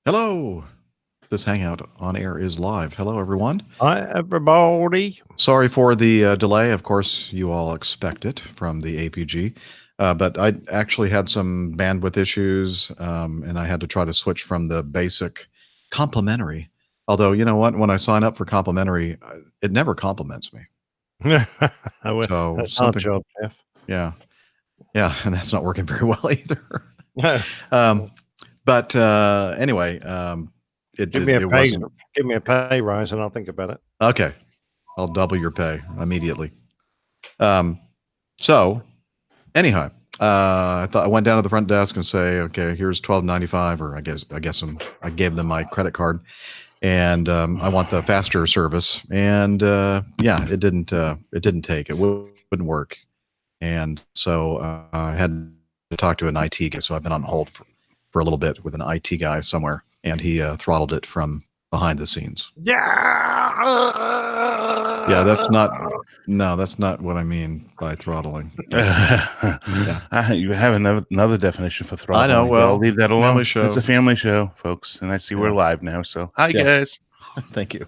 Hello. This hangout on air is live. Hello, everyone. Hi, everybody. Sorry for the delay. Of course, you all expect it from the APG, but I actually had some bandwidth issues, and I had to try to switch from the basic complimentary. Although, you know what? When I sign up for complimentary, it never compliments me. So That's our something, job, Jeff. yeah, yeah, and that's not working very well either. No. But anyway, Give me it wasn't a pay rise, and I'll think about it. okay. I'll double your pay immediately. So anyhow, I thought I went down to the front desk and say, okay, here's $12.95, or I gave them my credit card, and I want the faster service. And yeah, it didn't take. It wouldn't work. And so I had to talk to an IT guy. So I've been on hold for a little bit with an IT guy somewhere, and he throttled it from behind the scenes. Yeah, that's not what I mean by throttling. Yeah. You have another definition for throttling. I know. Well, I'll leave that alone. Family show. It's a family show, folks, and I see we're live now. So, hi guys. Thank you.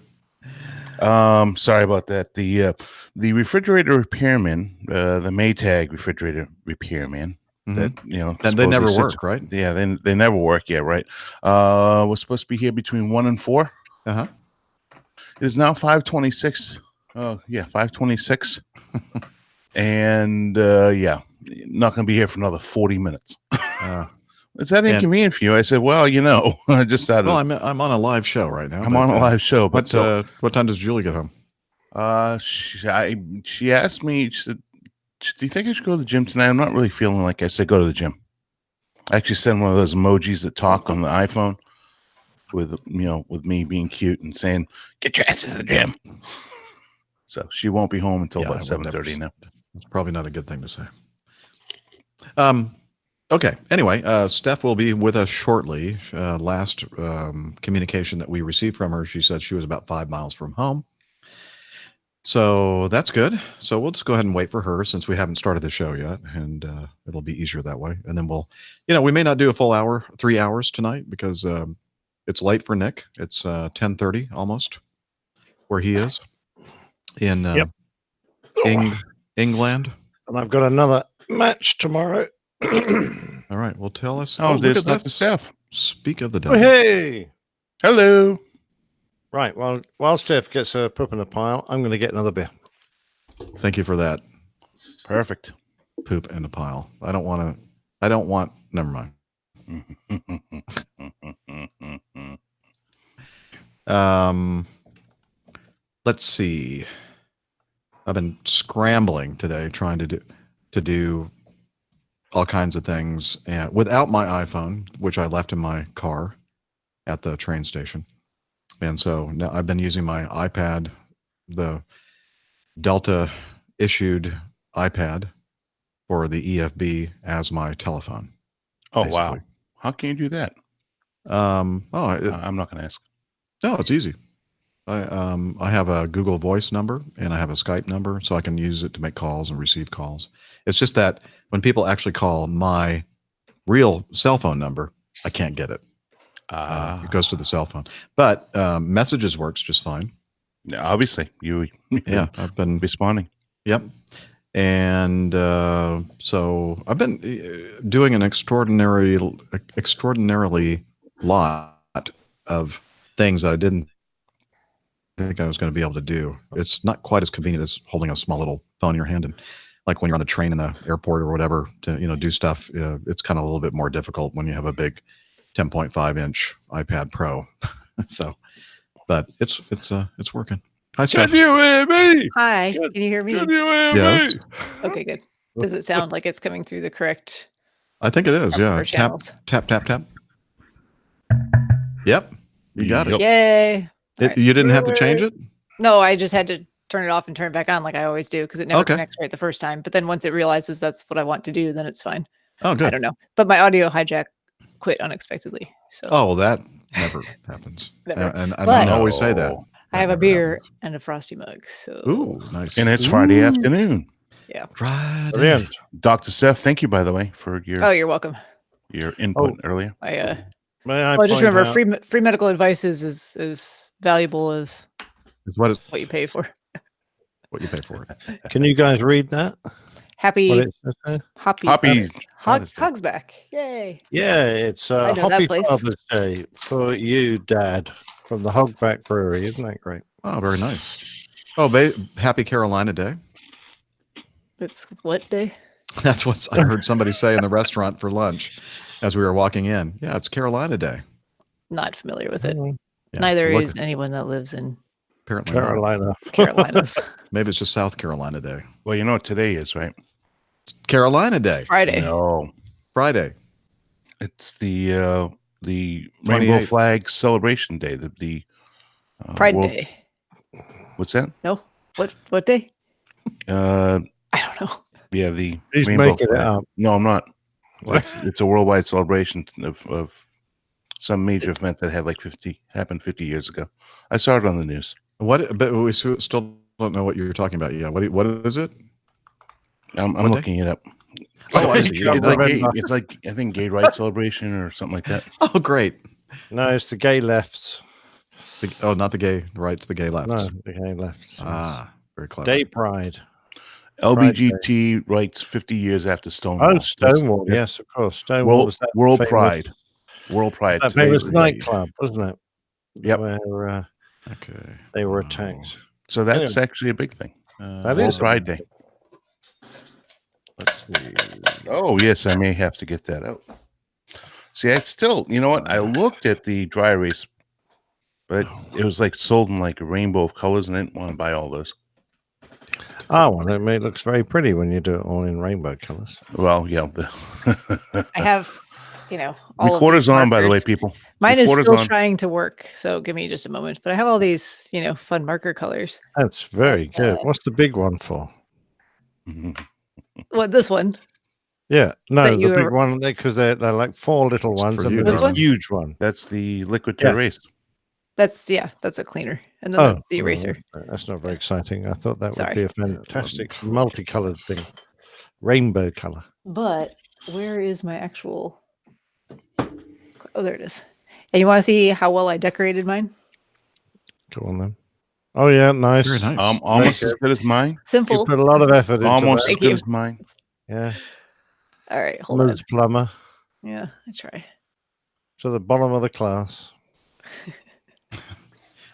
Sorry about that. The refrigerator repairman, the Maytag refrigerator repairman. That and they never work, right? Yeah, they never work. Yeah, right. We're supposed to be here between 1 and 4. It is now 5:26. Oh yeah, 5:26. And yeah, not going to be here for another 40 minutes. Is that inconvenient for you? I said, well, I just started. Well, I'm on a live show right now. I'm on a live show. But what time does Julie get home? She asked me. She said, do you think I should go to the gym tonight? I'm not really feeling like I said go to the gym. I actually sent one of those emojis that talk on the iPhone with me being cute and saying, get your ass to the gym. So she won't be home until about 7:30 now. It's probably not a good thing to say. Okay. Anyway, Steph will be with us shortly. Last communication that we received from her, she said she was about 5 miles from home. So that's good. So we'll just go ahead and wait for her since we haven't started the show yet, and it'll be easier that way. And then we'll, we may not do a full hour, 3 hours tonight because it's late for Nick. It's 10:30 almost where he is in England. And I've got another match tomorrow. All right. Well, tell us. Oh, there's not the stuff. Speak of the devil. Hey. Hello. Right. Well, while Steph gets her poop in a pile, I'm going to get another beer. Thank you for that. Perfect. Poop in a pile. Never mind. Let's see. I've been scrambling today trying to do all kinds of things without my iPhone, which I left in my car at the train station. And so now I've been using my iPad, the Delta issued iPad for the EFB as my telephone. Oh, basically. Wow. How can you do that? I'm not going to ask. No, it's easy. I have a Google Voice number and I have a Skype number, so I can use it to make calls and receive calls. It's just that when people actually call my real cell phone number, I can't get it. It goes to the cell phone, but messages works just fine. Yeah, obviously, I've been responding. Yep, and so I've been doing an extraordinarily lot of things that I didn't think I was going to be able to do. It's not quite as convenient as holding a small little phone in your hand, and like when you're on the train in the airport or whatever to do stuff. It's kind of a little bit more difficult when you have a big 10.5-inch iPad Pro. So, but it's working. Hi, Steph. Can you hear me? Hi. Can you hear me? Can you hear Yes. me? Okay, good. Does it sound like it's coming through the correct? I think it is. Yeah. Channels? Tap. Yep. You got it. Yay. You didn't have to change it? No, I just had to turn it off and turn it back on like I always do because it never connects right the first time. But then once it realizes that's what I want to do, then it's fine. Oh, good. I don't know. But my audio hijack quit unexpectedly. So. Oh, well, that never happens. Never. And I always say that. I have a beer and a frosty mug. So. Ooh, nice. And it's Friday afternoon. Yeah. Friday. Dr. Steph, thank you, by the way, for your Oh, you're welcome. your input earlier. I May I Well, just point remember, out, free medical advice is as valuable as Is what what you pay for. you pay for it. can you guys read that? What Happy it says there? Happy Father's Day. Hog's back. Yay. Yeah, it's I know that Happy place. Father's Day for you, Dad, from the Hogback Brewery. Isn't that great? Oh, very nice. Oh, happy Carolina Day. It's what day? That's what I heard somebody say in the restaurant for lunch as we were walking in. Yeah, it's Carolina Day. Not familiar with it. Yeah, Neither look, is anyone that lives in apparently not. Carolina. Carolinas. Maybe it's just South Carolina Day. Well, you know what today is, right? It's Carolina Day. Friday. No, Friday. it's the Rainbow 28th. Flag Celebration Day. The Pride World- Day. What's that? No. What day? Uh, I don't know. yeah, the He's Rainbow making it Flag. up. No, I'm not. What? It's a worldwide celebration of some major event that had happened 50 years ago. I saw it on the news. What? But we still don't know what you're talking about. Yeah. What is it? I'm What day? looking it up. Oh, I see. It's like I think gay rights celebration or something like that. Oh, great. No, it's the gay lefts. Not the gay rights, the gay left. No, the gay lefts. Ah, very clever. Day Pride. LBGT rights 50 years after Stonewall. Oh, Stonewall. That's Yes, of course. Stonewall was that World famous, Pride. World Pride. That Today's famous the day. nightclub, wasn't it? Yep. Where Okay. they were attacked. So that's Anyway. actually a big thing. That World is a Pride big Day. Let's see. Oh, yes, I may have to get that out. See, I still, you know what? I looked at the dry erase, but it was like sold in like a rainbow of colors, and I didn't want to buy all those. Oh, well, it looks very pretty when you do it all in rainbow colors. Well, yeah. I have, all of Recorder's these on, by the way, markers. people. Mine is Recorder's still on. trying to work, so give me just a moment. But I have all these, fun marker colors. That's very good. uh, What's the big one for? What, this one? Yeah, no, That the you big were- one because they're like four little It's ones for and you, there's This a one? huge one. That's the liquid to Yeah. erase. That's a cleaner, and then Oh, the eraser. That's not very exciting. I thought that Sorry. would be a fantastic multicolored thing, rainbow color. But where is my actual? Oh, there it is. And you want to see how well I decorated mine? Go on then. Oh yeah, nice. Very nice. Almost Very as good as mine. You Simple. put a lot of effort into Almost as that. Thank good you. as mine. Yeah, All right, hold on. Moods plumber Yeah, I try. to the bottom of the class.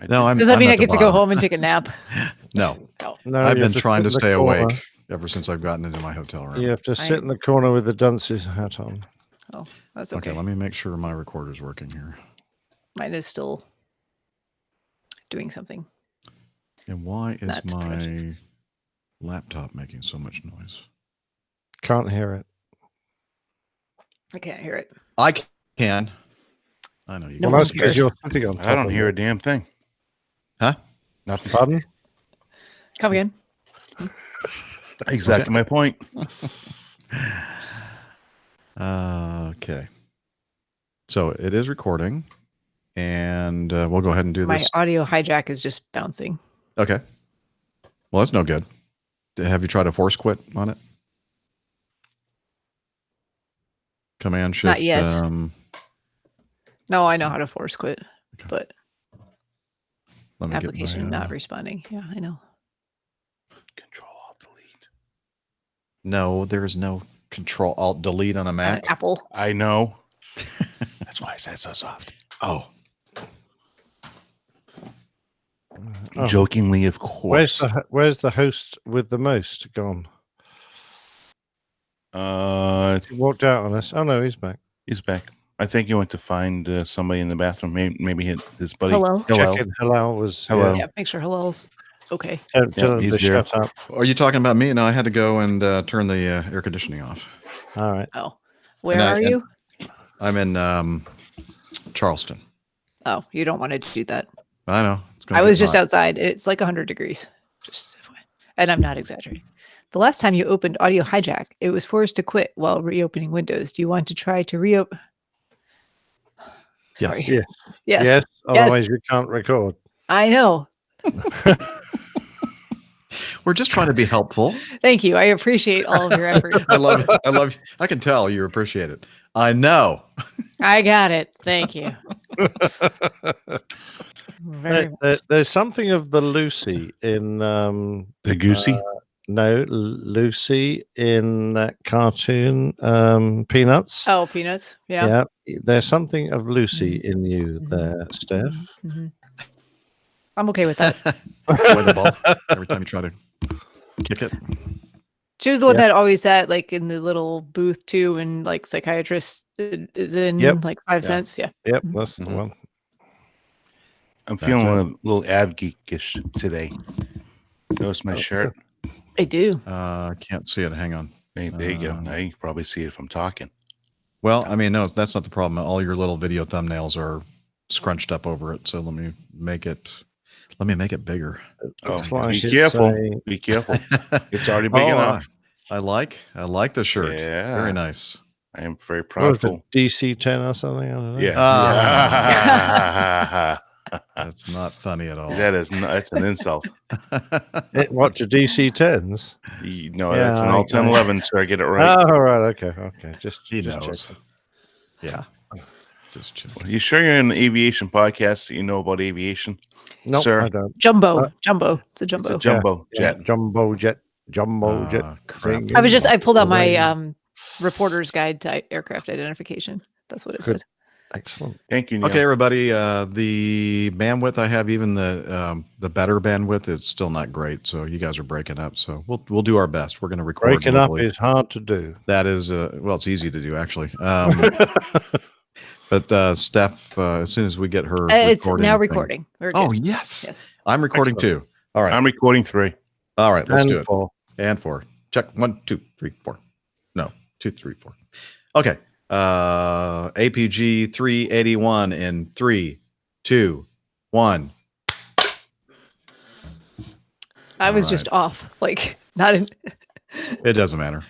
No, Does that mean at I the get to go bottom. home and take a nap? No, No. No, I've you have been trying to sit in stay the corner. awake ever since I've gotten into my hotel room. You have to sit in the corner with the dunce's hat on. Oh, that's Okay, okay. let me make sure my recorder's working here. Mine is still doing something. And why is Not my present. laptop making so much noise? Can't hear it. I can't hear it. I can. I know you No can. Well, that's one because cares. you're sitting on top. I don't of hear it. a damn thing. Huh? Nothing. Pardon? Come again. Exactly my point. Okay. So it is recording, and we'll go ahead and do My this. audio hijack is just bouncing. Okay. Well, that's no good. Have you tried a force quit on it? Command shift. Not yet. No, I know how to force quit, Okay. but Let me application get my, not responding. Yeah, I know. Control Alt Delete. No, there is no Control Alt Delete on a On Mac. an Apple. I know. That's why I said so soft. Oh, Oh. Jokingly, of course. Where's the host with the most gone? He walked out on us. Oh no, he's back. He's back. I think he went to find somebody in the bathroom. Maybe his buddy. Hello? Check-in. Hello was. Hello. Yeah, make sure hello's okay. Tell him he's to there. shut up. are you talking about me? No, I had to go and turn the air conditioning off. All right. Oh, where And are you? I'm in Charleston. Oh, you don't want to do that. I know. It's gonna I get was just hot. outside. It's like 100 degrees. Just FYI. And I'm not exaggerating. The last time you opened Audio Hijack, it was forced to quit while reopening Windows. Do you want to try to reopen? Yes. Sorry. Yeah. Yes. Yes. Otherwise, we can't record. I know. We're just trying to be helpful. Thank you. I appreciate all of your efforts. I love it. I can tell you appreciate it. I know. I got it. Thank you. Very much. There's something of the Lucy in The Goosey. Lucy in that cartoon Peanuts. Oh, peanuts. Yeah. Yeah, there's something of Lucy in you there, Steph. Mhm. I'm okay with that. Play the ball every time you try to kick it. She was the one Yeah. that always sat like in the little booth too, and like psychiatrist is in Yep. like 5 Yeah. cents. Yeah. Yep, that's the Mhm. one. I'm That's feeling it. a little av geekish today. Notice my shirt. I do. I can't see it. Hang on. Hey, there you go. Now you can probably see it if I'm talking. Well, I mean, no, that's not the problem. All your little video thumbnails are scrunched up over it. So let me make it bigger. Looks Oh, like be it's careful. a- Be careful. It's already big Oh, enough. I like the shirt. Yeah. Very nice. I am very what is it, proudful. DC-10 or something? I don't know. Yeah. Ah. Yeah. That's not funny at all. That's an insult. What, to DC-10s? No, Yeah, that's an I- all 1011, sir. Get it right. Oh, right. Okay. Just He just knows. checking. Yeah. Just chill. You sure you're in an aviation podcast that you know about aviation? No, Sir. I don't. Jumbo. Uh, Jumbo. It's a It's jumbo. a jumbo Yeah, jet. Jumbo jet. Crap. Singing I pulled out away. my reporter's guide to aircraft identification. That's what it Good. said. Excellent. Thank you, Neil. Okay, everybody. The bandwidth I have, even the better bandwidth, it's still not great. So you guys are breaking up. So we'll do our best. We're going to record. Breaking up locally. is hard to do. That is well, it's easy to do actually. But Steph, as soon as we get her, It's now thing- recording. We're Oh good. yes, Yes. I'm recording Excellent. too. All right, I'm recording 3. all right. Let's do it. 4. And 4. Check 1, 2, 3, 4. No, 2, 3, 4. Okay. APG 381 in 3, 2, 1. I was All just off. Like not in It doesn't matter.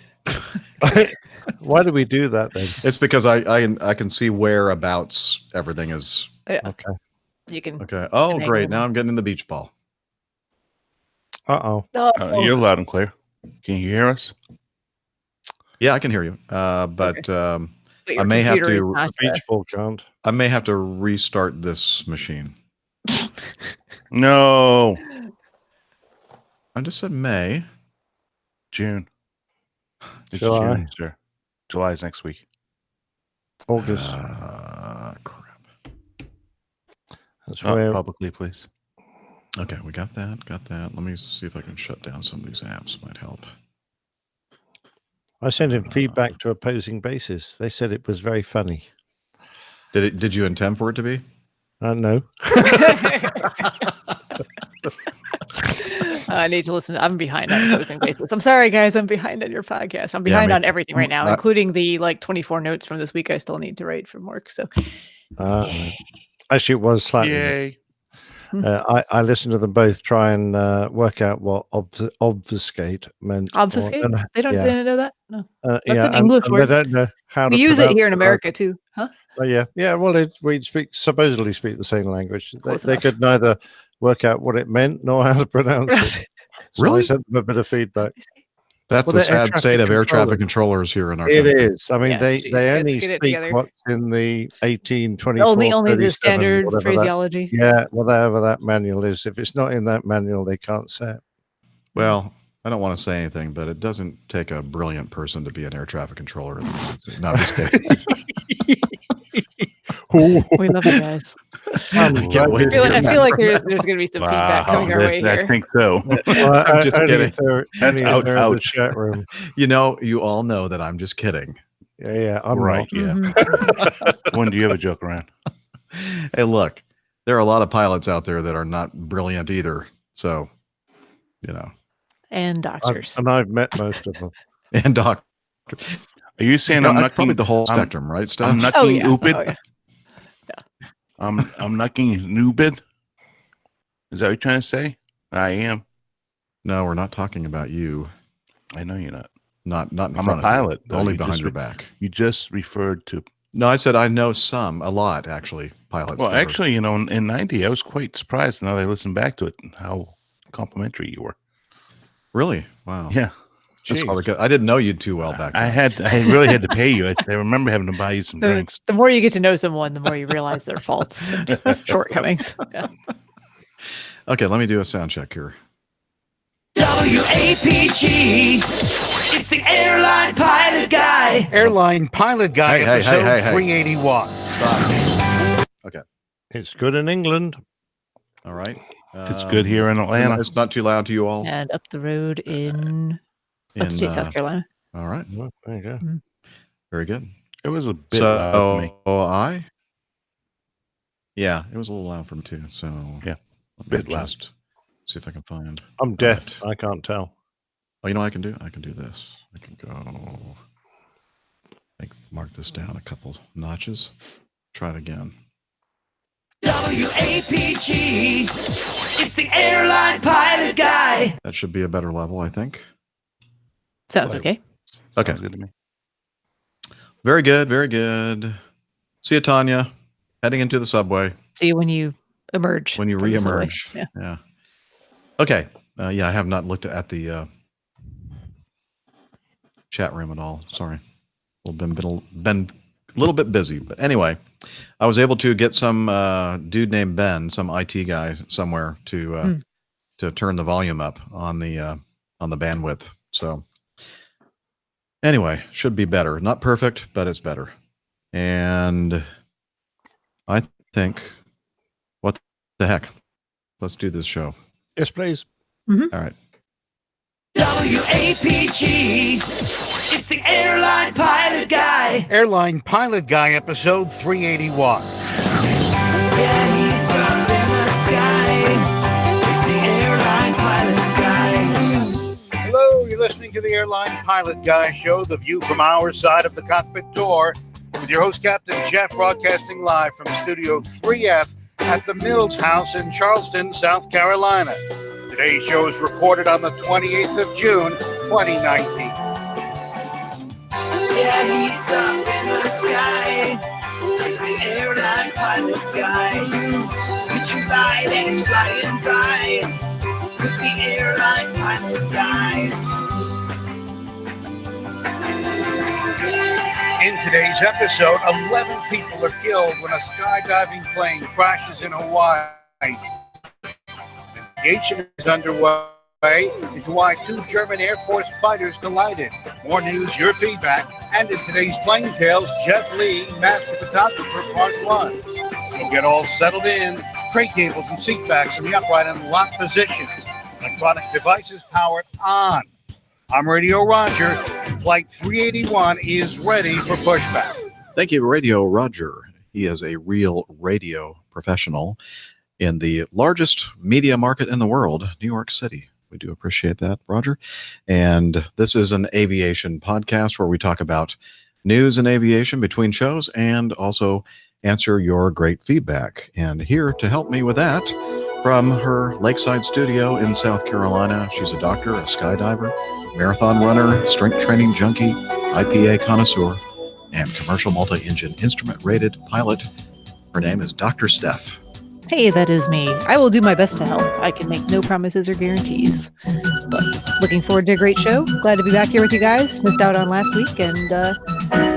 Why do we do that then? It's because I can see whereabouts everything is. Okay. you can Okay. Oh, Finagle great. them. Now I'm getting in the beach ball. Uh-oh. You're loud and clear. Can you hear us? Yeah, I can hear you. But But your I may have computer is to- not, Beach ball can't. I may have to restart this machine. No. I just said may. June. It's July. June, sir. July is next week. August. Crap. That's Not where publicly, please. Okay, we got that. Let me see if I can shut down some of these apps. Might help. I sent in feedback to opposing bases. They said it was very funny. Did you intend for it to be? No. I need to listen. I'm behind on opposing bases. I'm sorry, guys. I'm behind on your podcast. I'm behind me- on everything right now, I- including the like 24 notes from this week I still need to write from work. So Actually, it was slightly. Yay. I listened to them both try and work out what obfuscate meant. obfuscate. Or- They don't. yeah. They don't know that. No. That's an English and word. They don't know how We to use it pronounce here in America too, huh? Yeah. Well, we supposedly speak the same language. Close They enough. could neither work out what it meant nor how to pronounce it. So I Really? sent them a bit of feedback. That's Well, the they're air sad state traffic of air controllers. traffic controllers here in our It country. is. I mean, Yeah, they geez, they let's only get it speak together. what's in the 1824. Only the 37, standard whatever that- phraseology. Yeah, whatever that manual is. If it's not in that manual, they can't say it. Well, I don't want to say anything, but it doesn't take a brilliant person to be an air traffic controller. No, I'm just kidding. We love you guys. I'm glad wait you to hear I that. feel like there's going to be some feedback coming our way I here. think so. Well, I'm just only kidding. if they're- That's only if they're in the ouch. chat room. You all know that I'm just kidding. Yeah, I'm Right, not. yeah. Mhm. When do you have a joke around? Hey, look, there are a lot of pilots out there that are not brilliant either. So, And doctors. I've met most of them. and doc. Are you saying No, I'm that's not probably the whole I'm- spectrum, right, I'm Steph? not Oh being yeah. oopid. Oh yeah. I'm not being noobid. Is that what you're trying to say? I am. No, we're not talking about you. I know you're not. Not in I'm front a of you. pilot. though. Only You behind just your re- back. You just referred to. No, I said I know a lot actually, pilots. Well, that are- actually, in 90, I was quite surprised now that I listened back to it and how complimentary you were. Really? Wow. Yeah. That's Jeez. probably good. I didn't know you too well back then. I really had to pay you. I remember having to buy you some drinks. The more you get to know someone, the more you realize their faults and shortcomings. Yeah. Okay, let me do a sound check here. WAPG. It's the Airline Pilot Guy. Airline Pilot Guy, Hey, episode hey. 381. Okay. It's good in England. All right. It's good here in Atlanta. It's not too loud to you all. And up the road in upstate South Carolina. All right. Oh, there you go. Very good. It was a bit loud to me. Yeah, it was a little loud for me too. So Yeah, a bit loud. Just see if I can find. I'm deaf. I can't tell. Oh, you know what I can do? I can do this. I can go. Mark this down a couple notches. Try it again. WAPG. It's the Airline Pilot Guy. That should be a better level, I think. Sounds Like- okay. Okay. Sounds good to me. Very good. Very good. See you, Tanya. Heading into the subway. See you when you emerge. When you from the subway. reemerge. Yeah. Yeah. Okay. Yeah, I have not looked at the chat room at all. Sorry. Been a little bit busy, but anyway, I was able to get some dude named Ben, some IT guy somewhere to turn the volume up on the bandwidth. So anyway, should be better. Not perfect, but it's better. And I think, what the heck? Let's do this show. Yes, please. All right. WAPG. It's the Airline Pilot Guy. Airline Pilot Guy, episode 381. Yeah, he's up in the sky. It's the Airline Pilot Guy. Hello, you're listening to the Airline Pilot Guy show, the view from our side of the cockpit door, with your host, Captain Jeff, broadcasting live from Studio 3F at the Mills House in Charleston, South Carolina. Today's show is recorded on the 28th of June, 2019. Yeah, he's up in the sky. It's the Airline Pilot Guy. Could you ride and he's flying by? With the Airline Pilot Guy. In today's episode, 11 people are killed when a skydiving plane crashes in Hawaii. Aviation is underway. In Hawaii, 2 German Air Force fighters collided. More news, your feedback, and in today's Plane Tales, Jeff Lee, Master Photographer, Part 1. You'll get all settled in, tray tables and seat backs in the upright and lock positions. Electronic devices powered on. I'm Radio Roger, and Flight 381 is ready for pushback. Thank you, Radio Roger. He is a real radio professional in the largest media market in the world, New York City. We do appreciate that, Roger. And this is an aviation podcast where we talk about news and aviation between shows and also answer your great feedback. And here to help me with that, from her lakeside studio in South Carolina, she's a doctor, a skydiver, marathon runner, strength training junkie, IPA connoisseur, and commercial multi-engine instrument-rated pilot. Her name is Dr. Steph. Hey, that is me. I will do my best to help. I can make no promises or guarantees. But looking forward to a great show. Glad to be back here with you guys. Missed out on last week and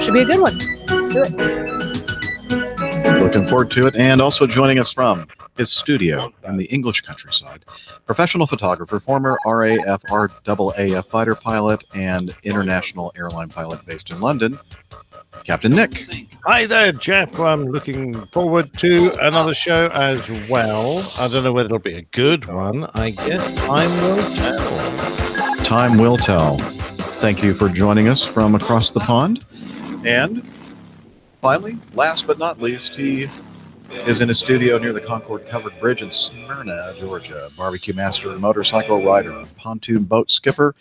should be a good one. Let's do it. Looking forward to it. And also joining us from his studio in the English countryside, professional photographer, former RAF, RAAF fighter pilot, and international airline pilot based in London, Captain Nick. Hi there, Jeff. I'm looking forward to another show as well. I don't know whether it'll be a good one. I guess time will tell. Time will tell. Thank you for joining us from across the pond. And finally, last but not least, he is in a studio near the Concord Covered Bridge in Smyrna, Georgia. Barbecue master, motorcycle rider, pontoon boat skipper,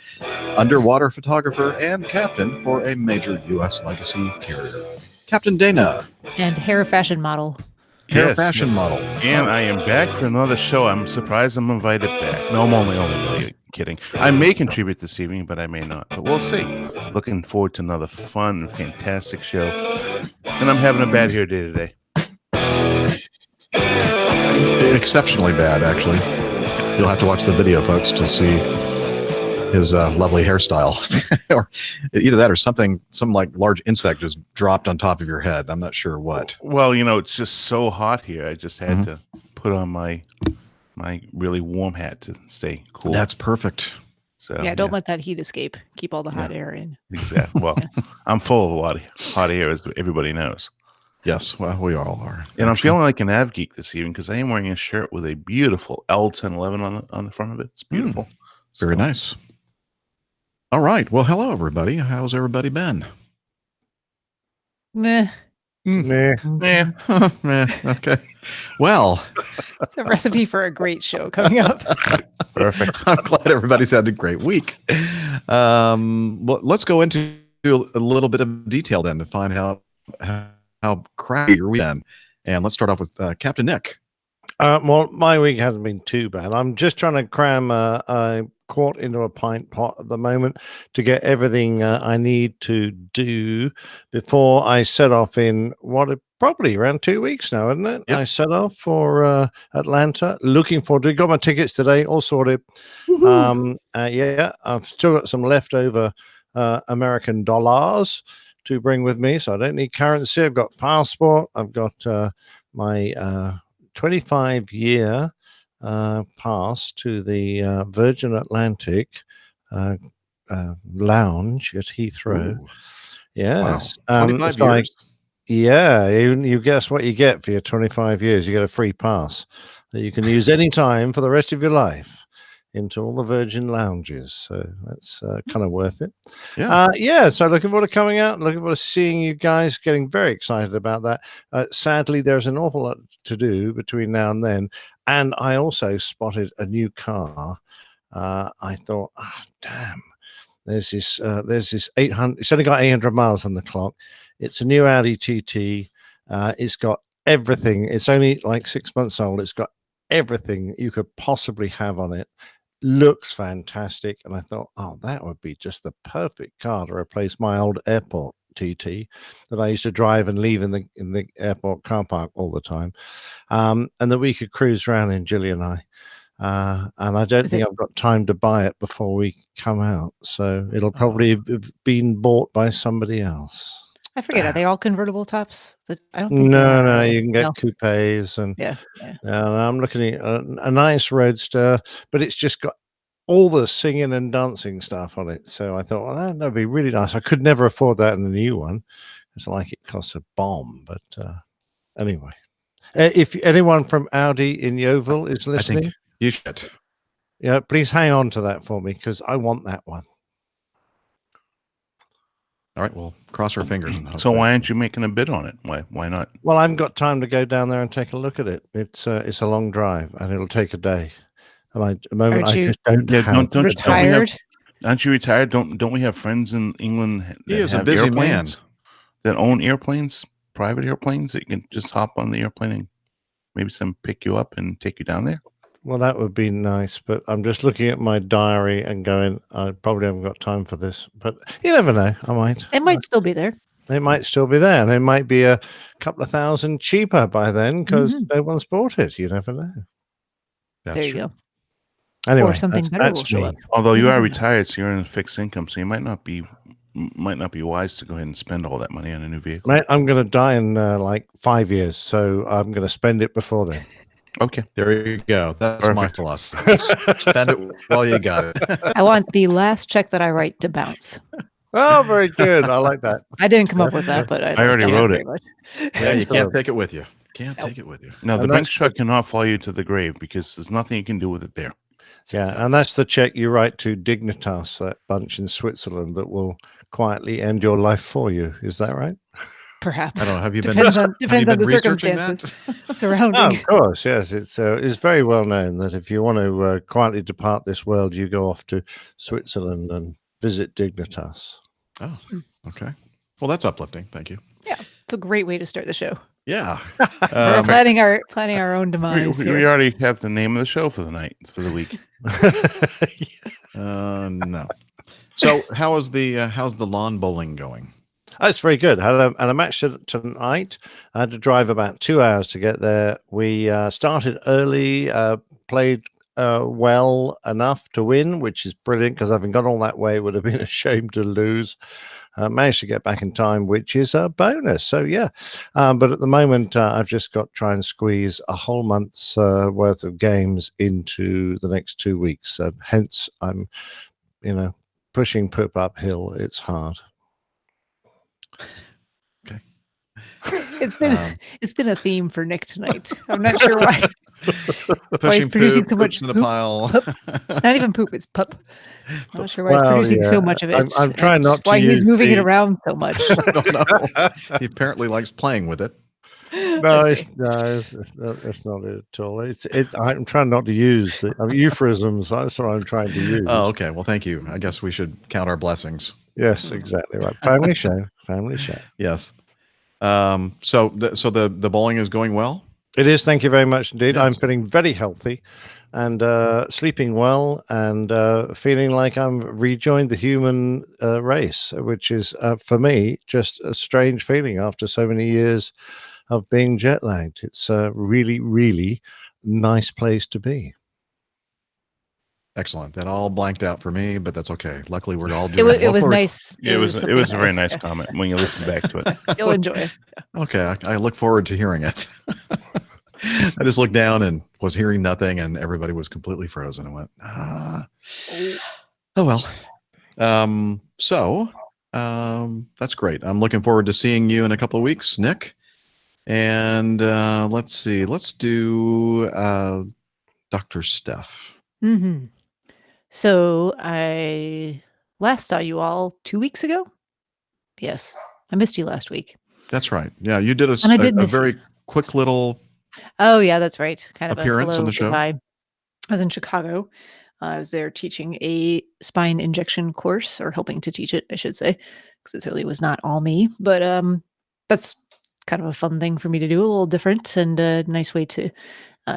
underwater photographer, and captain for a major U.S. legacy carrier. Captain Dana. And hair fashion model. Hair Yes, fashion model. And I am back for another show. I'm surprised I'm invited back. No, I'm only really kidding. I may contribute this evening, but I may not. But we'll see. Looking forward to another fun, fantastic show. And I'm having a bad hair day today. Exceptionally bad, actually. You'll have to watch the video, folks, to see his lovely hairstyle, or either that or something. Some like large insect just dropped on top of your head. I'm not sure what. Well, it's just so hot here. I just had to put on my really warm hat to stay cool. That's perfect. So Yeah, don't let that heat escape. Keep all the hot air in. Exactly. Well, I'm full of a lot of hot air, as everybody knows. Yes, well, we all are. And I'm feeling like an av geek this evening because I am wearing a shirt with a beautiful L1011 on the front of it. It's beautiful. Very nice. All right. Well, hello, everybody. How's everybody been? Meh. Meh. Meh. Okay. Well, It's a recipe for a great show coming up. Perfect. I'm glad everybody's had a great week. Well, let's go into a little bit of detail then to find out how crappy your week been. And let's start off with Captain Nick. Well, my week hasn't been too bad. I'm just trying to cram a quart into a pint pot at the moment to get everything I need to do before I set off in probably around 2 weeks now, isn't it? Yep. I set off for Atlanta. Looking forward to it. Got my tickets today, all sorted. Yeah, I've still got some leftover American dollars to bring with me, so I don't need currency. I've got passport. I've got my 25-year pass to the Virgin Atlantic lounge at Heathrow. Ooh. Yes. Wow. 25 it's like- years. yeah, you guess what you get for your 25 years. You get a free pass that you can use any time for the rest of your life into all the Virgin lounges. So that's kind of worth it. Yeah. So looking forward to coming out, looking forward to seeing you guys, getting very excited about that. Sadly, there's an awful lot to do between now and then. And I also spotted a new car. I thought, damn, there's this 800, it's only got 800 miles on the clock. It's a new Audi TT. It's got everything. It's only like 6 months old. It's got everything you could possibly have on it. Looks fantastic. And I thought, that would be just the perfect car to replace my old airport TT that I used to drive and leave in the airport car park all the time. And that we could cruise around in Jilly and I. And I don't think I've got time to buy it before we come out. So it'll probably have been bought by somebody else. I forget. Are they all convertible tops? I don't think No, you can get coupes and yeah. I'm looking at a nice roadster, but it's just got all the singing and dancing stuff on it. So I thought, well, that'd be really nice. I could never afford that in the new one. It's like it costs a bomb. But anyway, if anyone from Audi in Yeovil is listening, I think you should. Yeah, please hang on to that for me because I want that one. All right, we'll cross our fingers. And hope So that- why aren't you making a bid on it? Why not? Well, I haven't got time to go down there and take a look at it. It's a long drive and it'll take a day. And at the moment, Aren't I you just don't Yeah, have. don't Retired? Aren't you retired? Don't we have friends in England He that is a have busy airplanes, man. that own airplanes, private airplanes that you can just hop on the airplane and maybe some pick you up and take you down there? Well, that would be nice, but I'm just looking at my diary and going, I probably haven't got time for this. But you never know. I might. It might still be there. They might still be there, and it might be a couple of thousand cheaper by then because no one's bought it. You never know. That's There you true. go. Anyway, Or something better will show up. Although you never are know. retired, so you're in a fixed income, so you might not be wise to go ahead and spend all that money on a new vehicle. Mate, I'm going to die in like 5 years, so I'm going to spend it before then. Okay. There you go. That's my Perfect. philosophy. Spend it while you got it. I want the last check that I write to bounce. Oh, very good. I like that. I didn't come up with that, but I already like that wrote very it. much. Yeah, you can't Excellent. take it with you. Can't Nope. take it with you. Now, the And Brinks that's truck cannot follow you to the grave because there's nothing you can do with it there. Yeah, and that's the check you write to Dignitas, that bunch in Switzerland that will quietly end your life for you. Is that right? Perhaps. I don't know. Have you been? Depends on, have you depends on been the researching circumstances that? surrounding. Oh, of course, yes. It's very well known that if you want to quietly depart this world, you go off to Switzerland and visit Dignitas. Oh, okay. Well, that's uplifting. Thank you. It's a great way to start the show. Yeah. We're planning our own We, demise we here. already have the name of the show for the night, for the week. No. So, how's the lawn bowling going? That's very good. Had a match tonight. I had to drive about 2 hours to get there. We started early, played well enough to win, which is brilliant because having gone all that way, it would have been a shame to lose. Managed to get back in time, which is a bonus. So yeah, but at the moment, I've just got to try and squeeze a whole month's worth of games into the next 2 weeks. Hence, I'm, pushing poop uphill. It's hard. Okay. It's been a theme for Nick tonight. I'm not sure why. Pushing producing poop, so much poops in a poop. pile. Not even poop, it's pup. I'm not sure why he's producing so much of it. I'm trying and not to why he's use moving it the- around so much. I don't know. He apparently likes playing with it. No, I it's, see. no, it's not it at all. I'm trying not to use the euphemisms. That's what I'm trying to use. Oh, okay. Well, thank you. I guess we should count our blessings. Yes, exactly right. Family show. Family show. Yes. So the bowling is going well. It is. Thank you very much indeed. Yes. I'm feeling very healthy and sleeping well and feeling like I'm rejoined the human race, which is, for me, just a strange feeling after so many years of being jet lagged. It's a really, really nice place to be. Excellent. That all blanked out for me, but that's okay. Luckily, we're all doing It was well. nice. It was something a very nice. nice comment when you listen back to it. You'll enjoy it. Okay. I look forward to hearing it. I just looked down and was hearing nothing, and everybody was completely frozen. I went, oh well. That's great. I'm looking forward to seeing you in a couple of weeks, Nick. And let's see. Let's do Dr. Steph. Mm-hmm. So I last saw you all 2 weeks ago. Yes, I missed you last week. That's right. Yeah, you did And I did a miss you. very quick little Oh yeah, that's right. Kind of appearance a on hello, the show. goodbye. I was in Chicago. I was there teaching a spine injection course, or helping to teach it, I should say, because it certainly was not all me. But that's kind of a fun thing for me to do, a little different, and a nice way to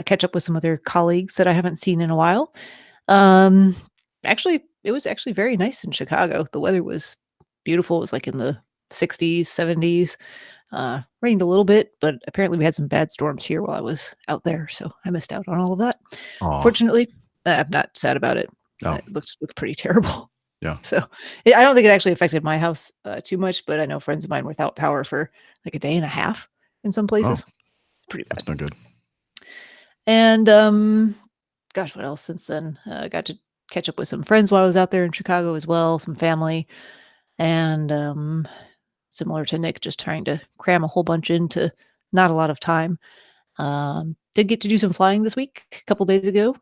catch up with some other colleagues that I haven't seen in a while. Actually, it was actually very nice in Chicago. The weather was beautiful. It was like in the 60s, 70s. Rained a little bit, but apparently we had some bad storms here while I was out there, so I missed out on all of that. Aw. Fortunately, I'm not sad about it. Oh. It looked pretty terrible. Yeah. So I don't think it actually affected my house too much, but I know friends of mine were without power for like a day and a half in some places. Pretty bad. That's no good. And gosh, what else since then? Got to catch up with some friends while I was out there in Chicago as well, some family, and similar to Nick, just trying to cram a whole bunch into not a lot of time. Did get to do some flying this week, a couple days ago.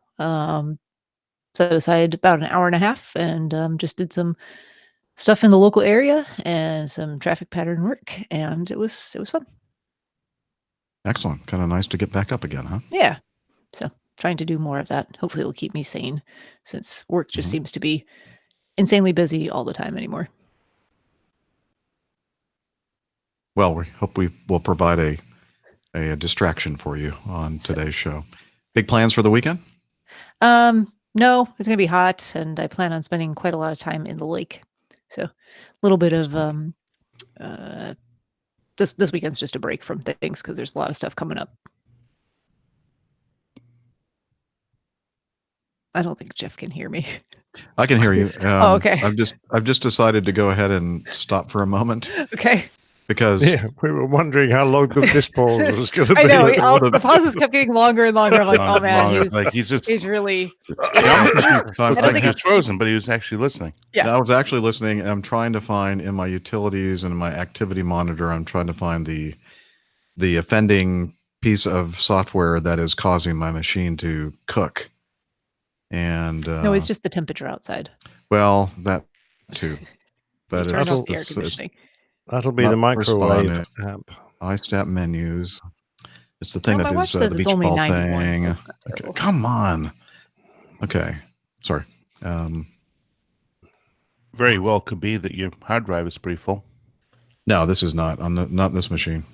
Set aside about an hour and a half and just did some stuff in the local area and some traffic pattern work, and it was fun. Excellent. Kind of nice to get back up again, huh? Yeah. So trying to do more of that. Hopefully it will keep me sane, since work just seems to be insanely busy all the time anymore. Well, we hope we will provide a distraction for you on today's show. Big plans for the weekend? No, it's gonna be hot, and I plan on spending quite a lot of time in the lake. So a little bit of this weekend's just a break from things because there's a lot of stuff coming up. I don't think Jeff can hear me. I can hear you. Oh, okay. I've just decided to go ahead and stop for a moment Okay. because Yeah, we were wondering how long this pause was going to be. I know. The pauses kept getting longer and longer. I'm like, oh man, Longer. Like he's really. So I'm I don't think he was frozen, but he was actually listening. Yeah. I was actually listening, and I'm trying to find in my utilities and my activity monitor. I'm trying to find the offending piece of software that is causing my machine to cook. And No, it's just the temperature outside. well, that too. But Turn it's off the air it's conditioning. That'll be not the microwave responding. app. iStat menus. It's the thing Oh, that my watch is says the it's beach only ball 91. thing. That's not Okay, terrible. come on. Okay, sorry. Very well could be that your hard drive is pretty full. No, this is not on not this machine.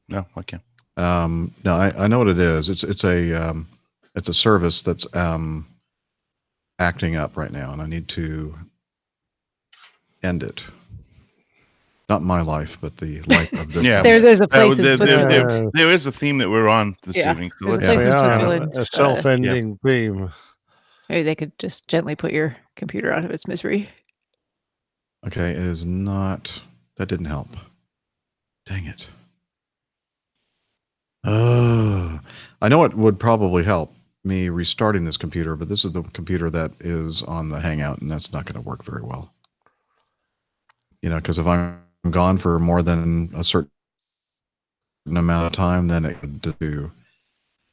No, okay. No, I know what it is. It's a service that's acting up right now, and I need to end it. Not my life, but the life of this. Yeah. There's a place in there, Switzerland. there is a theme that we're on this Yeah, evening. So there's a let's- place in We are Switzerland. a self-ending theme. Maybe they could just gently put your computer out of its misery. Okay, it is not. That didn't help. Dang it. I know it would probably help me restarting this computer, but this is the computer that is on the Hangout, and that's not going to work very well. You know, because if I'm gone for more than a certain amount of time, then it could do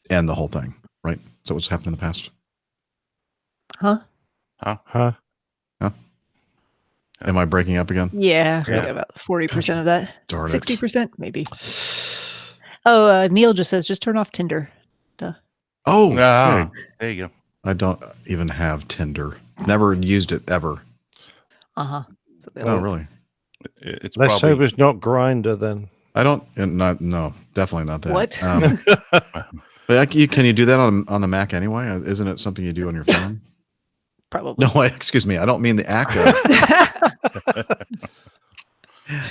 end the whole thing, right? So what's happened in the past? Huh? Huh? Am I breaking up again? Yeah, we Yeah. got about 40% of that. Darn it. 60% maybe. Oh, Neil just says just turn off Tinder. Oh, Ah, okay. there you go. I don't even have Tinder. Never used it ever. Uh-huh. So Oh, really? It's Let's probably hope it's not Grinder then. I don't. No, definitely not that. What? But can you do that on the Mac anyway? Isn't it something you do on your phone? Probably. No, excuse me. I don't mean the act of.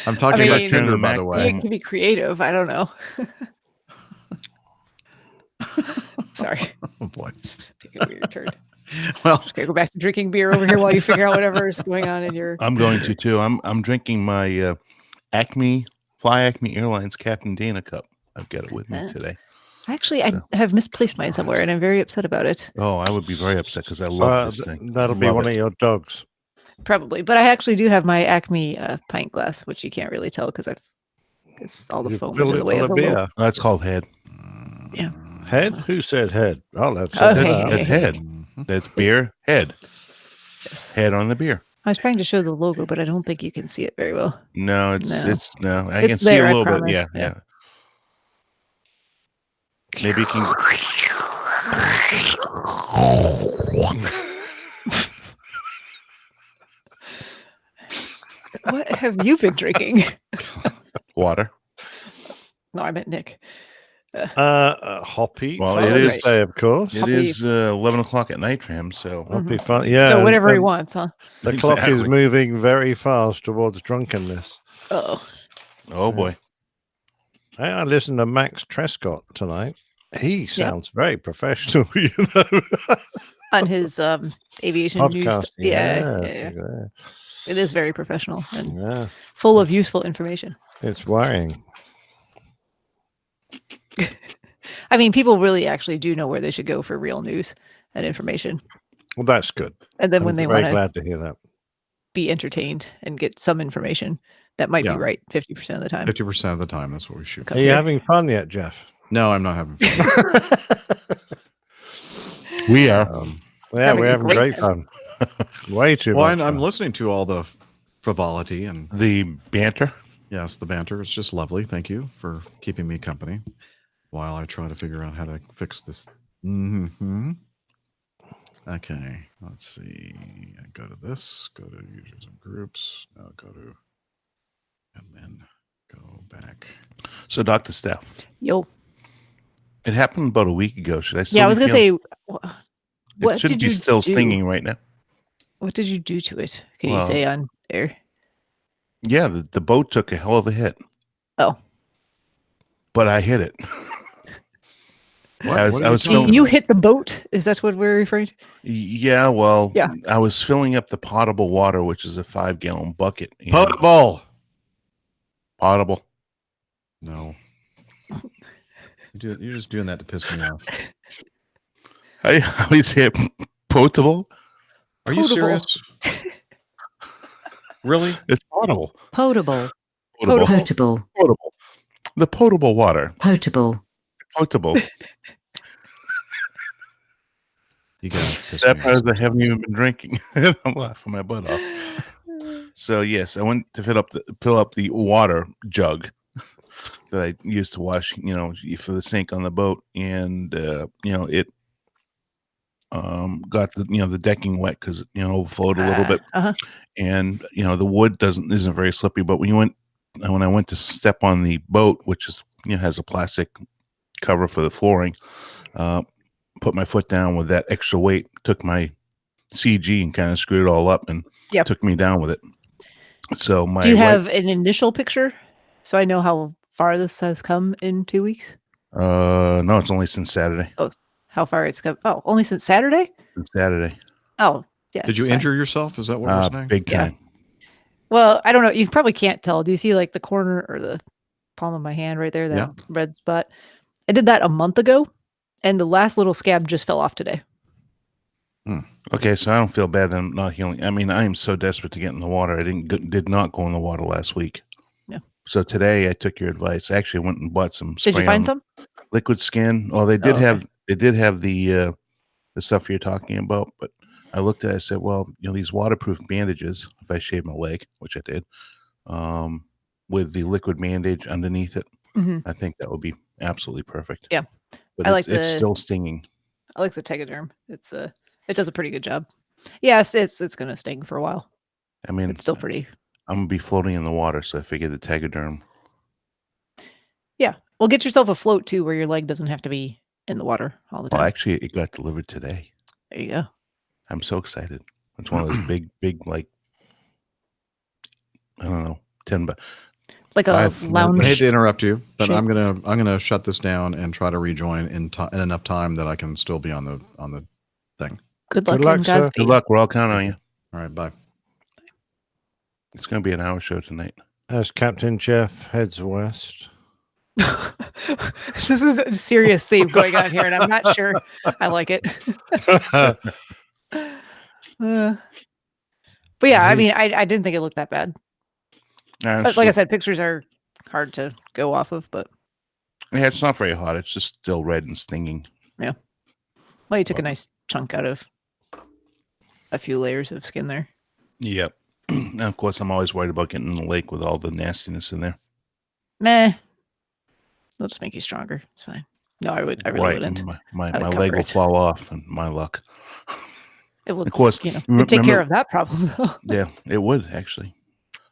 I'm talking about mean, Tinder, by Mac- the You way. can be creative. I don't know. Sorry. Oh boy. Taking a weird turn. Well, Just gonna go back to drinking beer over here while you figure out whatever is going on in your. I'm going to too. I'm drinking my Fly Acme Airlines Captain Dana cup. I've got it with me today. Actually, So- I have misplaced mine somewhere, and I'm very upset about it. Oh, I would be very upset because I love this thing. That'll be Love one it. of your dogs. Probably, but I actually do have my Acme pint glass, which you can't really tell because all the You foam is filled in it the way full of of the little. beer. Oh, that's called head. Yeah. Head? Who said head? I'll have Oh, some. hey, of hey, that. That's head. Mhm. That's beer. Head. Yes. Head on the beer. I was trying to show the logo, but I don't think you can see it very well. No, it's No. no. I It's can see there, a I little bit. promise. Yeah, Yeah. Maybe you can. What have you been drinking? Water. No, I meant Nick. Hoppy. Well, it Father's is- Day, of course. It Hoppy. is 11 o'clock at night for him. So Hoppy Mhm. fun. Yeah. So whatever he and wants, huh? The clock is Exactly. moving very fast towards drunkenness. Oh, Oh boy. I listened to Max Trescott tonight. He sounds very professional, you know. on his aviation news. Podcast. Yeah. It is very professional and Yeah. full of useful information. It's worrying. I mean, people really actually do know where they should go for real news and information. Well, that's good. And then I'm when they very want to glad to hear that. be entertained and get some information, that might Yeah. be right 50% of the time. 50% of the time, that's what we shoot. Are you having fun yet, Jeff? No, I'm not having fun. We are. Yeah, Having we're a having great great time. fun. Way too Well, much. I'm fun. listening to all the frivolity and The banter. yes, the banter. It's just lovely. Thank you for keeping me company while I try to figure out how to fix this. Mm-hmm. Okay, let's see. I go to this, go to users and groups. Now go to, and then go back. So, Dr. Steph, Yo. it happened about a week ago. Should I still Yeah, I was be going to feeling- say, It what should did be you still do? stinging right now. What did you do to it? Can you Well- say on air? Yeah, the boat took a hell of a hit, Oh, but I hit it. What? I was- What I are was you talking filming- you hit the boat? Is that what we're referring to? Yeah, well, Yeah. I was filling up the potable water, which is a 5-gallon bucket. and- Potable. Potable. No. You're just doing that to piss me off. How do you say it? Potable? Are you Potable. serious? Really? It's potable. Potable, Potable. potable, Potable. The potable water. potable. Potable. You got to piss That me part off. is I haven't even been drinking. I'm laughing my butt off. So yes, I went to fill up the water jug that I used to wash, for the sink on the boat, and it got the decking wet because it overflowed a little bit, Uh-huh. and the wood isn't very slippery. But when I went to step on the boat, which is has a plastic cover for the flooring, put my foot down with that extra weight, took my CG and kind of screwed it all up and Yep. took me down with it. So my Do you wife- have an initial picture so I know how far this has come in 2 weeks? no, it's only since Saturday. How far it's come? Oh, only since Saturday? on Saturday. Oh, yeah. Did you it's fine. injure yourself? Is that what we're saying? Big Yeah. time. Well, I don't know. You probably can't tell. Do you see like the corner or the palm of my hand right there? That Yeah. red spot. I did that a month ago, and the last little scab just fell off today. Okay, so I don't feel bad that I'm not healing. I mean, I am so desperate to get in the water. I did not go in the water last week. Yeah. So today I took your advice. I actually went and bought some Did you spray find on some? liquid skin. Oh, they did Oh, okay. have the stuff you're talking about, but I looked at it, I said, well, these waterproof bandages, if I shave my leg, which I did, with the liquid bandage underneath it, Mhm. I think that would be absolutely perfect. Yeah. But I like it's the- still stinging. I like the Tegaderm. It does a pretty good job. Yes, it's gonna sting for a while. I mean, It's still pretty. I'm going to be floating in the water, so I figured the Tegaderm. Yeah. Well, get yourself a float too, where your leg doesn't have to be in the water all the time. Well, actually, it got delivered today. There you go. I'm so excited. It's one of those big, like, I don't know, 10 by Like Five a minutes. lounge. I hate to interrupt you, but I'm Shapes. gonna shut this down and try to rejoin in enough time that I can still be on the thing. Good luck, luck, and sir. Godspeed. Good luck. We're all counting on you. All right, bye. It's going to be an hour show tonight. As Captain Jeff heads west. This is a serious theme going on here, and I'm not sure I like it. But yeah, I mean, I didn't think it looked that bad. But like I said, pictures are hard to go off of, but yeah, it's not very hot. It's just still red and stinging. well, you took a nice chunk out of a few layers of skin there. Yep. And of course, I'm always worried about getting in the lake with all the nastiness in there. Meh. They'll just make you stronger. It's fine. No, I really wouldn't. My I would leg cover will it. fall off, and my luck. It will, Of course, it'd take care of that problem though. Yeah, it would actually.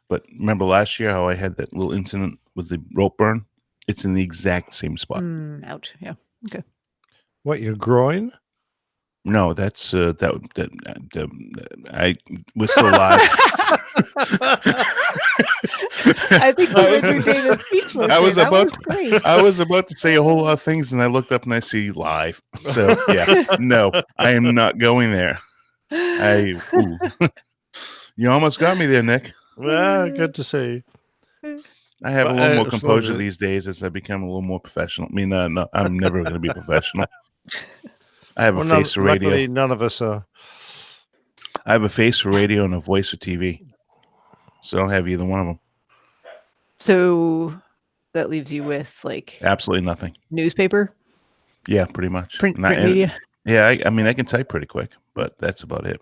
But remember last year how I had that little incident with the rope burn? It's in the exact same spot. Ouch. Yeah. Okay. What, your groin? No, that's I was still alive. I think we rendered David speechless. I was there. That about- great. I was about to say a whole lot of things, and I looked up and I see live. So yeah, no, I am not going there. You almost got me there, Nick. Well, good to see. I have a But, little more as long composure as- these days as I become a little more professional. I mean, no, I'm never going to be professional. I have a face for radio. Luckily, none of us are. I have a face for radio and a voice for TV. So I don't have either one of them. So that leaves you with like Absolutely nothing. newspaper, Yeah, pretty much. print And I- media. Yeah, I mean, I can type pretty quick, but that's about it.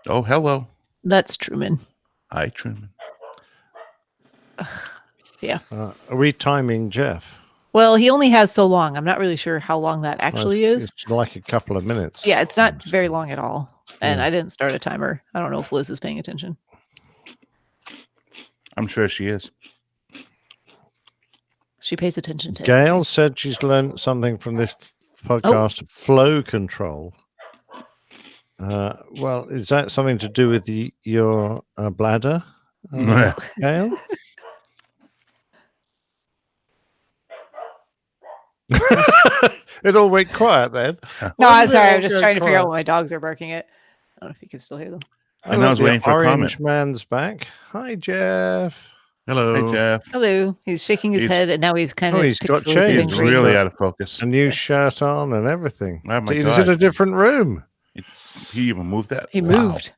Oh, hello. That's Truman. Hi, Truman. Are we timing Jeff? Well, he only has so long. I'm not really sure how long that actually Well, is. It's like a couple of minutes. Yeah, it's not very long at all. And Yeah. I didn't start a timer. I don't know if Liz is paying attention. I'm sure she is. She pays attention to Gail said she's learned something from this podcast, flow control. Well, is that something to do with your bladder, Gail? It all went quiet then. No, Why I'm did it sorry. all I'm just go trying to figure out quiet? what my dogs are barking at. I don't know if you can still hear them. And I was The waiting for a Orange comment. Man's back. Hi, Jeff. Hello. Hey, Jeff. Hello. He's shaking his He's- head, and now he's kind of. he's got pixelated changed. and He's green. really out of focus. A new shirt on and everything. Oh, my He's God. in a different room. He even moved that. He Wow. moved.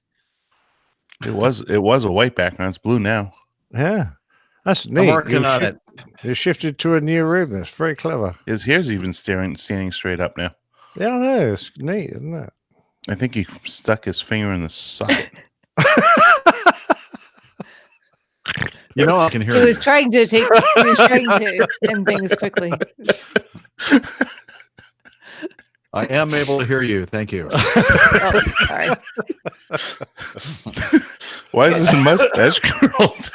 It was a white background. It's blue now. Yeah. That's I'm neat. working on it. You shifted to a new room. That's very clever. His hair's even standing straight up now. Yeah, I know. It's neat, isn't it? I think he stuck his finger in the socket. You know, I can hear He you. was trying to take. He was trying to end things quickly. I am able to hear you. Thank you. Oh, sorry. Why is his mustache curled?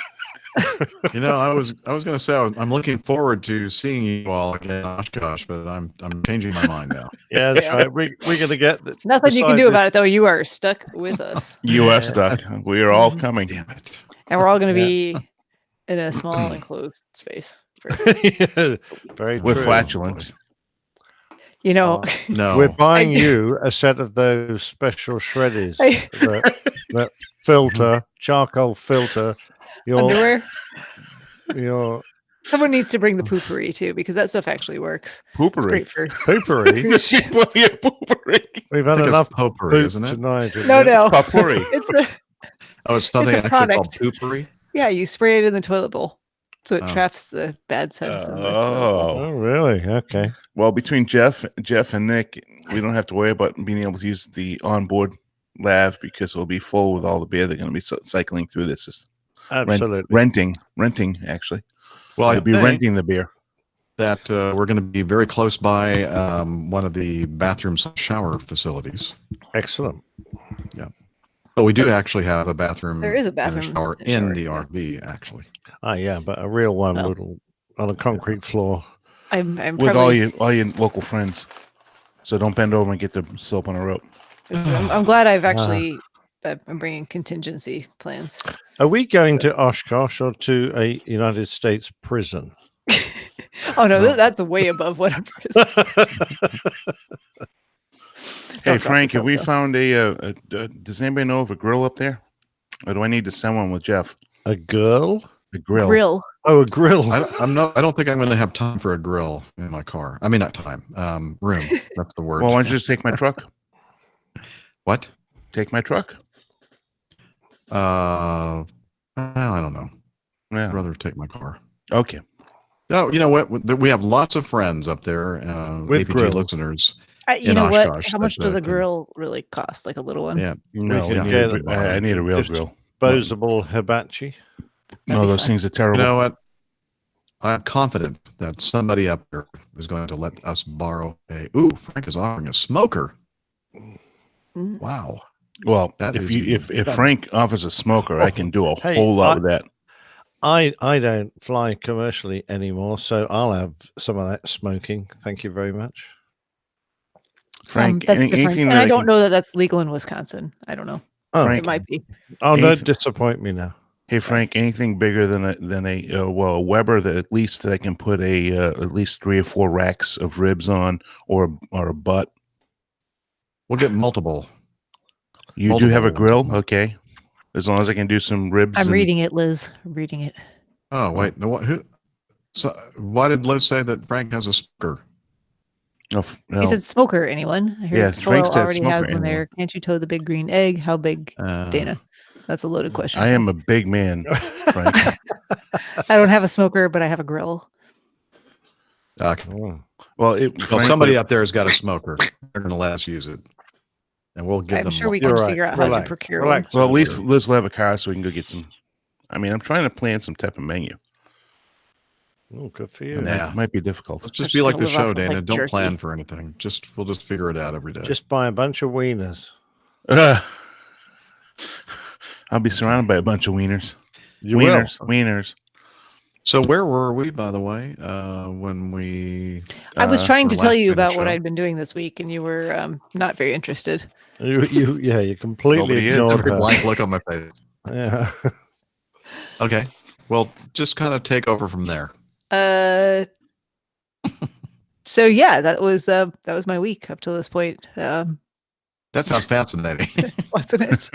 You know, I was going to say I'm looking forward to seeing you all again in Oshkosh, but I'm changing my mind now. Yeah, that's right. We're going to get Nothing you can do about it, though. You are stuck with us, You are stuck. We are all coming. Damn it! and we're all going to be in a small enclosed space. it. Very With true. flatulence. You know, No. We're buying I- you a set of those special shreddies I- that filter, charcoal filter your underwear. your Someone needs to bring the poopery too, because that stuff actually works. It's Poopery. great for poopery. cruise ships. Yeah, poopery. We've I had think enough it's potpourri, poop isn't it? tonight. No, no, Potpourri. it's a Oh, it's something a actually called product. poopery. yeah. You spray it in the toilet bowl, so it Oh. traps the bad scents. in the toilet bowl. Oh. Oh, really? Okay. Well, between Jeff and Nick, we don't have to worry about being able to use the onboard lav because it'll be full with all the beer they're going to be cycling through this system. Absolutely. Renting actually. Well, I They'll be think renting the beer. that we're going to be very close by one of the bathroom/shower facilities. Excellent. But we do actually have a bathroom. There is a and bathroom shower and a shower, in the yeah. RV. Actually, Yeah, but a real one Oh. little on a concrete floor. I'm With probably. all your local friends. So don't bend over and get the soap on a rope. I'm glad I've actually. I'm bringing contingency plans. Are we going So- to Oshkosh or to a United States prison? Oh no, No. that's way above what I'm. Hey Frank, have we found a does anybody know of a grill up there? Or do I need to send one with Jeff? A girl? A grill. grill? Oh, a grill. I don't think I'm going to have time for a grill in my car. I mean, not time. Room. That's the word. Well, why don't you just take my truck? What? Take my truck. Well, I don't know. I'd Yeah. rather take my car. Okay. No, you know what? We have lots of friends up there, With APG grills. listeners. You in know what? Oshkosh How much that, does a can- grill really cost? Like a little one? Yeah. No, can I get need, I need a real just- grill. Disposable hibachi. No, be those fine. things are You terrible. know what? I'm confident that somebody up there is going to let us borrow a. Ooh, Frank is offering a smoker. Mm. Wow. Well, That if is you even if better. Frank offers a smoker, I can do a Hey, whole lot with that. I don't fly commercially anymore, so I'll have some of that smoking. Thank you very much. Frank, that's different. anything And that I don't can- know that that's legal in Wisconsin. I don't know. Oh, Frank, It might be. oh, don't anything- disappoint me now. Hey Frank, anything bigger than a Weber that at least that I can put at least 3 or 4 racks of ribs on, or a butt. We'll get multiple. You do have a Multiple. grill, okay? As long as I can do some ribs. I'm and- reading it, Liz. I'm reading it. Oh wait, no. What? Who? So why did Liz say that Frank has a smoker? No, no. He said smoker, anyone? I heard Yes, Frank Hello said already has smoker, one there. Can't you tow the big green egg? How big, Dana? That's a loaded question. I am a big man, Frank. I don't have a smoker, but I have a grill. Okay. Oh. Well, Well, Frank, somebody up there has got a smoker. They're going to let us use it, and we'll give I'm them. sure we You're can right. figure out how to Relax. procure Relax. well, at least Liz will have a car so we can go get some. I mean, I'm trying to plan some type of menu. Oh, good for It you. Yeah. might be difficult. Let's I'm just just be like gonna the live off show, of, Dana. like, Don't jerky. plan for anything. We'll just figure it out every day. Just buy a bunch of wieners. I'll be surrounded by a bunch of wieners. You Wieners. So where were we, by the way, when we? I was trying were to tell last you doing the about what show? I'd been doing this week, and you were not very interested. You completely Nobody is. ignored Every her. blank look on my face. Yeah. Okay. Well, just kind of take over from there. So yeah, that was my week up to this point. That sounds fascinating. Wasn't it?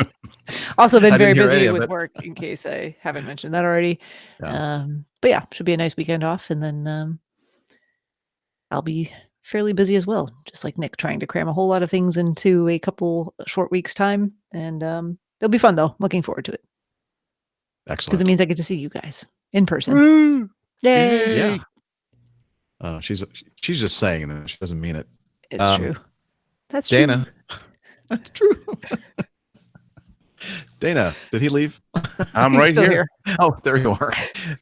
Also been I very didn't hear any busy of with it. work, in case I haven't mentioned that already. Yeah. But yeah, should be a nice weekend off, and then I'll be fairly busy as well, just like Nick, trying to cram a whole lot of things into a couple short weeks time, and it'll be fun though. Looking forward to it because Excellent. it means I get to see you guys in person. Yay! Yeah. She's just saying that. She doesn't mean it. It's true. That's true. Dana. That's true. Dana, did he leave? I'm He's right still here. Oh, there you are.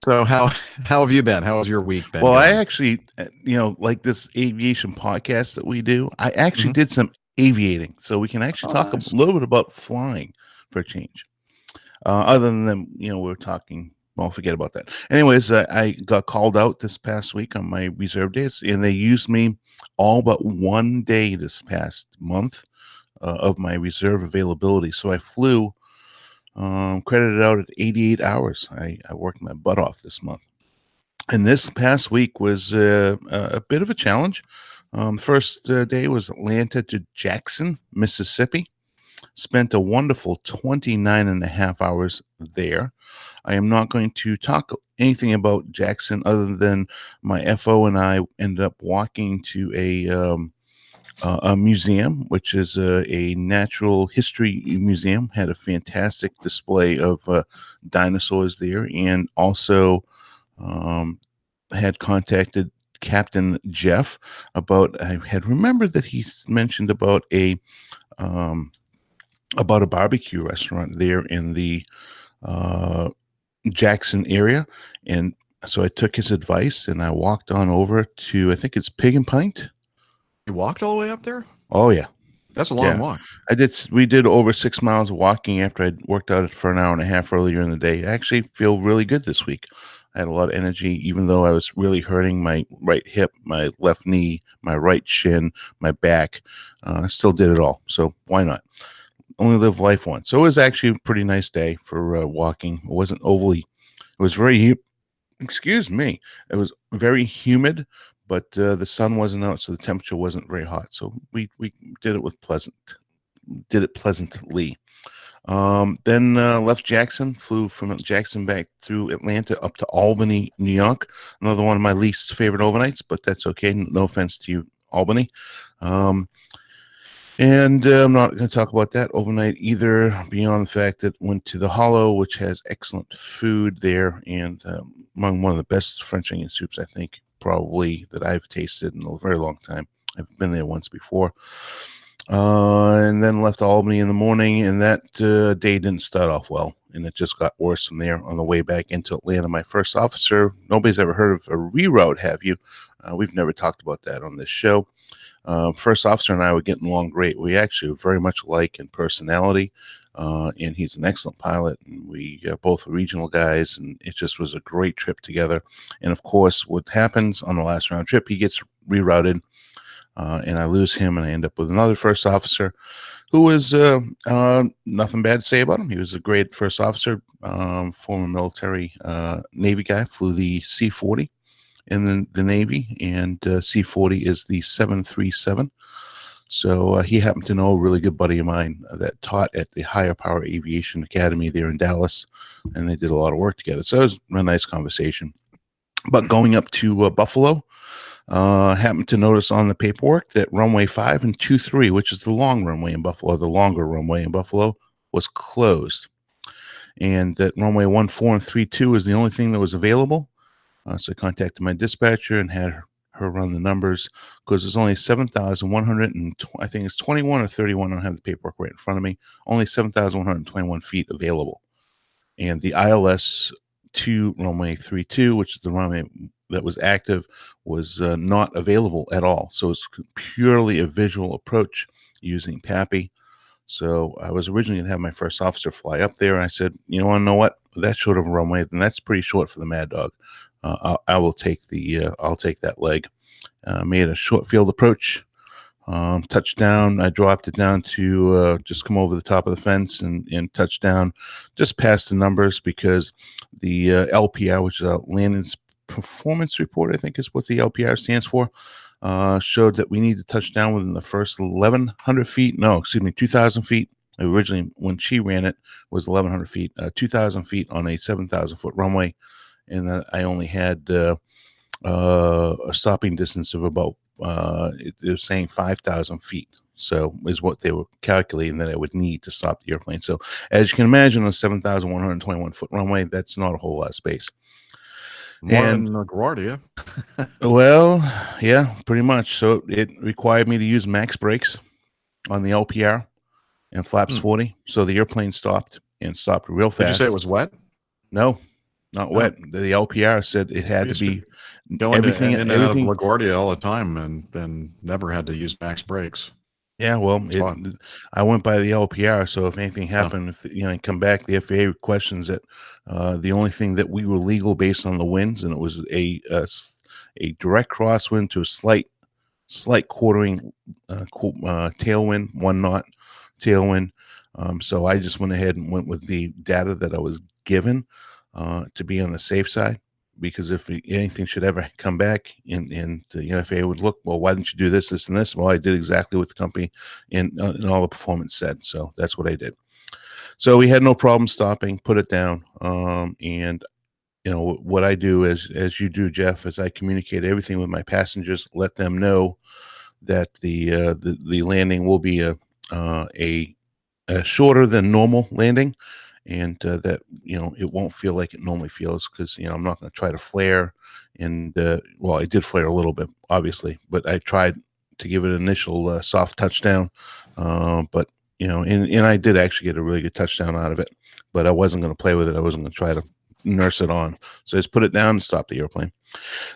So how have you been? How has your week been? Well, I going? actually, like this aviation podcast that we do, I actually Mhm. did some aviating. So we can actually talk nice. a little bit about flying for a change. Other than, we're talking, well, forget about that. Anyways, I got called out this past week on my reserve days, and they used me all but one day this past month of my reserve availability. So I flew, credited out at 88 hours. I worked my butt off this month. And this past week was a bit of a challenge. First day was Atlanta to Jackson, Mississippi. Spent a wonderful 29 and a half hours there. I am not going to talk anything about Jackson other than my FO and I ended up walking to a museum, which is a natural history museum. Had a fantastic display of dinosaurs there, and also had contacted Captain Jeff about. I had remembered that he mentioned about a barbecue restaurant there in the Jackson area, and so I took his advice and I walked on over to, I think it's Pig and Pint. You walked all the way up there? Oh yeah, That's a long Yeah. walk. we did over 6 miles of walking after I'd worked out for an hour and a half earlier in the day. I actually feel really good this week. I had a lot of energy, even though I was really hurting my right hip, my left knee, my right shin, my back. I still did it all. So why not? Only live life once. So it was actually a pretty nice day for walking. It wasn't overly, it was very, excuse me, it was very humid, but the sun wasn't out, so the temperature wasn't very hot. So we did it pleasantly. Then left Jackson, flew from Jackson back through Atlanta up to Albany, New York. Another one of my least favorite overnights, but that's okay. No offense to you, Albany. And I'm not going to talk about that overnight either, beyond the fact that went to the Hollow, which has excellent food there, and among one of the best French onion soups, I think, probably that I've tasted in a very long time. I've been there once before. And then left Albany in the morning, and that day didn't start off well, and it just got worse from there on the way back into Atlanta. My first officer, nobody's ever heard of a reroute, have you? We've never talked about that on this show. First officer and I were getting along great. We actually were very much alike in personality, and he's an excellent pilot. And we both regional guys, and it just was a great trip together. And of course, what happens on the last round trip, he gets rerouted, and I lose him, and I end up with another first officer who was nothing bad to say about him. He was a great first officer, former military Navy guy, flew the C-40 in the Navy, and C-40 is the 737. So he happened to know a really good buddy of mine that taught at the Higher Power Aviation Academy there in Dallas, and they did a lot of work together. So it was a nice conversation. But going up to Buffalo, happened to notice on the paperwork that runway 5 and 23, which is the long runway in Buffalo, the longer runway in Buffalo, was closed. And that runway 14 and 32 is the only thing that was available. So I contacted my dispatcher and had her run the numbers, because there's only 7,100 and I think it's 21 or 31. I don't have the paperwork right in front of me. Only 7,121 feet available. And the ILS 2 runway 32, which is the runway that was active, was not available at all. So it's purely a visual approach using PAPI. So I was originally going to have my first officer fly up there. And I said, you want to know what? That's short of a runway, then that's pretty short for the Mad Dog. I will take I'll take that leg. Made a short field approach, touchdown. I dropped it down to just come over the top of the fence and touchdown just past the numbers, because the LPR, which is a Landing Performance Report, I think is what the LPR stands for, showed that we need to touch down within the first 1,100 feet. No, excuse me, 2,000 feet. Originally, when she ran it, was 1,100 feet, 2,000 feet on a 7,000 foot runway. And then I only had a stopping distance of about, they're saying 5,000 feet. So is what they were calculating that I would need to stop the airplane. So as you can imagine, on a 7,121 foot runway, that's not a whole lot of space. More And- than LaGuardia. Well, yeah, pretty much. So it required me to use max brakes on the LPR and flaps 40. So the airplane stopped and stopped real fast. Did you say it was wet? No, not wet. The LPR said it had to be Going everything. in and out of Everything. LaGuardia all the time, and never had to use max brakes. Yeah, well, It's fun. I went by the LPR, so if anything happened, if you come back, the FAA questions that the only thing that we were legal based on the winds, and it was a direct crosswind to a slight quartering tailwind, 1 knot tailwind. So I just went ahead and went with the data that I was given to be on the safe side. because if anything should ever come back and the FAA would look, well, why didn't you do this, this, and this? Well, I did exactly what the company and all the performance said. So that's what I did. So we had no problem stopping, put it down. And what I do is, as you do, Jeff, is I communicate everything with my passengers, let them know that the landing will be a shorter than normal landing, and that it won't feel like it normally feels, because I'm not going to try to flare. And well, I did flare a little bit, obviously, but I tried to give it an initial soft touchdown. But and I did actually get a really good touchdown out of it, but I wasn't going to play with it. I wasn't going to try to nurse it on. So I just put it down and stopped the airplane.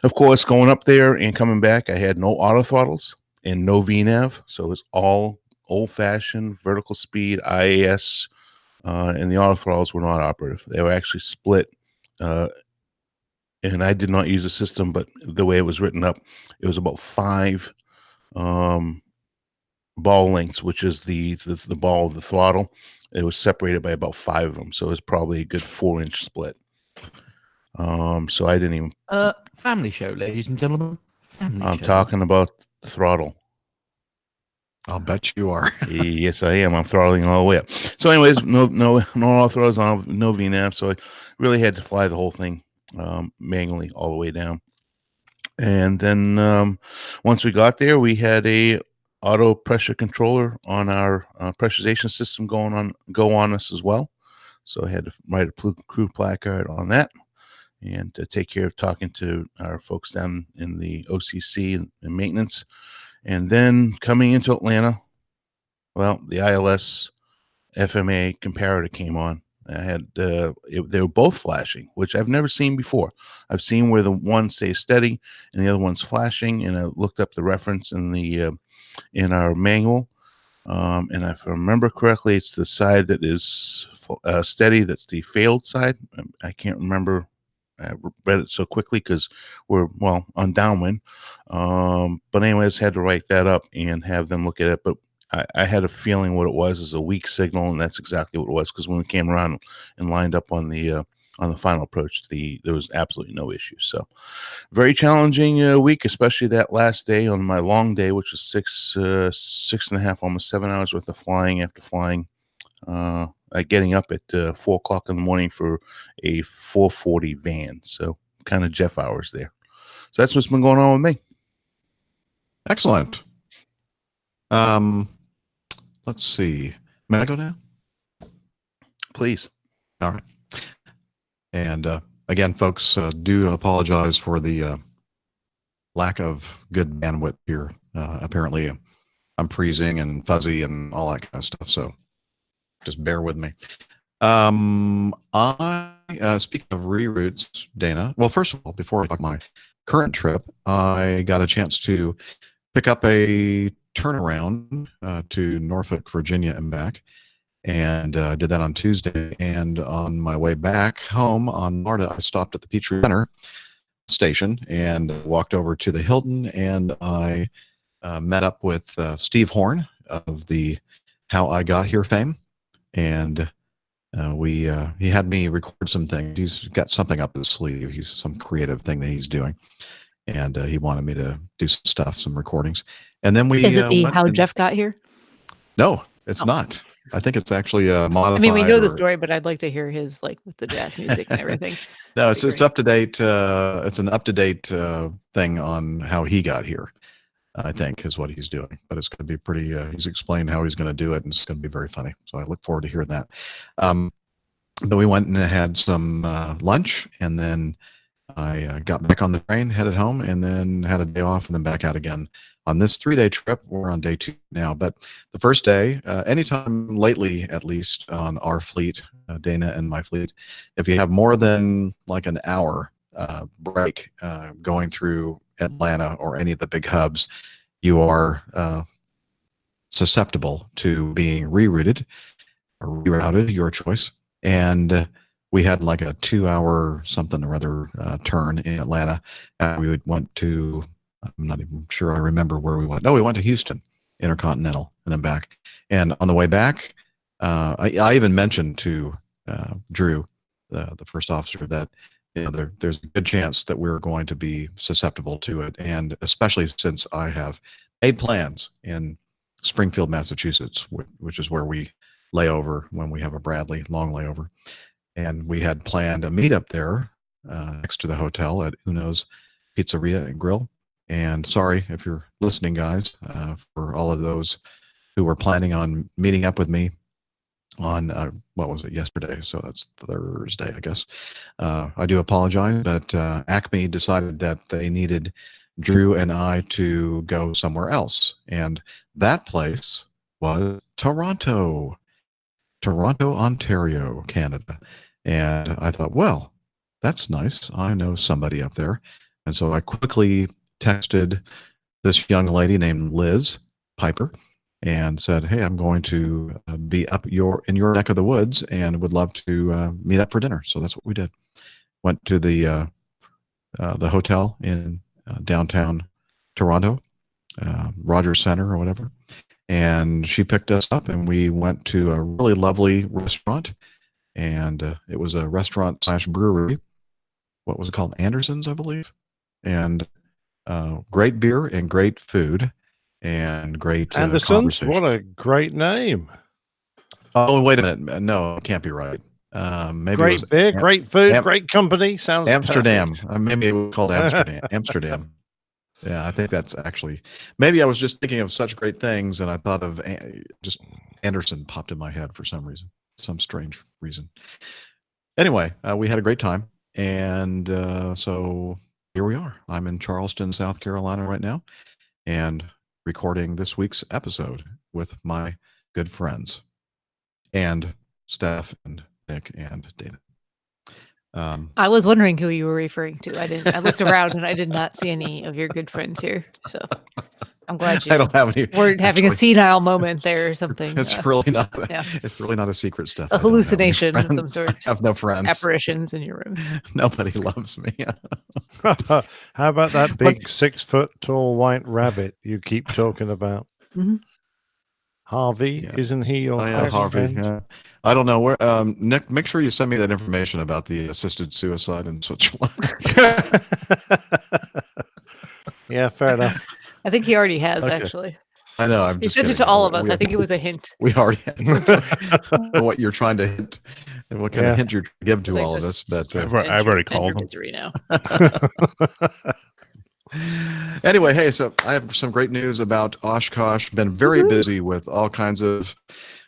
Of course, going up there and coming back, I had no auto throttles and no VNAV, so it was all old-fashioned vertical speed IAS, and the auto throttles were not operative. They were actually split, and I did not use the system, but the way it was written up, it was about 5 ball lengths, which is the ball of the throttle. It was separated by about 5 of them, so it was probably a good 4-inch split. So I didn't even. Family show, ladies and gentlemen. I'm talking about the throttle. I'll bet you are. Yes, I am. I'm throttling all the way up. So, anyways, no auto throttles on, no VNAV. So I really had to fly the whole thing manually all the way down. And then once we got there, we had a auto pressure controller on our pressurization system go on us as well. So I had to write a crew placard on that, and to take care of talking to our folks down in the OCC and maintenance. And then coming into Atlanta, well, the ILS FMA comparator came on. I had they were both flashing, which I've never seen before. I've seen where the one stays steady and the other one's flashing, and I looked up the reference in our manual, and if I remember correctly, it's the side that is steady. That's the failed side. I can't remember. I read it so quickly because we're on downwind. But anyways, had to write that up and have them look at it. But I had a feeling what it was is a weak signal, and that's exactly what it was, because when we came around and lined up on the final approach, there was absolutely no issue. So very challenging week, especially that last day on my long day, which was 6.5, almost 7 hours worth of flying after flying. Getting up at 4 o'clock in the morning for a 4:40 van. So kind of Jeff hours there. So that's what's been going on with me. Excellent. Let's see. May I go now? Please. All right. And again, folks, do apologize for the lack of good bandwidth here. Apparently, I'm freezing and fuzzy and all that kind of stuff. So just bear with me. I speaking of reroutes, Dana. Well, first of all, before I talk my current trip, I got a chance to pick up a turnaround to Norfolk, Virginia, and back, and did that on Tuesday. And on my way back home on MARTA, I stopped at the Peachtree Center station and walked over to the Hilton, and I met up with Steve Horn of the How I Got Here fame. And he had me record some things. He's got something up his sleeve. He's some creative thing that he's doing, and he wanted me to do some stuff, some recordings. And then we is it the How Jeff Got Here? No, it's not. I think it's actually modified. I mean, we know the story, but I'd like to hear his, like, with the jazz music and everything. No, it's up to date. It's an up to date thing on how he got here, I think, is what he's doing. But it's going to be pretty, he's explained how he's going to do it, and it's going to be very funny. So I look forward to hearing that. But we went and had some lunch, and then I got back on the train, headed home, and then had a day off, and then back out again. On this 3-day trip, we're on day 2 now. But the first day, anytime lately, at least on our fleet, Dana and my fleet, if you have more than like an hour break going through Atlanta or any of the big hubs, you are susceptible to being rerouted or rerouted, your choice. And we had like a 2-hour something or other turn in Atlanta. We went to, I'm not even sure I remember where we went. No, we went to Houston, Intercontinental, and then back. And on the way back, I even mentioned to Drew, the first officer, that there's a good chance that we're going to be susceptible to it, and especially since I have made plans in Springfield, Massachusetts, which is where we lay over when we have a Bradley long layover, and we had planned a meetup there next to the hotel at Uno's Pizzeria and Grill. And sorry if you're listening, guys, for all of those who were planning on meeting up with me on what was it, yesterday? So that's Thursday, I guess. I do apologize, but Acme decided that they needed Drew and I to go somewhere else, and that place was Toronto, Ontario, Canada. And I thought, well, that's nice. I know somebody up there, and so I quickly texted this young lady named Liz Piper and said, "Hey, I'm going to be up in your neck of the woods and would love to meet up for dinner." So that's what we did. Went to the hotel in downtown Toronto, Rogers Center or whatever, and she picked us up, and we went to a really lovely restaurant, and it was a restaurant / brewery. What was it called? Anderson's, I believe, and great beer and great food. And great Anderson's, conversation. what a great name. Oh, wait a minute. No, it can't be right. Maybe Great it was beer, great food, great company. Sounds Amsterdam. perfect. Maybe it was called Amsterdam. Amsterdam. Yeah, I think that's actually. Maybe I was just thinking of such great things, and I thought of just Anderson popped in my head for some reason, some strange reason. Anyway, we had a great time, and so here we are. I'm in Charleston, South Carolina right now, and recording this week's episode with my good friends and Steph and Nick and David. I was wondering who you were referring to. I looked around and I did not see any of your good friends here. So I'm glad I don't have any. we're having a senile moment there or something. It's really not. Yeah. It's really not a secret, Steph. A hallucination of some sort. I have no friends. Apparitions in your room. Nobody loves me. How about that big 6 foot tall white rabbit you keep talking about? Mm-hmm. Harvey, Yeah. isn't he your Harvey? friend? Yeah. I don't know where. Nick, make sure you send me that information about the assisted suicide in Switzerland. Yeah, fair enough. I think he already has, Okay. actually. I know. I'm He just sent it kidding. to all of us. I think it was a hint. We already had what you're trying to hint and what kind of hint you're trying to give to all of us. But I've already called him. Misery now. Anyway, hey, so I have some great news about Oshkosh. Been very busy with all kinds of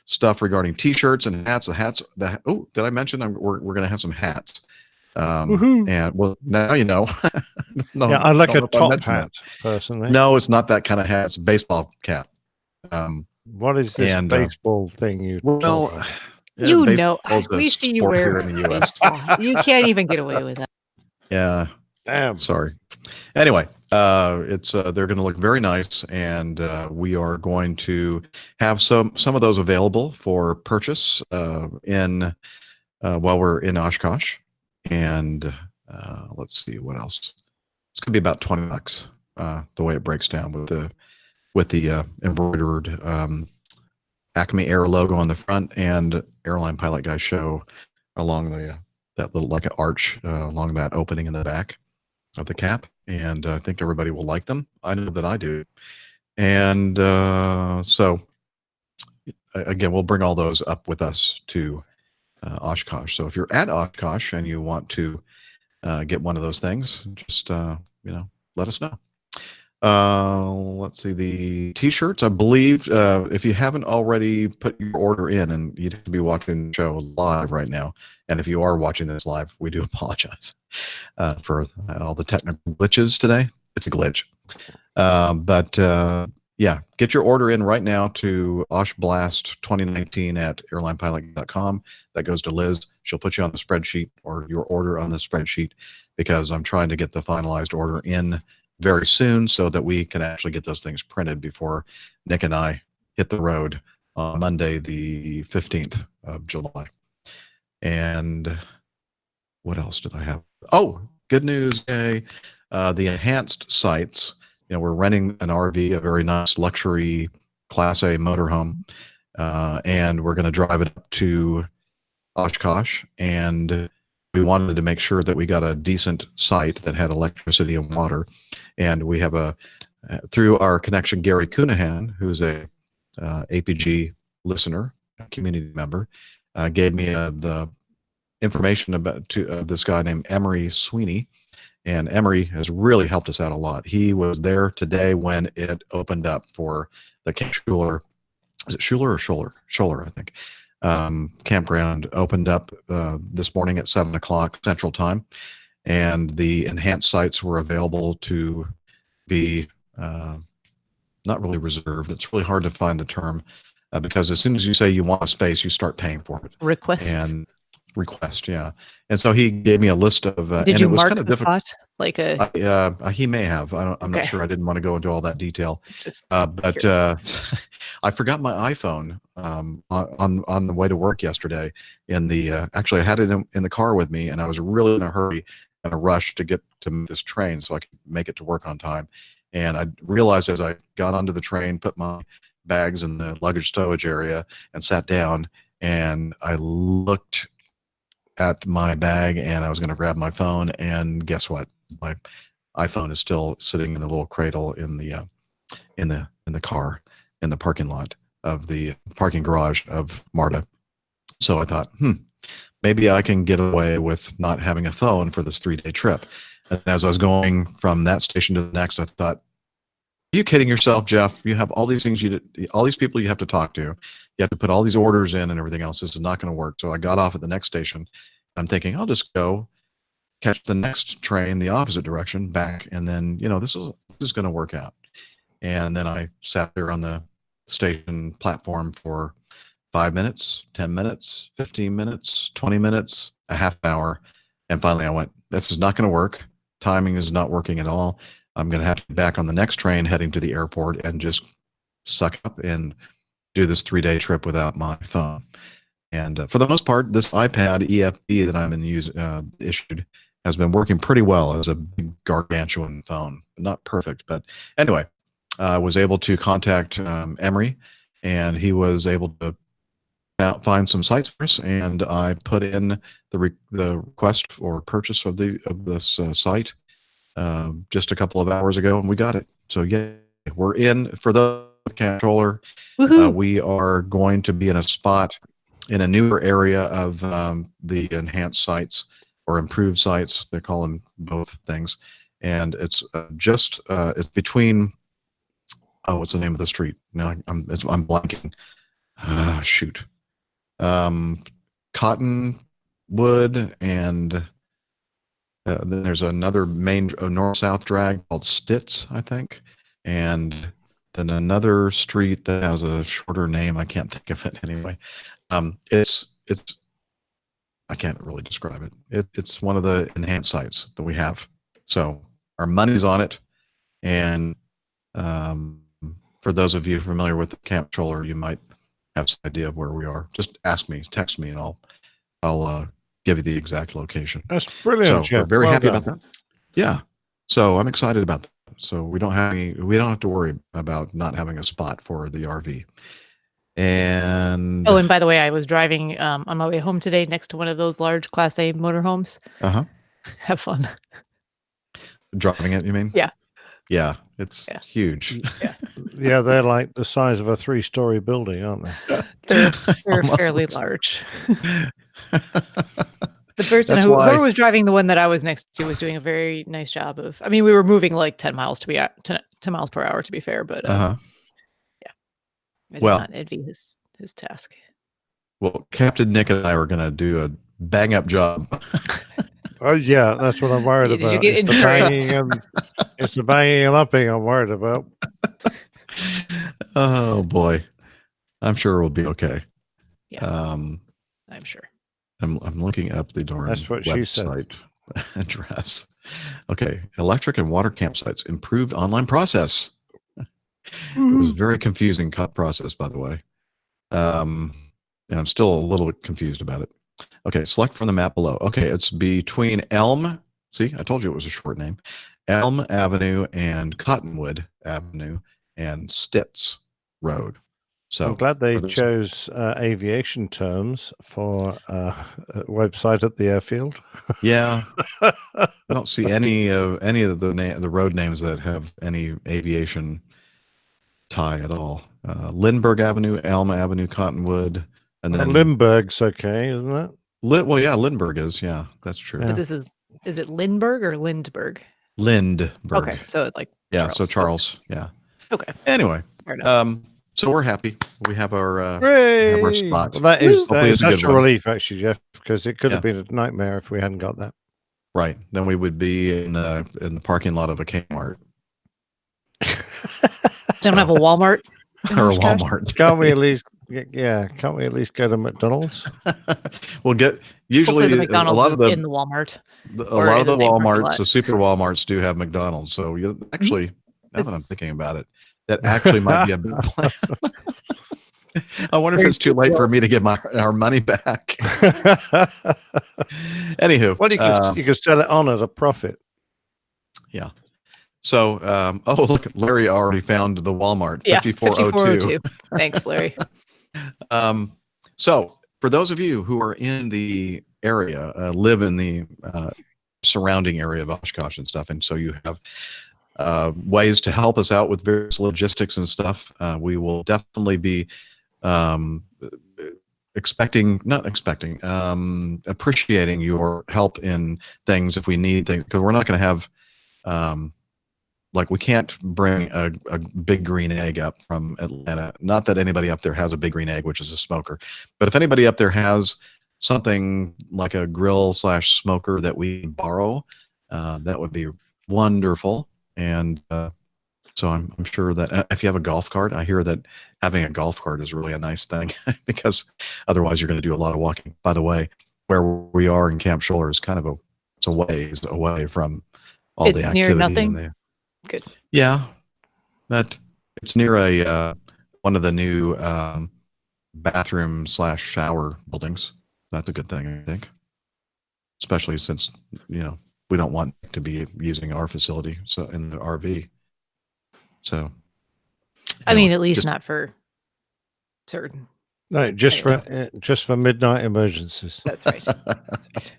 stuff regarding T-shirts and hats. Oh, did I mention we're going to have some hats? And well, now you know. No, yeah, I like don't know a if I top mentioned hat, personally. No, it's not that kind of hat. It's a baseball cap. What is this baseball thing you talk about? You know, baseball's a we see you sport wear here in the US. baseball. You can't even get away with that. Yeah. Damn. Sorry. Anyway, it's they're going to look very nice, and we are going to have some of those available for purchase while we're in Oshkosh. And let's see what else. It's going to be about $20 the way it breaks down with the embroidered Acme Air logo on the front and Airline Pilot Guy show along that little like an arch along that opening in the back of the cap. And I think everybody will like them. I know that I do. And so again, we'll bring all those up with us to Oshkosh. So if you're at Oshkosh and you want to get one of those things, just let us know. Let's see, the T-shirts, I believe, if you haven't already put your order in, and you'd have to be watching the show live right now, and if you are watching this live, we do apologize for all the technical glitches today. It's a glitch. But yeah, get your order in right now to OshBlast 2019 at airlinepilot.com. That goes to Liz. She'll put you on the spreadsheet, or your order on the spreadsheet, because I'm trying to get the finalized order in very soon so that we can actually get those things printed before Nick and I hit the road on Monday, the 15th of July. And what else did I have? Oh, good news. Yay. The enhanced sites. We're renting an RV, a very nice luxury Class A motorhome, and we're going to drive it up to Oshkosh, and we wanted to make sure that we got a decent site that had electricity and water. And we have through our connection, Gary Cunahan, who's a APG listener, a community member, gave me the information about this guy named Emery Sweeney. And Emery has really helped us out a lot. He was there today when it opened up for the Camp Schuler. Is it Schuler or Scholler? Scholler, I think. Campground opened up this morning at 7 o'clock Central Time. And the enhanced sites were available to be not really reserved. It's really hard to find the term because as soon as you say you want a space, you start paying for it. Request, yeah. And so he gave me a list of. Did you mark kind of the spot like a? He may have. I'm not sure. I didn't want to go into all that detail. But I forgot my iPhone on the way to work yesterday. Actually, I had it in the car with me, and I was really in a hurry and a rush to get to this train so I could make it to work on time. And I realized as I got onto the train, put my bags in the luggage stowage area, and sat down, and I looked at my bag and I was going to grab my phone, and guess what? My iPhone is still sitting in the little cradle in the car in the parking lot of the parking garage of MARTA. So I thought, maybe I can get away with not having a phone for this 3-day trip. And as I was going from that station to the next, I thought, are you kidding yourself, Jeff? You have all these things all these people you have to talk to. You have to put all these orders in and everything else. This is not going to work. So I got off at the next station. I'm thinking I'll just go catch the next train the opposite direction back, and then this is going to work out. And then I sat there on the station platform for 5 minutes, 10 minutes, 15 minutes, 20 minutes, a half hour, and finally I went, this is not going to work. Timing is not working at all. I'm going to have to be back on the next train heading to the airport and just suck up and do this 3-day trip without my phone. And for the most part, this iPad EFB that I've been issued has been working pretty well as a big gargantuan phone. Not perfect, but anyway, I was able to contact Emery, and he was able to find some sites for us, and I put in the request for purchase of this site just a couple of hours ago, and we got it. So yeah, we're in for the controller. We are going to be in a spot in a newer area of the enhanced sites or improved sites. They call them both things, and it's it's between. Oh, what's the name of the street? No, I'm blanking. Shoot. Cottonwood, and then there's another main north-south drag called Stitz, I think, and then another street that has a shorter name. I can't think of it anyway. It's I can't really describe it. It's one of the enhanced sites that we have. So our money's on it, and for those of you familiar with the Camp Controller, you might have some idea of where we are. Just ask me, text me, and I'll give you the exact location. That's brilliant. So we're very happy about that. Yeah. So I'm excited about that. So we don't have to worry about not having a spot for the RV. And and by the way, I was driving on my way home today next to one of those large Class A motorhomes. Have fun. Driving it, you mean? Yeah. Yeah, it's huge. Yeah, they're like the size of a 3-story building, aren't they? They're fairly large. The person whoever was driving the one that I was next to was doing a very nice job of. I mean, we were moving like 10 miles 10 miles per hour to be fair, but yeah, I did not envy his task. Well, Captain Nick and I were going to do a bang up job. Oh yeah, that's what I'm worried about. You get it's the banging and upping I'm worried about. Oh boy, I'm sure we'll be okay. Yeah, I'm sure. I'm looking up the darn That's what website she said. address. Okay, electric and water campsites, improved online process. It was a very confusing process, by the way. And I'm still a little bit confused about it. Okay, select from the map below. Okay, it's between Elm. See, I told you it was a short name. Elm Avenue and Cottonwood Avenue and Stitz Road. So I'm glad they for those- chose aviation terms for a website at the airfield. Yeah, I don't see any of the road names that have any aviation tie at all. Lindbergh Avenue, Alma Avenue, Cottonwood, and then Limburg's okay, isn't it? well, yeah, Lindbergh is, yeah, that's true. Yeah. But is it Lindbergh or Lindbergh? Lindbergh. Okay, so it's like Yeah, so Charles. Charles, yeah. Okay, Anyway, fair enough. so we're happy. We have our Hooray! spot. Well, that is Hopefully it's a such good a one. relief, actually, Jeff, because it could have Yeah. been a nightmare if we hadn't got that. Right. Then we would be in the parking lot of a Kmart They don't have a Walmart in or a Oshkosh? Walmart. Can't we at least? Yeah, can't we at least go to McDonald's? We'll get Hopefully usually the a McDonald's lot is of the in the Walmart. a or lot in of the the same parking Walmarts, lot. the super Walmarts do have McDonald's. So you actually, now that I'm This- thinking about it, that actually might be a big plan. I wonder if it's too late for me to get our money back. Anywho, Well, you could sell it on at a profit. so oh look, Larry already found the Walmart Yeah, 5402. 5402. Thanks, Larry. So for those of you who are in the area, live in the surrounding area of Oshkosh and stuff, and so you have ways to help us out with various logistics and stuff, we will definitely be appreciating your help in things if we need things, because we're not going to have like we can't bring a big green egg up from Atlanta. Not that anybody up there has a big green egg, which is a smoker, but if anybody up there has something like a grill / smoker that we can borrow, that would be wonderful. And so I'm sure that if you have a golf cart, I hear that having a golf cart is really a nice thing because otherwise you're going to do a lot of walking. By the way, where we are in Camp Scholler is kind of it's a ways away from all It's the near activity. nothing? Good. Yeah, that it's near a one of the new bathroom / shower buildings. That's a good thing, I think, especially since we don't want to be using our facility so in the RV. So, I mean, anyway, at least just- not for certain. No, just for midnight emergencies. That's right. That's right.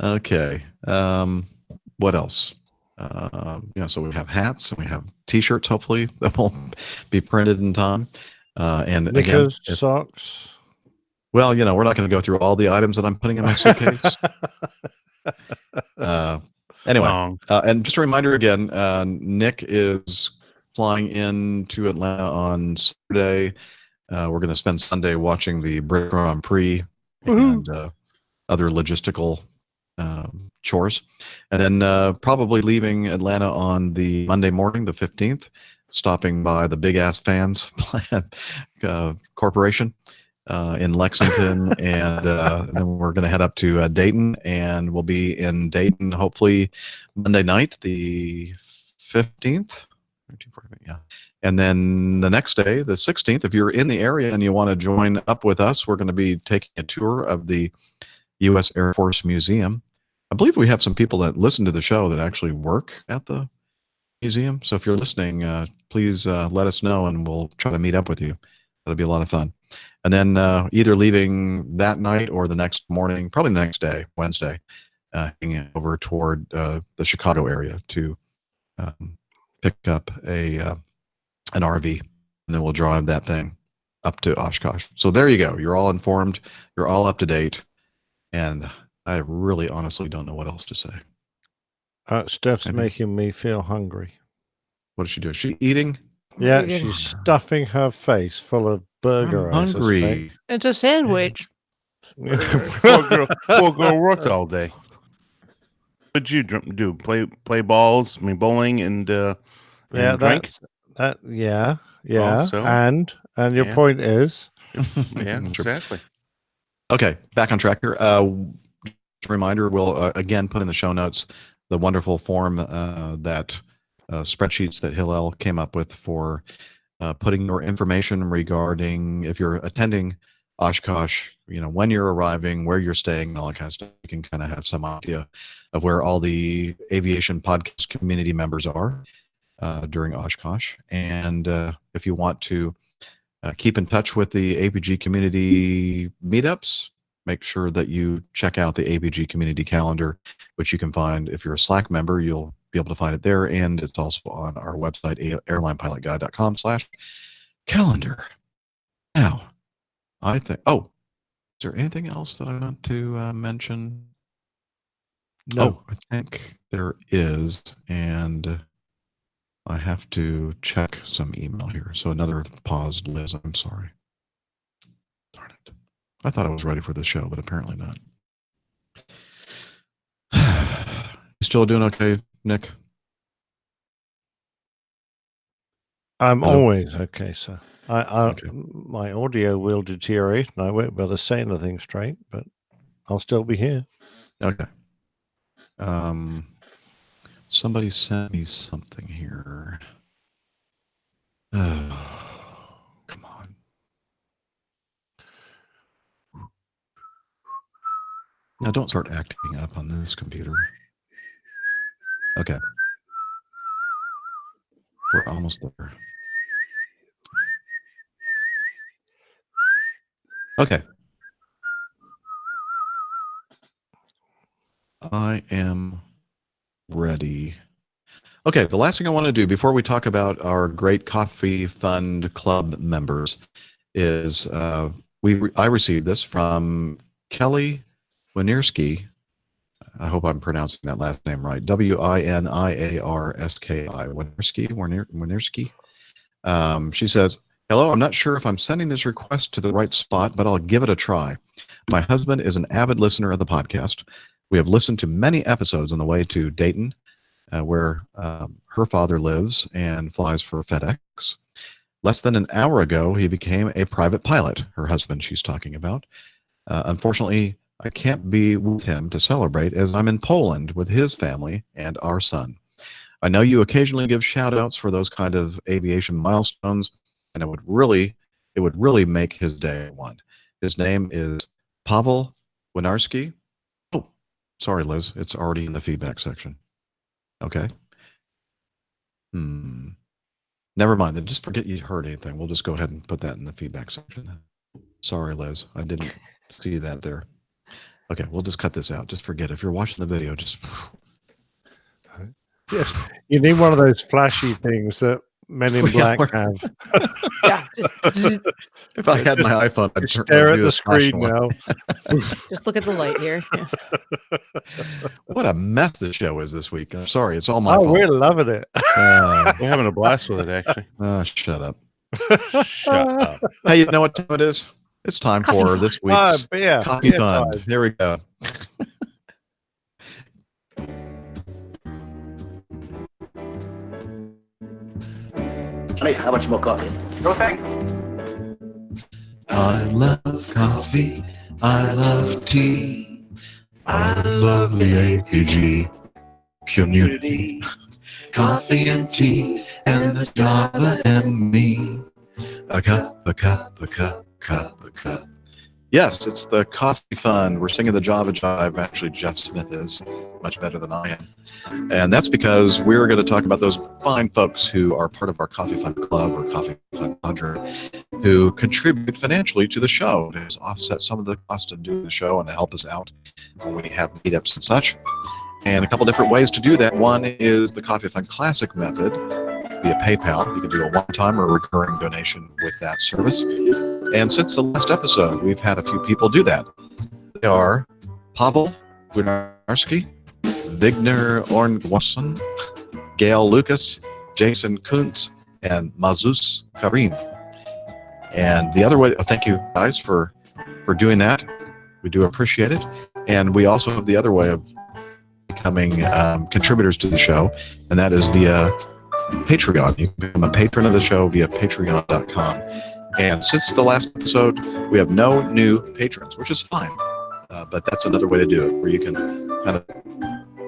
Okay. What else? So we have hats and we have T-shirts. Hopefully that will be printed in time. And again, Knickers, socks. well, we're not going to go through all the items that I'm putting in my suitcase. Anyway, Wrong. and just a reminder again, Nick is flying into Atlanta on Saturday. We're going to spend Sunday watching the Brit Grand Prix and other logistical chores. And then probably leaving Atlanta on the Monday morning, the 15th, stopping by the Big Ass Fans Corporation in Lexington. And then we're going to head up to Dayton, and we'll be in Dayton hopefully Monday night, the 15th. Yeah. And then the next day, the 16th, if you're in the area and you want to join up with us, we're going to be taking a tour of the U.S. Air Force Museum. I believe we have some people that listen to the show that actually work at the museum. So if you're listening, please let us know and we'll try to meet up with you. That'll be a lot of fun. And then either leaving that night or the next morning, probably the next day, Wednesday, heading over toward the Chicago area to pick up an RV, and then we'll drive that thing up to Oshkosh. So there you go. You're all informed. You're all up to date. And I really honestly don't know what else to say. Steph's I think- making me feel hungry. What does she do? Is she eating? Yeah, Very good. she's stuffing her face full of burger. I'm hungry. It's a sandwich. Poor girl worked all day. What'd you do? Play balls, bowling, and Yeah, drink. Yeah. Also, and your yeah. point is, Yeah, Sure. exactly. Okay, back on track here. Just a reminder, we'll again put in the show notes the wonderful form that spreadsheets that Hillel came up with for putting your information regarding if you're attending Oshkosh, when you're arriving, where you're staying, and all that kind of stuff. You can kind of have some idea of where all the aviation podcast community members are during Oshkosh. And if you want to Keep in touch with the APG community meetups. Make sure that you check out the APG community calendar, which you can find if you're a Slack member. You'll be able to find it there, and it's also on our website, airlinepilotguide.com/calendar. Now, I think. Oh, is there anything else that I want to mention? No. Oh, I think there is, and I have to check some email here. So another paused, Liz. I'm sorry. Darn it. I thought I was ready for the show, but apparently not. You still doing okay, Nick? I'm Hello? always okay, sir. Okay. My audio will deteriorate, and I won't be able to say anything straight, but I'll still be here. Okay. Somebody sent me something here. Oh, come on. Now don't start acting up on this computer. Okay. We're almost there. Okay. I am ready. Okay, the last thing I want to do before we talk about our great Coffee Fund Club members is I received this from Kelly Winierski. I hope I'm pronouncing that last name right. Winiarski. Winierski. She says, "Hello, I'm not sure if I'm sending this request to the right spot, but I'll give it a try. My husband is an avid listener of the podcast. We have listened to many episodes on the way to Dayton, where her father lives and flies for FedEx. Less than an hour ago, he became a private pilot," her husband she's talking about. "Unfortunately, I can't be with him to celebrate as I'm in Poland with his family and our son. I know you occasionally give shout outs for those kind of aviation milestones, and it would really make his day one. His name is Pavel Winarski." Oh, sorry, Liz. It's already in the feedback section. Okay. Never mind. Then just forget you heard anything. We'll just go ahead and put that in the feedback section. Sorry, Liz. I didn't see that there. Okay, we'll just cut this out. Just forget. If you're watching the video, just... Yes, you need one of those flashy things that Men in Yeah, Black have. Yeah, just If I had my iPhone, I'd Stare at do the this flashing screen one. now. just look at the light here. Yes. What a mess this show is this week. I'm sorry. It's all my Oh, fault. we're loving it. We're having a blast with it, actually. Shut up. Shut up. Hey, you know what time it is? It's time Coffee for fund. this week's beer. Coffee Beer Fund. time. Here we go. Honey, how much more coffee? No thanks. I love coffee. I love tea. I love the APG community. Coffee and tea and the Java and me. A cup, a cup, a cup, cup, a cup. Yes, it's the Coffee Fund. We're singing the Java Jive. Actually, Jeff Smith is much better than I am. And that's because we're going to talk about those fine folks who are part of our Coffee Fund Club or Coffee Fund Cadre who contribute financially to the show to offset some of the cost of doing the show and to help us out when we have meetups and such. And a couple different ways to do that. One is the Coffee Fund Classic method via PayPal. You can do a one-time or recurring donation with that service. And since the last episode, we've had a few people do that. They are Pavel Winarski, Vigner Ornwason, Gail Lucas, Jason Kuntz, and Mazus Karim. And the other way, thank you guys for doing that. We do appreciate it. And we also have the other way of becoming contributors to the show, and that is via Patreon. You can become a patron of the show via patreon.com. And since the last episode, we have no new patrons, which is fine. But that's another way to do it, where you can kind of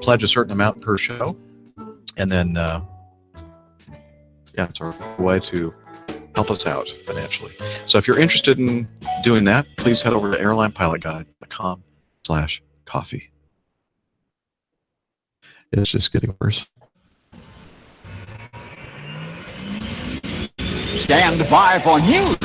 pledge a certain amount per show. And then, it's our way to help us out financially. So if you're interested in doing that, please head over to airlinepilotguide.com/coffee. It's just getting worse. Stand by for news.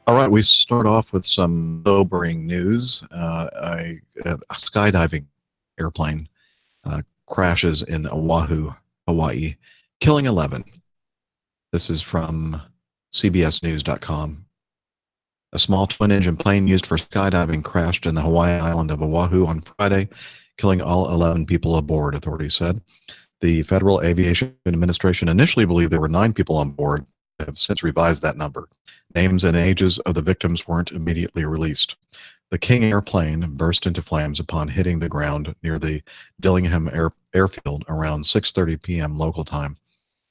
All right, we start off with some sobering news. A skydiving airplane crashes in Oahu, Hawaii, killing 11. This is from CBSNews.com. A small twin-engine plane used for skydiving crashed in the Hawaii island of Oahu on Friday, killing all 11 people aboard, authorities said. The Federal Aviation Administration initially believed there were 9 people on board, but have since revised that number. Names and ages of the victims weren't immediately released. The King airplane burst into flames upon hitting the ground near the Dillingham Airfield around 6:30 p.m. local time.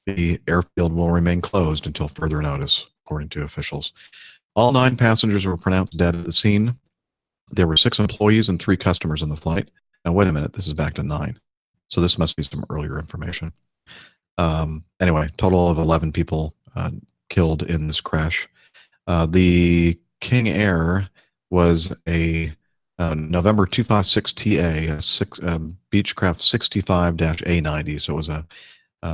The airfield will remain closed until further notice, according to officials. All 9 passengers were pronounced dead at the scene. There were 6 employees and 3 customers in the flight. Now, wait a minute, this is back to 9. So this must be some earlier information. Anyway, total of 11 people killed in this crash. The King Air was a November 256 TA, a Beechcraft 65-A90. So it was a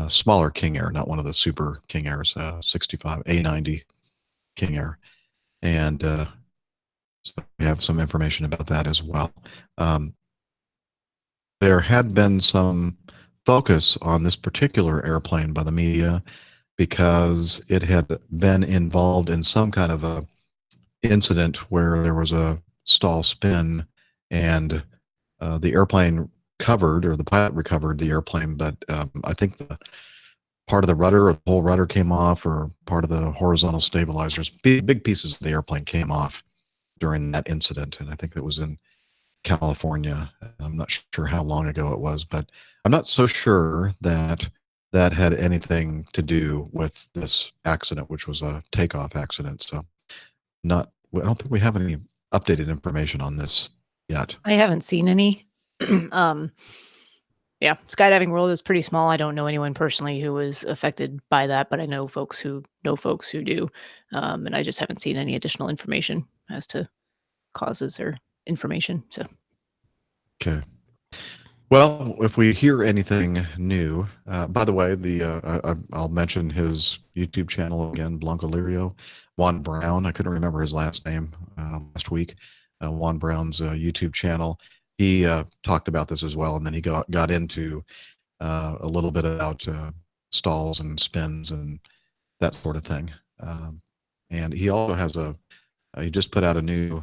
smaller King Air, not one of the super King Airs, 65 A90 King Air. And so we have some information about that as well. There had been some focus on this particular airplane by the media because it had been involved in some kind of a incident where there was a stall spin and the airplane covered, or the pilot recovered the airplane, but I think the part of the rudder or the whole rudder came off, or part of the horizontal stabilizers, big pieces of the airplane came off during that incident. And I think that was in California. I'm not sure how long ago it was, but I'm not so sure that that had anything to do with this accident, which was a takeoff accident. So I don't think we have any updated information on this yet. I haven't seen any. Yeah, skydiving world is pretty small. I don't know anyone personally who was affected by that, but I know folks who do. And I just haven't seen any additional information as to causes or information. So Okay. Well, if we hear anything new, by the way, I'll mention his YouTube channel again, Blanco Lirio, Juan Brown. I couldn't remember his last name last week. Juan Brown's YouTube channel. He talked about this as well, and then he got into a little bit about stalls and spins and that sort of thing. And he also has he just put out a new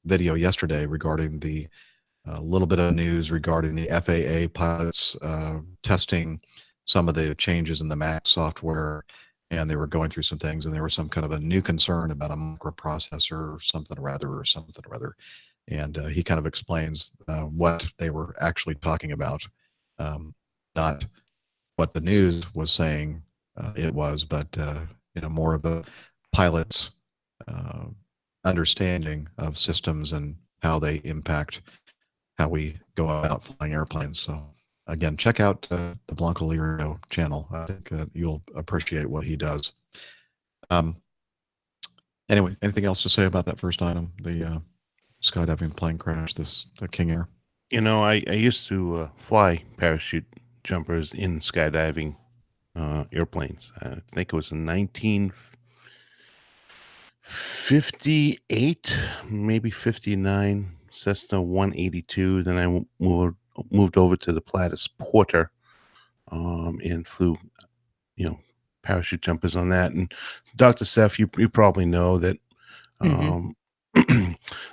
video yesterday regarding a little bit of news regarding the FAA pilots testing some of the changes in the Mac software, and they were going through some things, and there was some kind of a new concern about a microprocessor or something or other. And he kind of explains what they were actually talking about, not what the news was saying it was, but more of a pilot's understanding of systems and how they impact how we go about flying airplanes. So again, check out the Blanco Lirio channel. I think you'll appreciate what he does. Anyway, anything else to say about that first item, the skydiving plane crash, the King Air? I used to fly parachute jumpers in skydiving airplanes. I think it was in 1958, maybe 59. Cessna 182. Then I moved over to the Pilatus Porter and flew, parachute jumpers on that. And Dr. Seth, you probably know that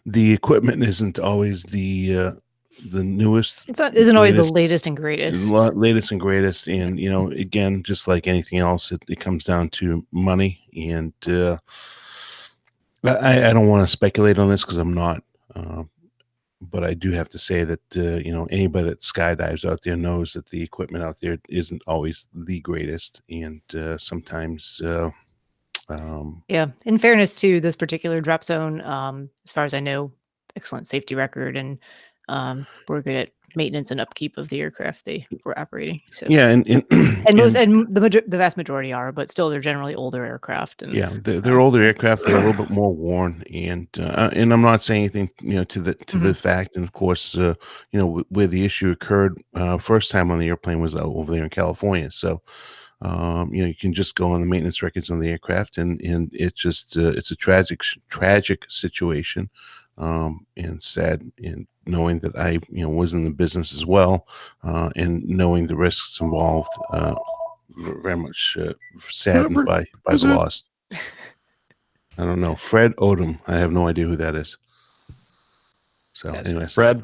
the equipment isn't always the newest. Isn't always the latest and greatest. Latest and greatest. And, again, just like anything else, it comes down to money. And I don't want to speculate on this because I'm not. But I do have to say that, anybody that skydives out there knows that the equipment out there isn't always the greatest. And sometimes, yeah, in fairness to this particular drop zone, as far as I know, excellent safety record, and we're good at maintenance and upkeep of the aircraft they were operating. So yeah, and the vast majority are, but still they're generally older aircraft. And yeah, they're older aircraft. They're a little bit more worn, and I'm not saying anything, to the fact. And of course, where the issue occurred first time on the airplane was over there in California. So You can just go on the maintenance records on the aircraft, and it just it's a tragic situation, and sad. And knowing that I was in the business as well, and knowing the risks involved, very much saddened by the loss. I don't know. Fred Odom. I have no idea who that is. So, Yes. anyways, Fred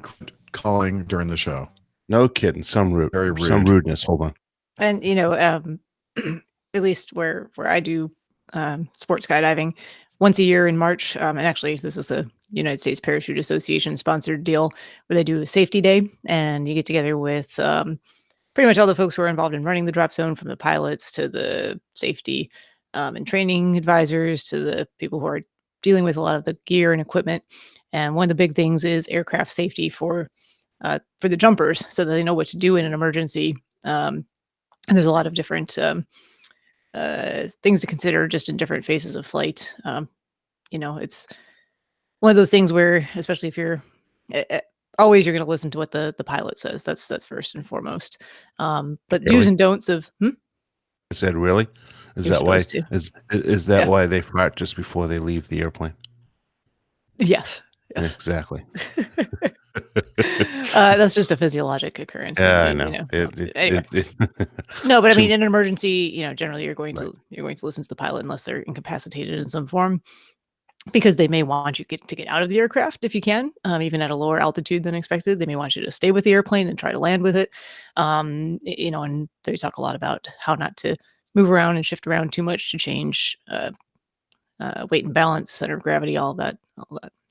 calling during the show. no kidding. Some Very rude. some rudeness. Hold on. And at least where I do sports skydiving, once a year in March, and actually this is a United States Parachute Association sponsored deal where they do a safety day, and you get together with pretty much all the folks who are involved in running the drop zone, from the pilots to the safety and training advisors to the people who are dealing with a lot of the gear and equipment. And one of the big things is aircraft safety for the jumpers, so that they know what to do in an emergency. And there's a lot of different things to consider just in different phases of flight. It's one of those things where, especially if you're always, you're going to listen to what the pilot says. That's first and foremost. But do's and don'ts of I said, really? Is You're that why? supposed to. Is that Yeah. why they fart just before they leave the airplane? Yes. Yeah, exactly. That's just a physiologic occurrence. Yeah, I really, know. Anyway. No, but I So- mean, in an emergency, generally you're going to listen to the pilot unless they're incapacitated in some form, because they may want you to get out of the aircraft if you can, even at a lower altitude than expected. They may want you to stay with the airplane and try to land with it. And they talk a lot about how not to move around and shift around too much to change weight and balance, center of gravity, all that.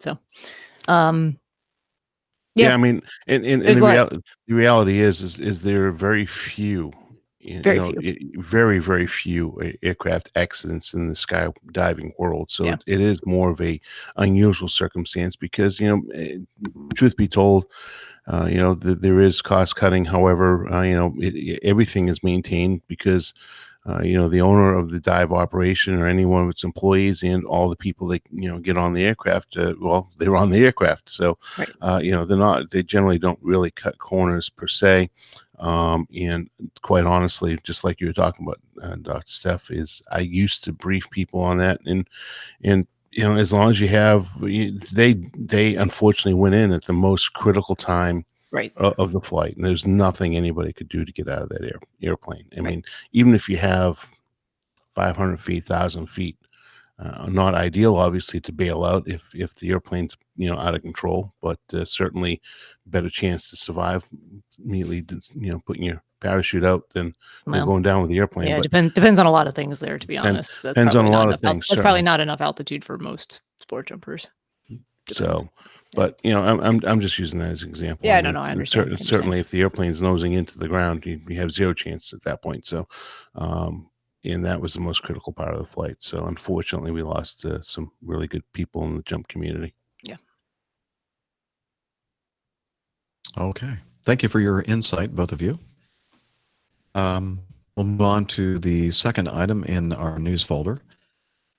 So, yeah, I mean, and There's a lot. the reality is there are very few, Very few. very, very few aircraft accidents in the skydiving world. So Yeah. it is more of a unusual circumstance because, truth be told, there is cost cutting. However, everything is maintained because, the owner of the dive operation or any one of its employees and all the people that, get on the aircraft, they're on the aircraft. So, Right. they generally don't really cut corners per se. And quite honestly, just like you were talking about, Dr. Steph, is I used to brief people on that, and as long as you have, they unfortunately went in at the most critical time Right. of the flight, and there's nothing anybody could do to get out of that airplane. I Right. mean, even if you have 500 feet, 1,000 feet, not ideal, obviously, to bail out if the airplane's out of control, but certainly better chance to survive immediately. Putting your parachute out than Well, going down with the airplane. yeah, But depends on a lot of things there, to be honest. So depends on a lot of things, That's probably certainly. not enough altitude for most sport jumpers. Depends. So, but I'm just using that as an example. Yeah, I mean, I understand. I understand. Certainly, if the airplane's nosing into the ground, you have zero chance at that point. So, and that was the most critical part of the flight. So, unfortunately, we lost some really good people in the jump community. Yeah. Okay. Thank you for your insight, both of you. We'll move on to the second item in our news folder,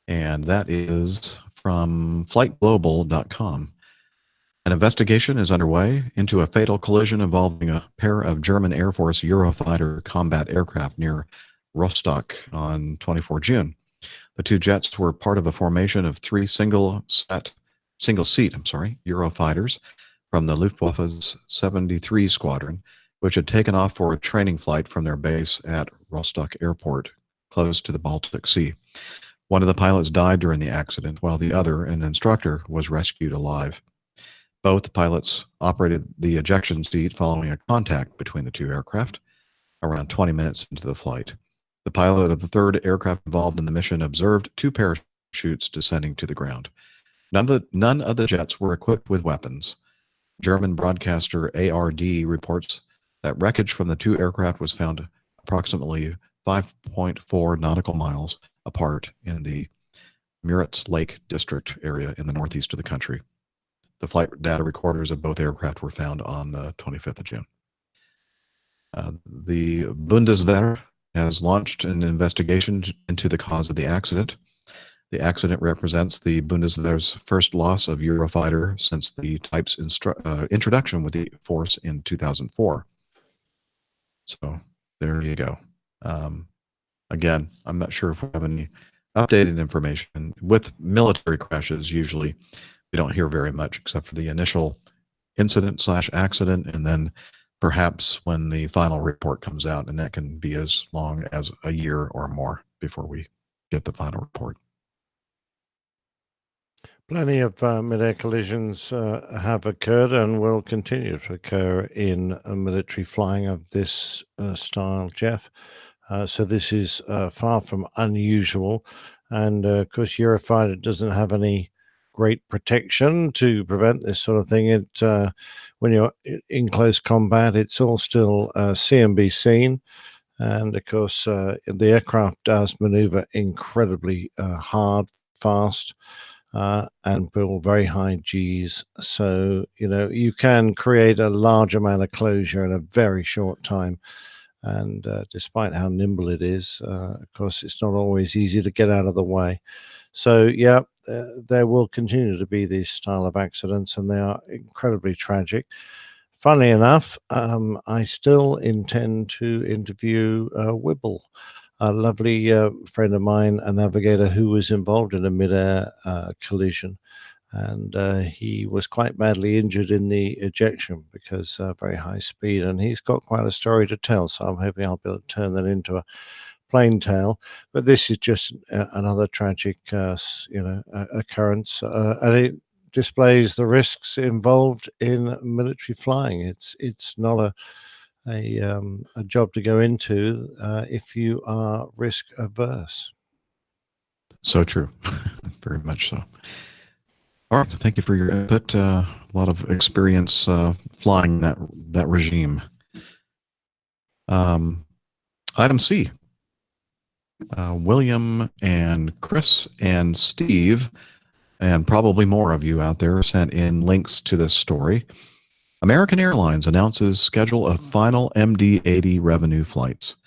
and that is from flightglobal.com. An investigation is underway into a fatal collision involving a pair of German Air Force Eurofighter combat aircraft near Rostock on 24 June. The two jets were part of a formation of three single-seat Eurofighters from the Luftwaffe's 73 Squadron, which had taken off for a training flight from their base at Rostock Airport, close to the Baltic Sea. One of the pilots died during the accident, while the other, an instructor, was rescued alive. Both pilots operated the ejection seat following a contact between the two aircraft around 20 minutes into the flight. The pilot of the third aircraft involved in the mission observed two parachutes descending to the ground. None of the jets were equipped with weapons. German broadcaster ARD reports that wreckage from the two aircraft was found approximately 5.4 nautical miles apart in the Muritz Lake district area in the northeast of the country. The flight data recorders of both aircraft were found on the 25th of June. The Bundeswehr has launched an investigation into the cause of the accident. The accident represents the Bundeswehr's first loss of Eurofighter since the type's introduction with the force in 2004. So there you go. Again, I'm not sure if we have any updated information. With military crashes, usually we don't hear very much except for the initial incident/accident, and then perhaps when the final report comes out, and that can be as long as a year or more before we get the final report. Plenty of mid-air collisions have occurred and will continue to occur in military flying of this style, Jeff. So this is far from unusual. And of course, Eurofighter doesn't have any great protection to prevent this sort of thing. When you're in close combat, it's all still see and be seen. And of course, the aircraft does maneuver incredibly hard, fast, and pull very high Gs. So, you can create a large amount of closure in a very short time. And despite how nimble it is, of course, it's not always easy to get out of the way. So, yeah, there will continue to be these style of accidents, and they are incredibly tragic. Funnily enough, I still intend to interview Wibble, a lovely friend of mine, a navigator who was involved in a mid-air collision. And he was quite badly injured in the ejection because very high speed. And he's got quite a story to tell. So I'm hoping I'll be able to turn that into a plain tale. But this is just another tragic, occurrence. And it displays the risks involved in military flying. It's not a job to go into if you are risk averse. So true. Very much so. All right. Thank you for your input. A lot of experience flying that regime. Item C. William and Chris and Steve, and probably more of you out there, sent in links to this story. American Airlines announces schedule of final MD-80 revenue flights.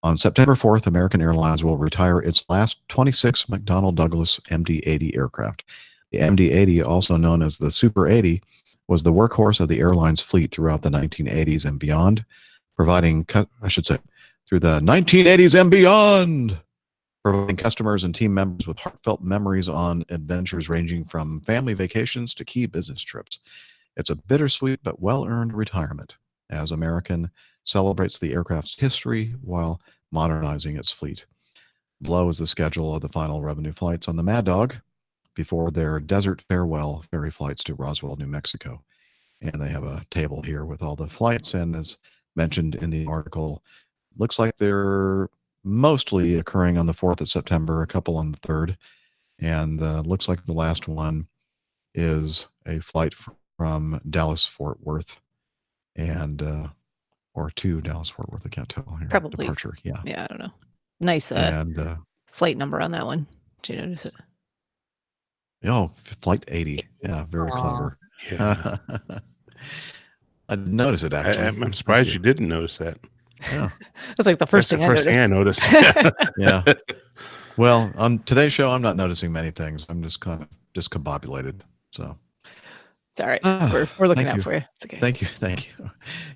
On September 4th, American Airlines will retire its last 26 McDonnell Douglas MD-80 aircraft. The MD-80, also known as the Super 80, was the workhorse of the airline's fleet throughout the 1980s and beyond, through the 1980s and beyond, providing customers and team members with heartfelt memories on adventures ranging from family vacations to key business trips. It's a bittersweet but well-earned retirement as American celebrates the aircraft's history while modernizing its fleet. Below is the schedule of the final revenue flights on the Mad Dog before their desert farewell ferry flights to Roswell, New Mexico. And they have a table here with all the flights, and as mentioned in the article, looks like they're mostly occurring on the 4th of September, a couple on the 3rd, and looks like the last one is a flight from Dallas-Fort Worth, and or to Dallas-Fort Worth, I can't tell here. Probably. Departure, yeah. Yeah, I don't know. Nice And flight number on that one. Did you notice it? oh, flight 80. Yeah, very clever. Yeah. I didn't notice it, actually. I'm surprised you didn't notice that. Yeah. That's like the first That's thing the first thing I noticed. Yeah. Well, on today's show, I'm not noticing many things. I'm just kind of discombobulated. So it's all right. We're looking thank out you. for you. It's okay. Thank you.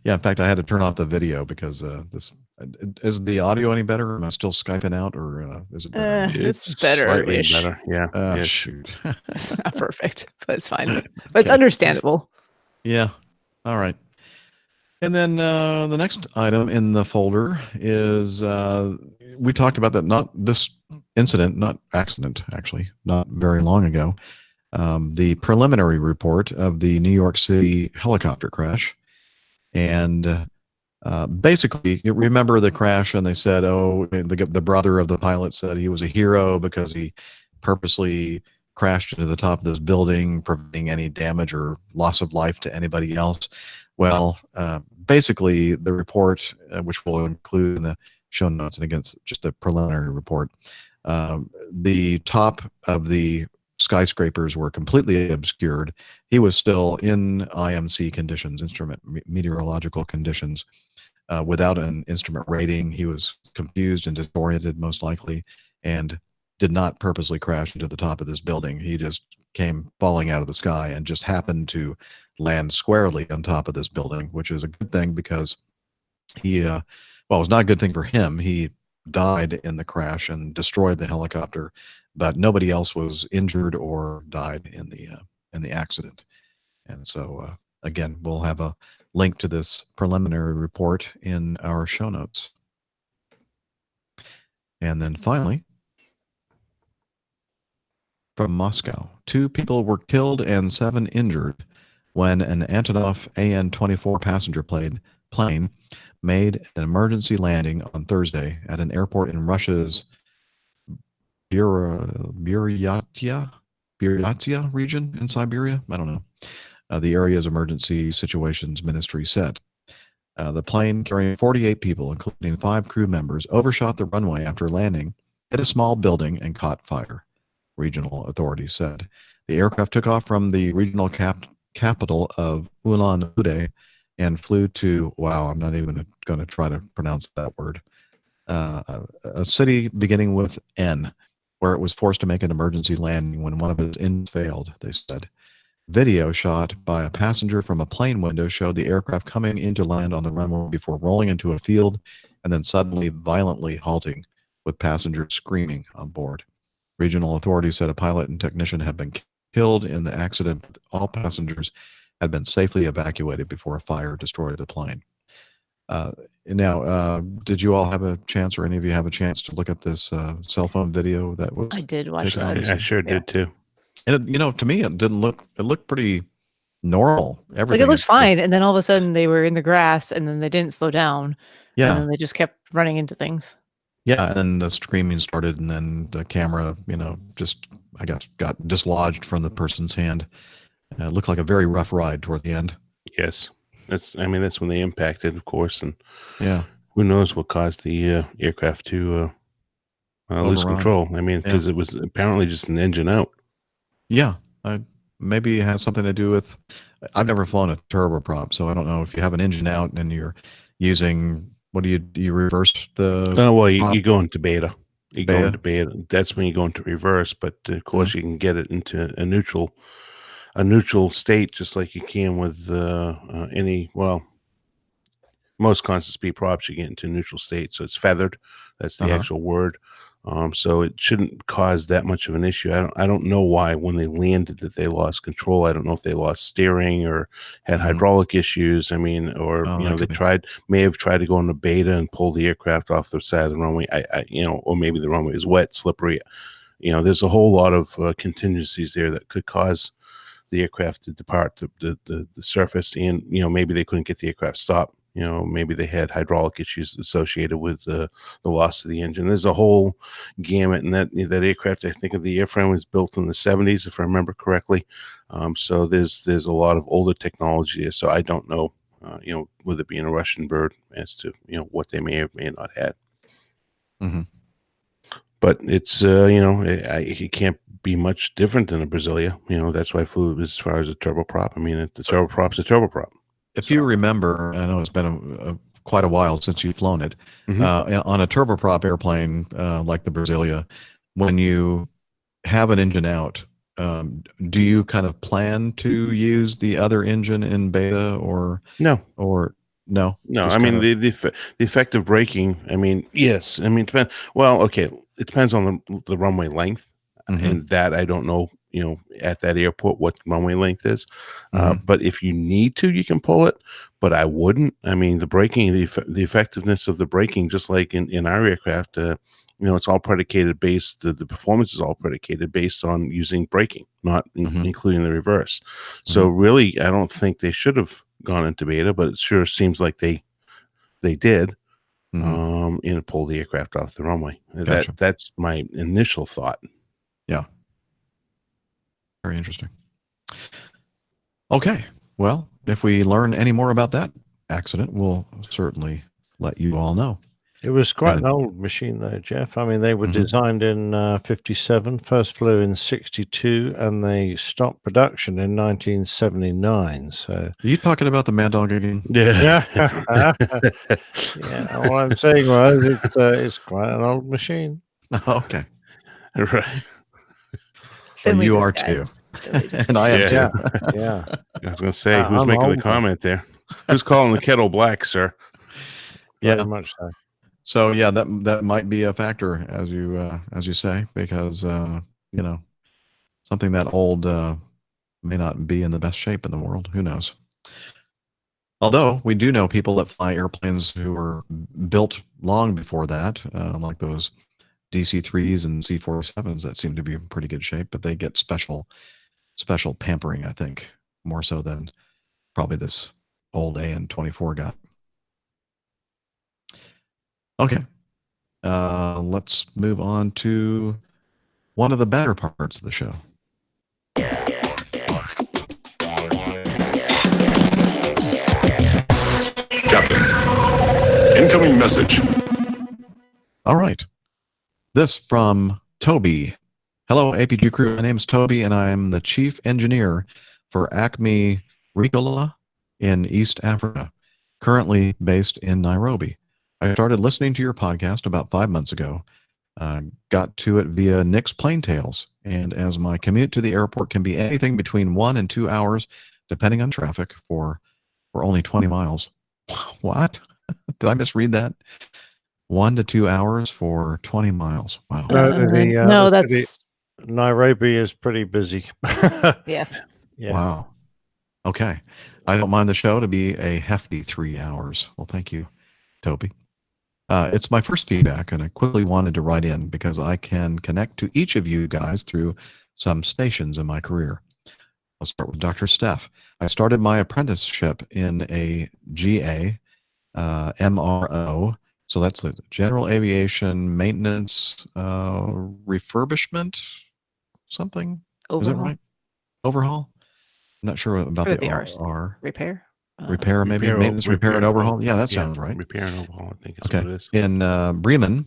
Yeah, in fact, I had to turn off the video because this is the audio any better? Am I still Skyping out, or is it better? It's better. Slightly better. Yeah. Yeah. Shoot. It's not perfect, but it's fine. But it's understandable. Yeah. All right. And then the next item in the folder is we talked about that, not this incident, not accident, actually, not very long ago. The preliminary report of the New York City helicopter crash. And basically, you remember the crash, and they said, the brother of the pilot said he was a hero because he purposely crashed into the top of this building, preventing any damage or loss of life to anybody else. Well, basically, the report, which we'll include in the show notes, and against just the preliminary report, the top of the skyscrapers were completely obscured. He was still in IMC conditions, instrument meteorological conditions, without an instrument rating. He was confused and disoriented, most likely, and did not purposely crash into the top of this building. He just came falling out of the sky and just happened to land squarely on top of this building, which is a good thing because he, well, it was not a good thing for him. He died in the crash and destroyed the helicopter, but nobody else was injured or died in the accident. And so, again, we'll have a link to this preliminary report in our show notes. And then finally, from Moscow, 2 people were killed and 7 injured when an Antonov AN-24 passenger plane made an emergency landing on Thursday at an airport in Russia's Buryatia region in Siberia. I don't know. The area's emergency situations ministry said. The plane, carrying 48 people, including 5 crew members, overshot the runway after landing, hit a small building, and caught fire, regional authorities said. The aircraft took off from the regional capital of Ulan-Ude and flew to, wow, I'm not even going to try to pronounce that word, a city beginning with N, where it was forced to make an emergency landing when one of its engines failed, they said. Video shot by a passenger from a plane window showed the aircraft coming in to land on the runway before rolling into a field and then suddenly violently halting, with passengers screaming on board. Regional authorities said a pilot and technician had been killed in the accident. All passengers had been safely evacuated before a fire destroyed the plane. Now, did you all have a chance, or any of you have a chance to look at this cell phone video that was? I did watch taken that. on? I sure did too. And to me, it didn't look. It looked pretty normal. Everything. Like, it looked fine, and then all of a sudden they were in the grass, and then they didn't slow down. And Yeah, then they just kept running into things. yeah. And then the screaming started, and then the camera, just I guess got dislodged from the person's hand. It looked like a very rough ride toward the end. Yes, that's when they impacted, of course, and Yeah, who knows what caused the aircraft to lose Overrun. control. I mean, because it was apparently just an engine out. yeah. Maybe it has something to do with. I've never flown a turboprop, so I don't know if you have an engine out and you're using. What do you reverse the? Oh well, you prop? go into beta. You go Beta? into beta. That's when you go into reverse. But of course, you can get it into a neutral state, just like you can with any. Well, most constant speed props you get into neutral state, so it's feathered. That's the actual word. So it shouldn't cause that much of an issue. I don't know why when they landed that they lost control. I don't know if they lost steering or had hydraulic issues. I mean, or they may have tried to go into beta and pull the aircraft off the side of the runway. Or maybe the runway is wet, slippery. There's a whole lot of contingencies there that could cause the aircraft to depart the surface, and maybe they couldn't get the aircraft stopped. Maybe they had hydraulic issues associated with the loss of the engine. There's a whole gamut, and that aircraft, I think, of the airframe was built in the 70s, if I remember correctly. So there's a lot of older technology there. So I don't know, with it being a Russian bird, as to what they may or may not had. Mm-hmm. But it's it can't be much different than a Brasilia. That's why I flew as far as a turboprop. I mean, the turboprop's a turboprop. If you remember, I know it's been quite a while since you've flown it. On a turboprop airplane like the Brasilia, when you have an engine out, do you kind of plan to use the other engine in beta or no? Or no? No, I mean the effective braking. I mean, yes. I mean, well, okay. It depends on the runway length, and that I don't know. At that airport, what the runway length is. But if you need to, you can pull it. But I wouldn't. I mean, the braking, the effectiveness of the braking, just like in our aircraft, it's all predicated based. The performance is all predicated based on using braking, not including the reverse. So really, I don't think they should have gone into beta, but it sure seems like they did. And pull the aircraft off the runway. Gotcha. That's my initial thought. Yeah. Very interesting. Okay. Well, if we learn any more about that accident, we'll certainly let you all know. It was quite an old machine, though, Jeff. I mean, they were designed in 57, first flew in 62, and they stopped production in 1979. So, Are you talking about the Mad Dog again? yeah. What I'm saying was, it's quite an old machine. Okay. Right. Well, you are too. And I am too. Yeah. I was going to say, who's making the comment there? Who's calling the kettle black, sir? Very much so. So yeah, that might be a factor, as you say, because something that old may not be in the best shape in the world. Who knows? Although we do know people that fly airplanes who were built long before that, like those DC-3s and C-47s that seem to be in pretty good shape, but they get special pampering, I think, more so than probably this old AN-24 got. Okay, let's move on to one of the better parts of the show. Captain, incoming message. All right. This from Toby. Hello, APG crew. My name is Toby, and I am the chief engineer for Acme Ricola in East Africa, currently based in Nairobi. I started listening to your podcast about 5 months ago. Got to it via Nick's Plane Tales, and as my commute to the airport can be anything between 1 and 2 hours, depending on traffic, for only 20 miles. What? Did I misread that? 1 to 2 hours for 20 miles. Wow. No, that's Nairobi is pretty busy. yeah. Wow. Okay. I don't mind the show to be a hefty 3 hours. Well, thank you, Toby. It's my first feedback, and I quickly wanted to write in because I can connect to each of you guys through some stations in my career. I'll start with Dr. Steph. I started my apprenticeship in a GA, MRO. So that's a general aviation maintenance refurbishment, something. Overhaul. Is that right? Overhaul? I'm not sure about the R's. R. Repair. Repair, maybe maintenance, repair, and overhaul. Yeah, that sounds right. Repair and overhaul, I think is Okay. what it is. In Bremen,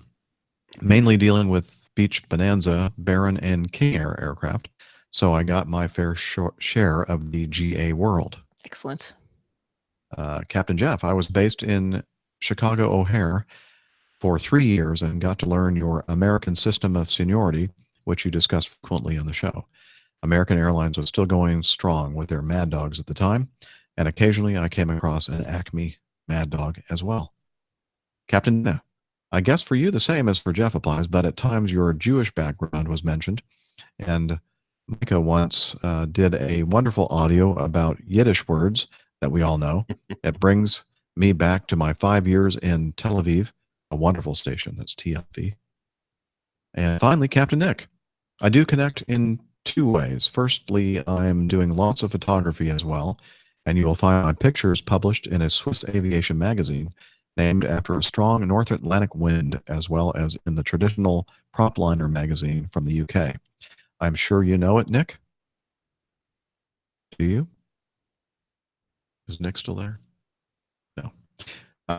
mainly dealing with Beech Bonanza, Baron, and King Air aircraft. So I got my fair share of the GA world. Excellent. Captain Jeff, I was based in Chicago O'Hare for 3 years and got to learn your American system of seniority, which you discuss frequently on the show. American Airlines was still going strong with their Mad Dogs at the time, and occasionally I came across an Acme Mad Dog as well. Captain, I guess for you the same as for Jeff applies, but at times your Jewish background was mentioned, and Micah once did a wonderful audio about Yiddish words that we all know. It brings me back to my 5 years in Tel Aviv, a wonderful station. That's TLV. And finally, Captain Nick. I do connect in 2 ways. Firstly, I'm doing lots of photography as well, and you will find my pictures published in a Swiss aviation magazine named after a strong North Atlantic wind, as well as in the traditional Propliner magazine from the UK. I'm sure you know it, Nick. Do you? Is Nick still there? No.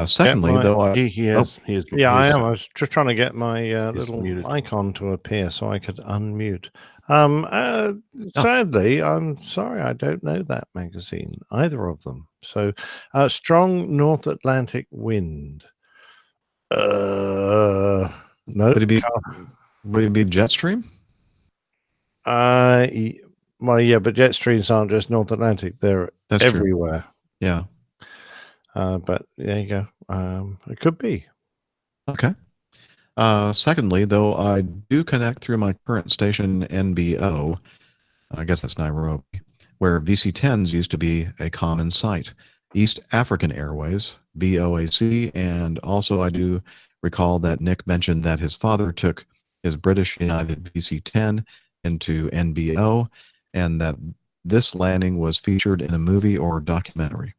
Secondly, though, He is. Yeah, I am. I was just trying to get my he's little muted. icon to appear so I could unmute. Sadly, I'm sorry, I don't know that magazine, either of them. So, strong North Atlantic wind. No. would it be Jetstream? Well, yeah, but jet streams aren't just North Atlantic; they're That's true. everywhere. Yeah. But there you go. It could be. Okay. Secondly, though, I do connect through my current station, NBO. I guess that's Nairobi, where VC-10s used to be a common sight. East African Airways, BOAC, and also I do recall that Nick mentioned that his father took his British United VC-10 into NBO, and that this landing was featured in a movie or documentary.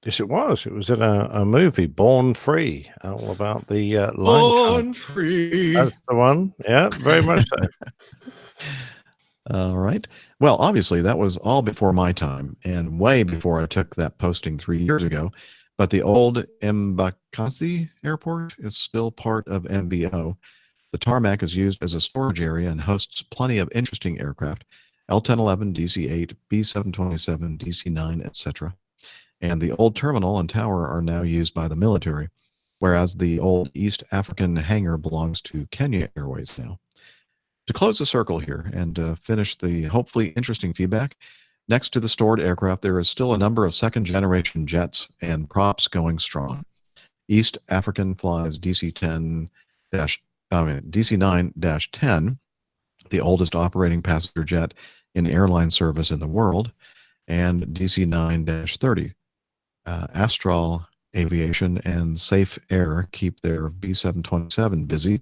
Yes, it was. It was in a movie, Born Free, all about the line. Born Free. That's the one. Yeah, very much so. All right. Well, obviously, that was all before my time and way before I took that posting 3 years ago. But the old Mbakasi airport is still part of MBO. The tarmac is used as a storage area and hosts plenty of interesting aircraft, L-1011, DC-8, B-727, DC-9, etc. And the old terminal and tower are now used by the military, whereas the old East African hangar belongs to Kenya Airways now. To close the circle here and finish the hopefully interesting feedback, next to the stored aircraft, there is still a number of second-generation jets and props going strong. East African flies DC-9-10, the oldest operating passenger jet in airline service in the world, and DC-9-30. Astral Aviation and Safe Air keep their B-727 busy,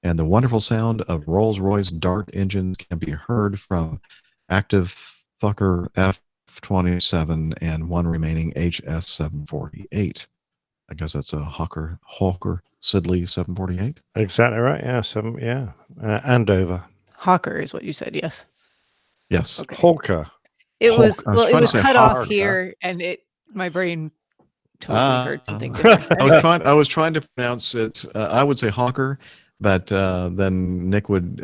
and the wonderful sound of Rolls-Royce Dart engines can be heard from active Fokker F-27 and one remaining HS-748. I guess that's a Hawker Siddeley 748. Exactly right. Yeah, Andover. Hawker is what you said. Yes. Yes. Okay. Hawker. It was Hawk- I was well. It trying to was say cut off Hawker. here, and my brain totally heard something I different. I was trying to pronounce it. I would say Hawker, but then Nick would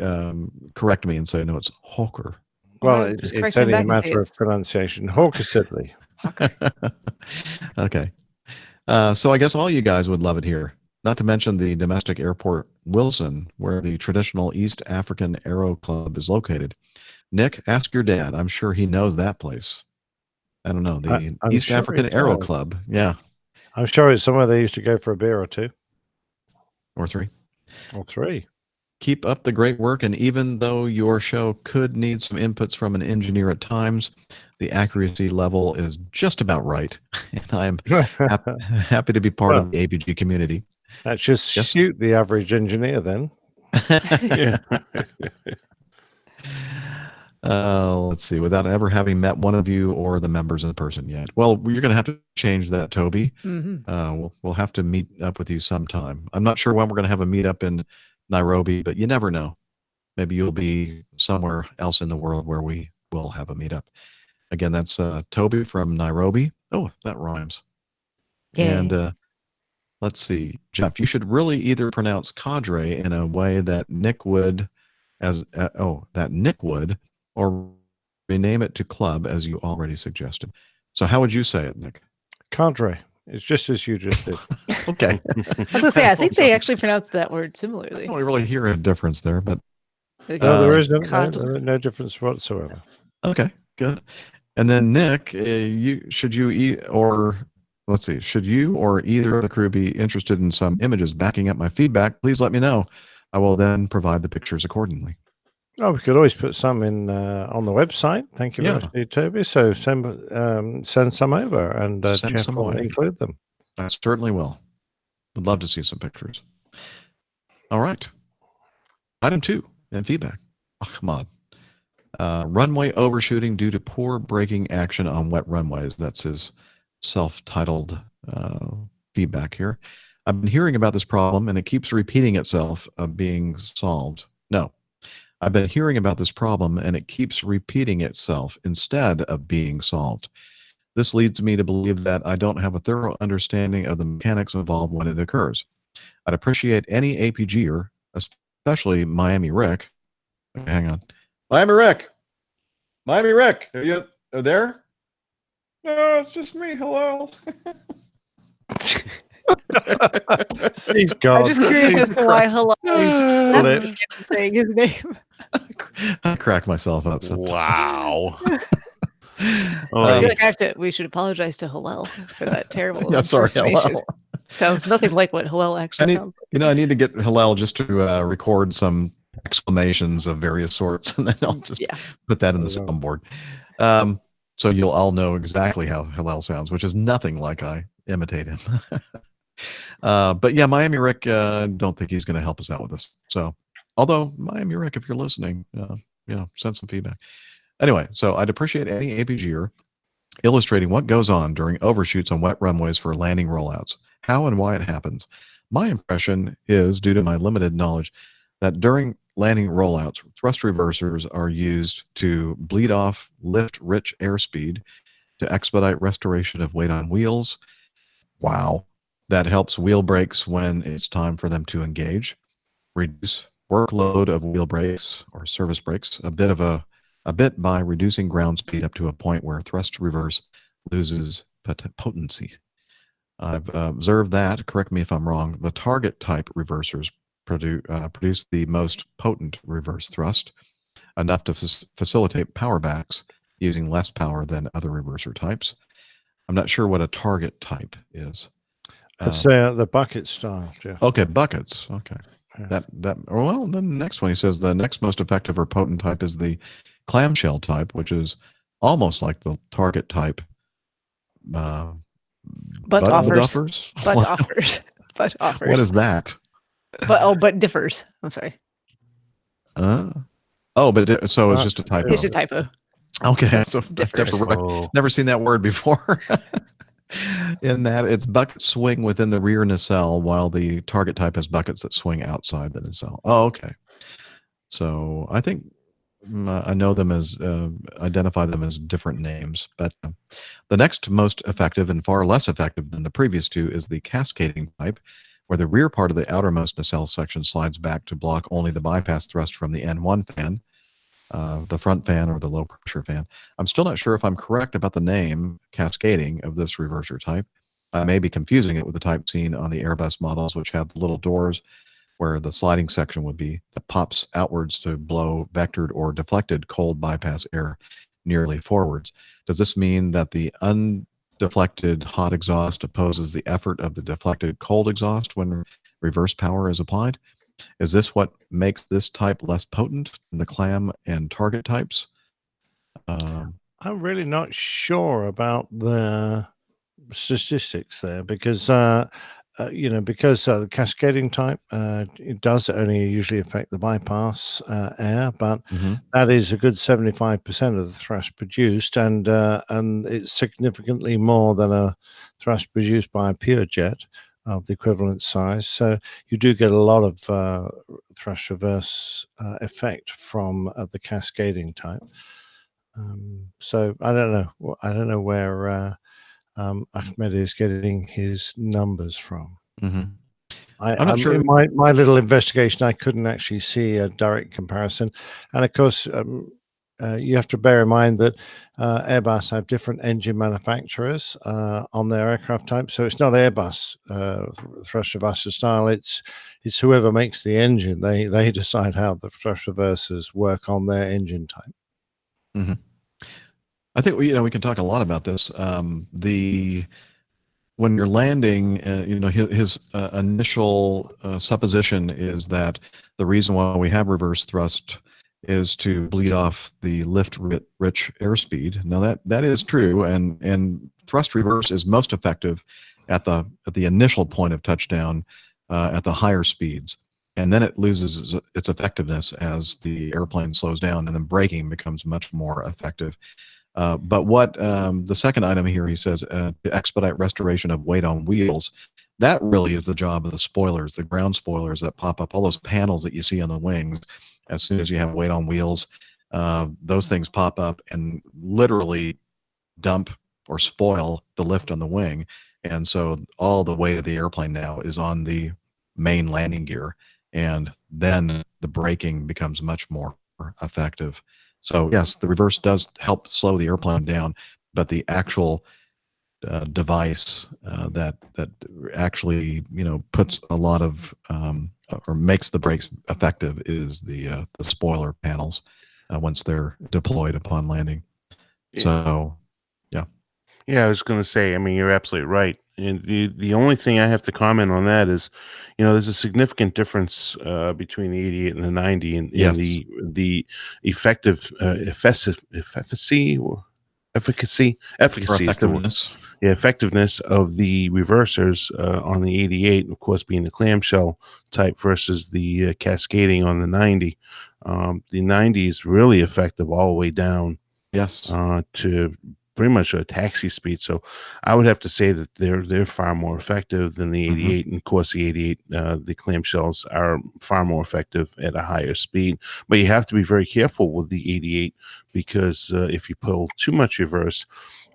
correct me and say, no, it's Hawker. Well, I'll just it's correct him only a back and say matter of it's pronunciation. Hawker Siddeley. Okay. So I guess all you guys would love it here. Not to mention the domestic airport Wilson, where the traditional East African Aero Club is located. Nick, ask your dad. I'm sure he knows that place. I don't know. The I'm East sure he African Aero does. Club. Yeah. I'm sure it's somewhere they used to go for a beer or two Or 3. or 3. Keep up the great work, and even though your show could need some inputs from an engineer at times, the accuracy level is just about right, and I'm happy to be part of the APG community. That should Yes. suit the average engineer then. Yeah. Let's see, without ever having met one of you or the members in person yet. Well, you're going to have to change that, Toby. Mhm. We'll have to meet up with you sometime. I'm not sure when we're going to have a meetup in Nairobi, but you never know. Maybe you'll be somewhere else in the world where we will have a meetup. Again, that's Toby from Nairobi. Oh, that rhymes. And let's see, Jeff, you should really either pronounce cadre in a way that Nick would, or rename it to club as you already suggested. So how would you say it, Nick? Cadre. It's just as you just did. Okay. I was gonna say, I think they actually pronounced that word I similarly. don't really hear a difference there, but No, there is Cadre. no difference whatsoever. okay, good. And then Nick, should you or either of the crew be interested in some images backing up my feedback? Please let me know. I will then provide the pictures accordingly. Oh, we could always put some in on the website. Thank you very Yeah. much, Toby. So send some over, and Send Jeff some will away. include them. I certainly will. Would love to see some pictures. All right. Item 2 and feedback. Ahmad. Runway overshooting due to poor braking action on wet runways. That's his self-titled feedback here. I've been hearing about this problem and it keeps repeating itself of being solved. No, I've been hearing about this problem and it keeps repeating itself instead of being solved. This leads me to believe that I don't have a thorough understanding of the mechanics involved when it occurs. I'd appreciate any APGer, especially Miami Rick. Okay, hang on. Miami Rick, are you there? No, it's just me. Hello. He's gone. I'm just curious as to why hello Lit. is saying his name. I crack myself up sometimes. Wow. I feel like we should apologize to Hillel for that terrible Yeah, sorry, impersonation. Hillel. Sounds nothing like what Hillel actually sounds like. I need to get Hillel just to record some exclamations of various sorts, and then I'll just put that in the soundboard. So you'll all know exactly how Hillel sounds, which is nothing like I imitate him. But yeah, Miami Rick, don't think he's going to help us out with this. So, although Miami Rick, if you're listening, send some feedback. Anyway, so I'd appreciate any APGer illustrating what goes on during overshoots on wet runways for landing rollouts, how and why it happens. My impression is, due to my limited knowledge, that during landing rollouts, thrust reversers are used to bleed off lift-rich airspeed to expedite restoration of weight on wheels. Wow. That helps wheel brakes when it's time for them to engage, reduce workload of wheel brakes or service brakes a bit by reducing ground speed up to a point where thrust reverse loses potency. I've observed that, correct me if I'm wrong, the target type reversers produce the most potent reverse thrust, enough to facilitate power backs using less power than other reverser types. I'm not sure what a target type is. That's the bucket style, Jeff. Okay, buckets. Okay. Yeah. Well, then the next one, he says the next most effective or potent type is the clamshell type, which is almost like the target type. But butt offers. duffers? But What- offers. But offers. What is that? But differs. I'm sorry. So it's just a typo. It's a typo. Okay, so I've Differs. never seen that word before. In that it's buckets swing within the rear nacelle, while the target type has buckets that swing outside the nacelle. Oh, okay. So I think I know them as identify them as different names, but the next most effective and far less effective than the previous two is the cascading type, where the rear part of the outermost nacelle section slides back to block only the bypass thrust from the N1 fan, the front fan or the low pressure fan. I'm still not sure if I'm correct about the name cascading of this reverser type. I may be confusing it with the type seen on the Airbus models, which have little doors where the sliding section would be that pops outwards to blow vectored or deflected cold bypass air nearly forwards. Does this mean that the undeflected hot exhaust opposes the effort of the deflected cold exhaust when reverse power is applied? Is this what makes this type less potent than the clam and target types? I'm really not sure about the statistics there because because the cascading type it does only usually affect the bypass air, but that is a good 75% of the thrust produced, and it's significantly more than a thrust produced by a pure jet of the equivalent size. So you do get a lot of thrust reverse effect from the cascading type. So I don't know. I don't know where Ahmed is getting his numbers from. I'm not sure. In my little investigation, I couldn't actually see a direct comparison. And of course, you have to bear in mind that Airbus have different engine manufacturers on their aircraft type. So it's not Airbus thrust reverser style. It's whoever makes the engine. They decide how the thrust reversers work on their engine type. I think we can talk a lot about this. When you're landing, his initial supposition is that the reason why we have reverse thrust is to bleed off the lift-rich airspeed. Now that is true, and thrust reverse is most effective at the initial point of touchdown at the higher speeds, and then it loses its effectiveness as the airplane slows down, and then braking becomes much more effective. But what the second item here, he says, to expedite restoration of weight on wheels, that really is the job of the spoilers, the ground spoilers that pop up, all those panels that you see on the wings. As soon as you have weight on wheels, those things pop up and literally dump or spoil the lift on the wing. And so all the weight of the airplane now is on the main landing gear. And then the braking becomes much more effective. So yes, the reverse does help slow the airplane down, but the actual device that actually puts a lot of or makes the brakes effective is the spoiler panels once they're deployed upon landing. So yeah, I was going to say, I mean, you're absolutely right. And the only thing I have to comment on that is, there's a significant difference between the 88 and the 90 in the efficacy effectiveness. Effectiveness of the reversers on the 88, of course, being the clamshell type versus the cascading on the 90. The 90 is really effective all the way down. Yes. To pretty much a taxi speed. So I would have to say that they're far more effective than the 88. And of course, the 88, the clamshells are far more effective at a higher speed. But you have to be very careful with the 88 because if you pull too much reverse,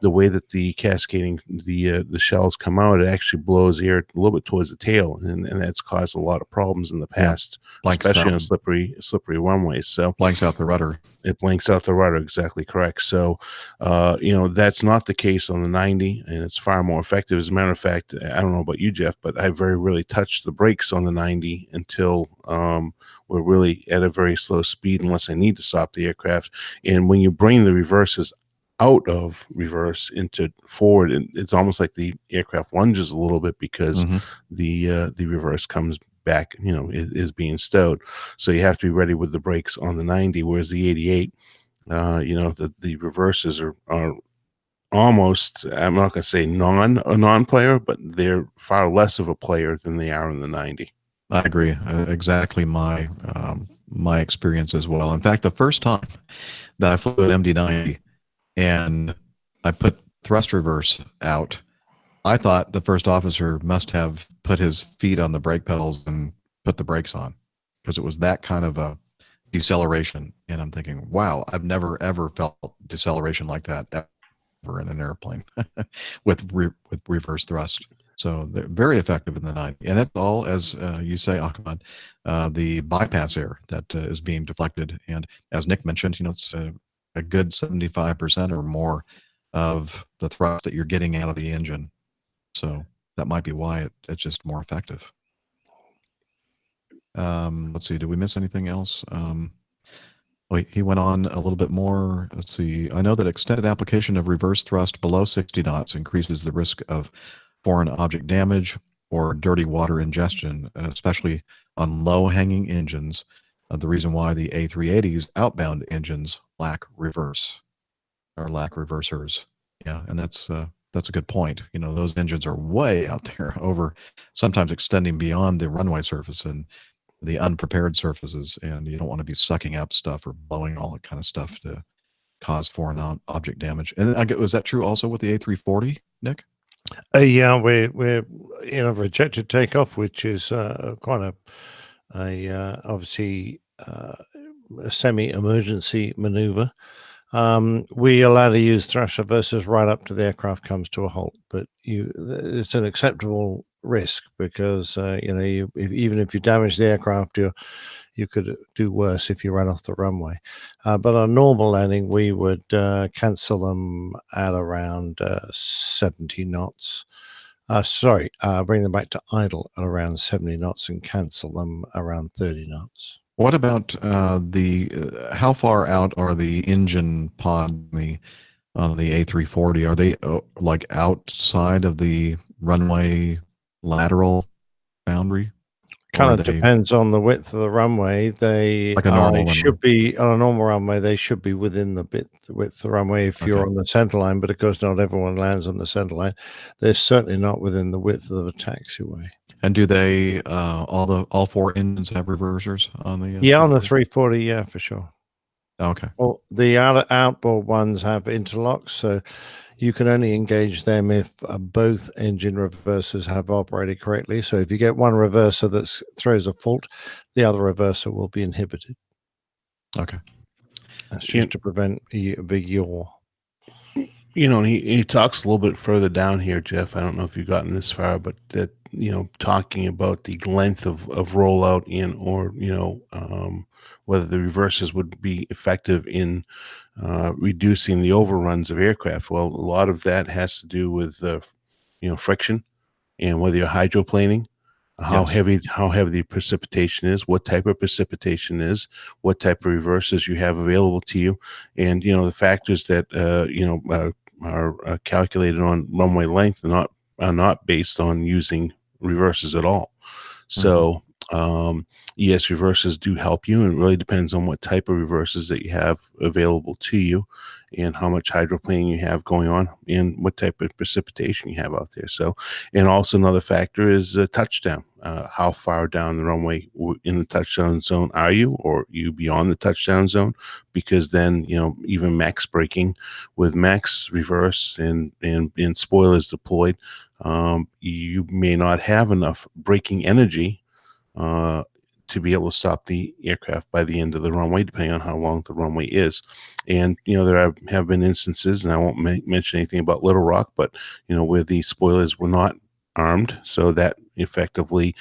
the way that the cascading, the shells come out, it actually blows air a little bit towards the tail, and that's caused a lot of problems in the past, especially on slippery runways. So blanks out the rudder. It blanks out the rudder, exactly correct. So, that's not the case on the 90, and it's far more effective. As a matter of fact, I don't know about you, Jeff, but I very rarely touch the brakes on the 90 until we're really at a very slow speed, unless I need to stop the aircraft. And when you bring the reverses out of reverse into forward, and it's almost like the aircraft lunges a little bit because the reverse comes back, is being stowed. So you have to be ready with the brakes on the 90, whereas the 88, the reverses are almost, I'm not going to say a non-player, but they're far less of a player than they are in the 90. I agree. Exactly my experience as well. In fact, the first time that I flew an MD-90 and I put thrust reverse out, I thought the first officer must have put his feet on the brake pedals and put the brakes on, because it was that kind of a deceleration. And I'm thinking, wow, I've never ever felt deceleration like that ever in an airplane with reverse thrust. So they're very effective in the 90. And it's all, as you say, Ahmad, the bypass air that is being deflected. And as Nick mentioned, it's a good 75% or more of the thrust that you're getting out of the engine. So that might be why it's just more effective. Let's see, did we miss anything else? He went on a little bit more. Let's see. I know that extended application of reverse thrust below 60 knots increases the risk of foreign object damage or dirty water ingestion, especially on low-hanging engines. The reason why the A380's outbound engines lack reversers. Yeah, and that's a good point. Those engines are way out there, over sometimes extending beyond the runway surface and the unprepared surfaces, and you don't want to be sucking up stuff or blowing all that kind of stuff to cause foreign object damage. And was that true also with the A340, Nick? Yeah, we're in a rejected takeoff, which is quite obviously a semi-emergency maneuver. We allow to use thrust reversers right up to the aircraft comes to a halt, but it's an acceptable risk because even if you damage the aircraft, you could do worse if you ran off the runway. But on normal landing, we would cancel them at around 70 knots. Bring them back to idle at around 70 knots and cancel them around 30 knots. What about how far out are the engine pods on the A340? Are they like outside of the runway lateral boundary? Kind of depends on the width of the runway. They like a normal should be on a normal runway. They should be within the width of the runway if you're on the center line. But of course, not everyone lands on the center line. They're certainly not within the width of the taxiway. And do they all four engines have reversers on the? On the 340, yeah, for sure. Okay. Well, the outboard ones have interlocks, so you can only engage them if both engine reversers have operated correctly. So if you get one reverser that throws a fault, the other reverser will be inhibited. Okay. That's just to prevent a big yaw. He talks a little bit further down here, Jeff. I don't know if you've gotten this far, but that, talking about the length of rollout or whether the reversers would be effective in reducing the overruns of aircraft. Well, a lot of that has to do with friction and whether you're hydroplaning, how heavy the precipitation is, what type of precipitation is, what type of reversers you have available to you, and the factors that are calculated on runway length are not based on using reversers at all. So yes, reversers do help you, and it really depends on what type of reversers that you have available to you and how much hydroplaning you have going on and what type of precipitation you have out there. So, and also another factor is touchdown. How far down the runway in the touchdown zone are you, or are you beyond the touchdown zone? Because then, even max braking with max reverse and spoilers deployed, you may not have enough braking energy to be able to stop the aircraft by the end of the runway, depending on how long the runway is. And, there have been instances, and I won't mention anything about Little Rock, but, where the spoilers were not armed. So that effectively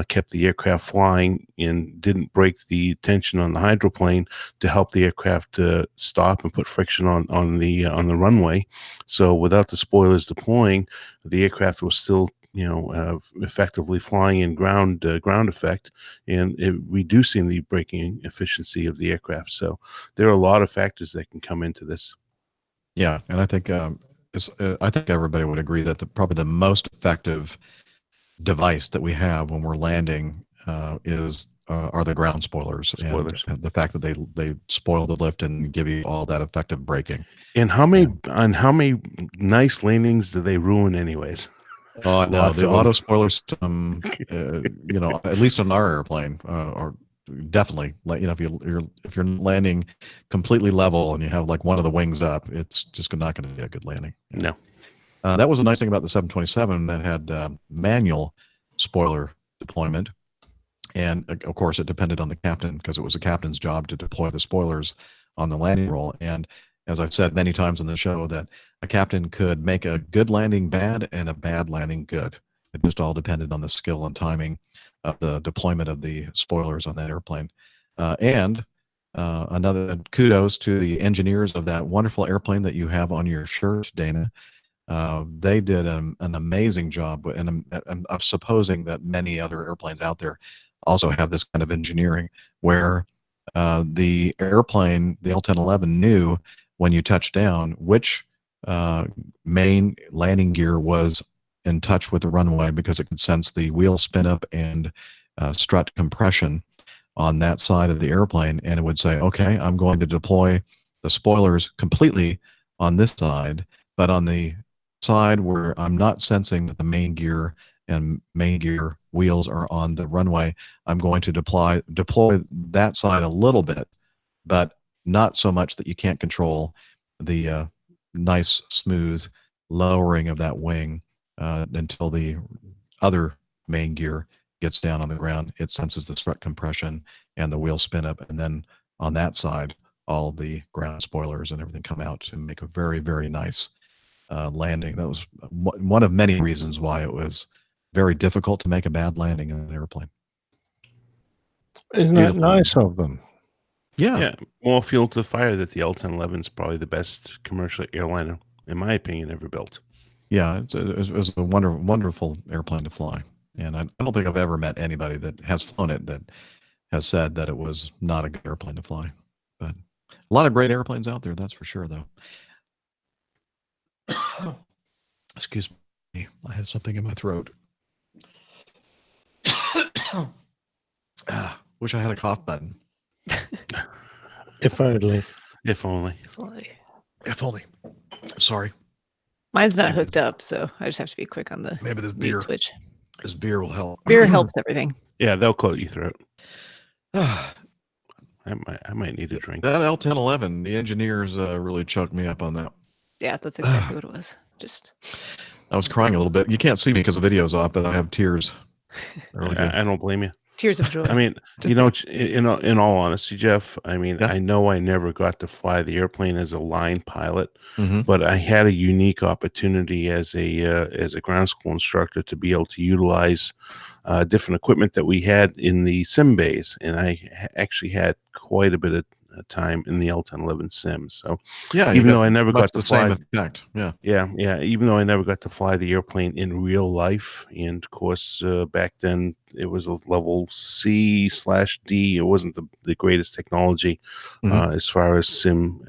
kept the aircraft flying and didn't break the tension on the hydroplane to help the aircraft stop and put friction on the runway. So without the spoilers deploying, the aircraft was still effectively flying in ground effect and reducing the braking efficiency of the aircraft. So there are a lot of factors that can come into this. Yeah, and I think I think everybody would agree that probably the most effective device that we have when we're landing are the ground spoilers, Spoilers. and the fact that they spoil the lift and give you all that effective braking. And how many nice landings do they ruin anyways? Oh, no, Lots the of 'em. auto spoiler system, at least on our airplane, are definitely like, if you're landing completely level and you have like one of the wings up, it's just not going to be a good landing. No. That was a nice thing about the 727 that had manual spoiler deployment. And of course, it depended on the captain because it was the captain's job to deploy the spoilers on the landing roll. And as I've said many times on the show, that a captain could make a good landing bad and a bad landing good. It just all depended on the skill and timing of the deployment of the spoilers on that airplane. And another kudos to the engineers of that wonderful airplane that you have on your shirt, Dana. They did an amazing job, and I'm supposing that many other airplanes out there also have this kind of engineering where the airplane, the L-1011, knew when you touched down which main landing gear was in touch with the runway because it could sense the wheel spin up and strut compression on that side of the airplane, and it would say, okay, I'm going to deploy the spoilers completely on this side, but on the side where I'm not sensing that the main gear and main gear wheels are on the runway, I'm going to deploy that side a little bit, but not so much that you can't control the nice smooth lowering of that wing until the other main gear gets down on the ground. It senses the strut compression and the wheel spin up, and then on that side, all the ground spoilers and everything come out to make a very, very nice landing. That was one of many reasons why it was very difficult to make a bad landing in an airplane. Isn't that nice of them? Yeah, more fuel to the fire that the L-1011 is probably the best commercial airliner, in my opinion, ever built. Yeah, it was a wonderful airplane to fly. And I don't think I've ever met anybody that has flown it that has said that it was not a good airplane to fly. But a lot of great airplanes out there, that's for sure, though. Excuse me, I have something in my throat. Wish I had a cough button. If only. If only. If only. Sorry. Mine's not hooked up, so I just have to be quick on the Maybe this mute beer. switch. This beer will help. Beer helps everything. Yeah, they'll coat your throat. I might need a drink. That L-1011, the engineers really choked me up on that. Yeah, that's exactly what it was. I was crying a little bit. You can't see me because the video's off, but I have tears. Really good. I don't blame you. Tears of joy. I mean, in all honesty, Jeff, I mean, I know I never got to fly the airplane as a line pilot, but I had a unique opportunity as a ground school instructor to be able to utilize different equipment that we had in the sim bays, and I actually had quite a bit of time in the L-1011 sim. So yeah, even though I never got to fly, same effect. yeah, even though I never got to fly the airplane in real life, and of course back then it was a level C/D. It wasn't the greatest technology as far as sim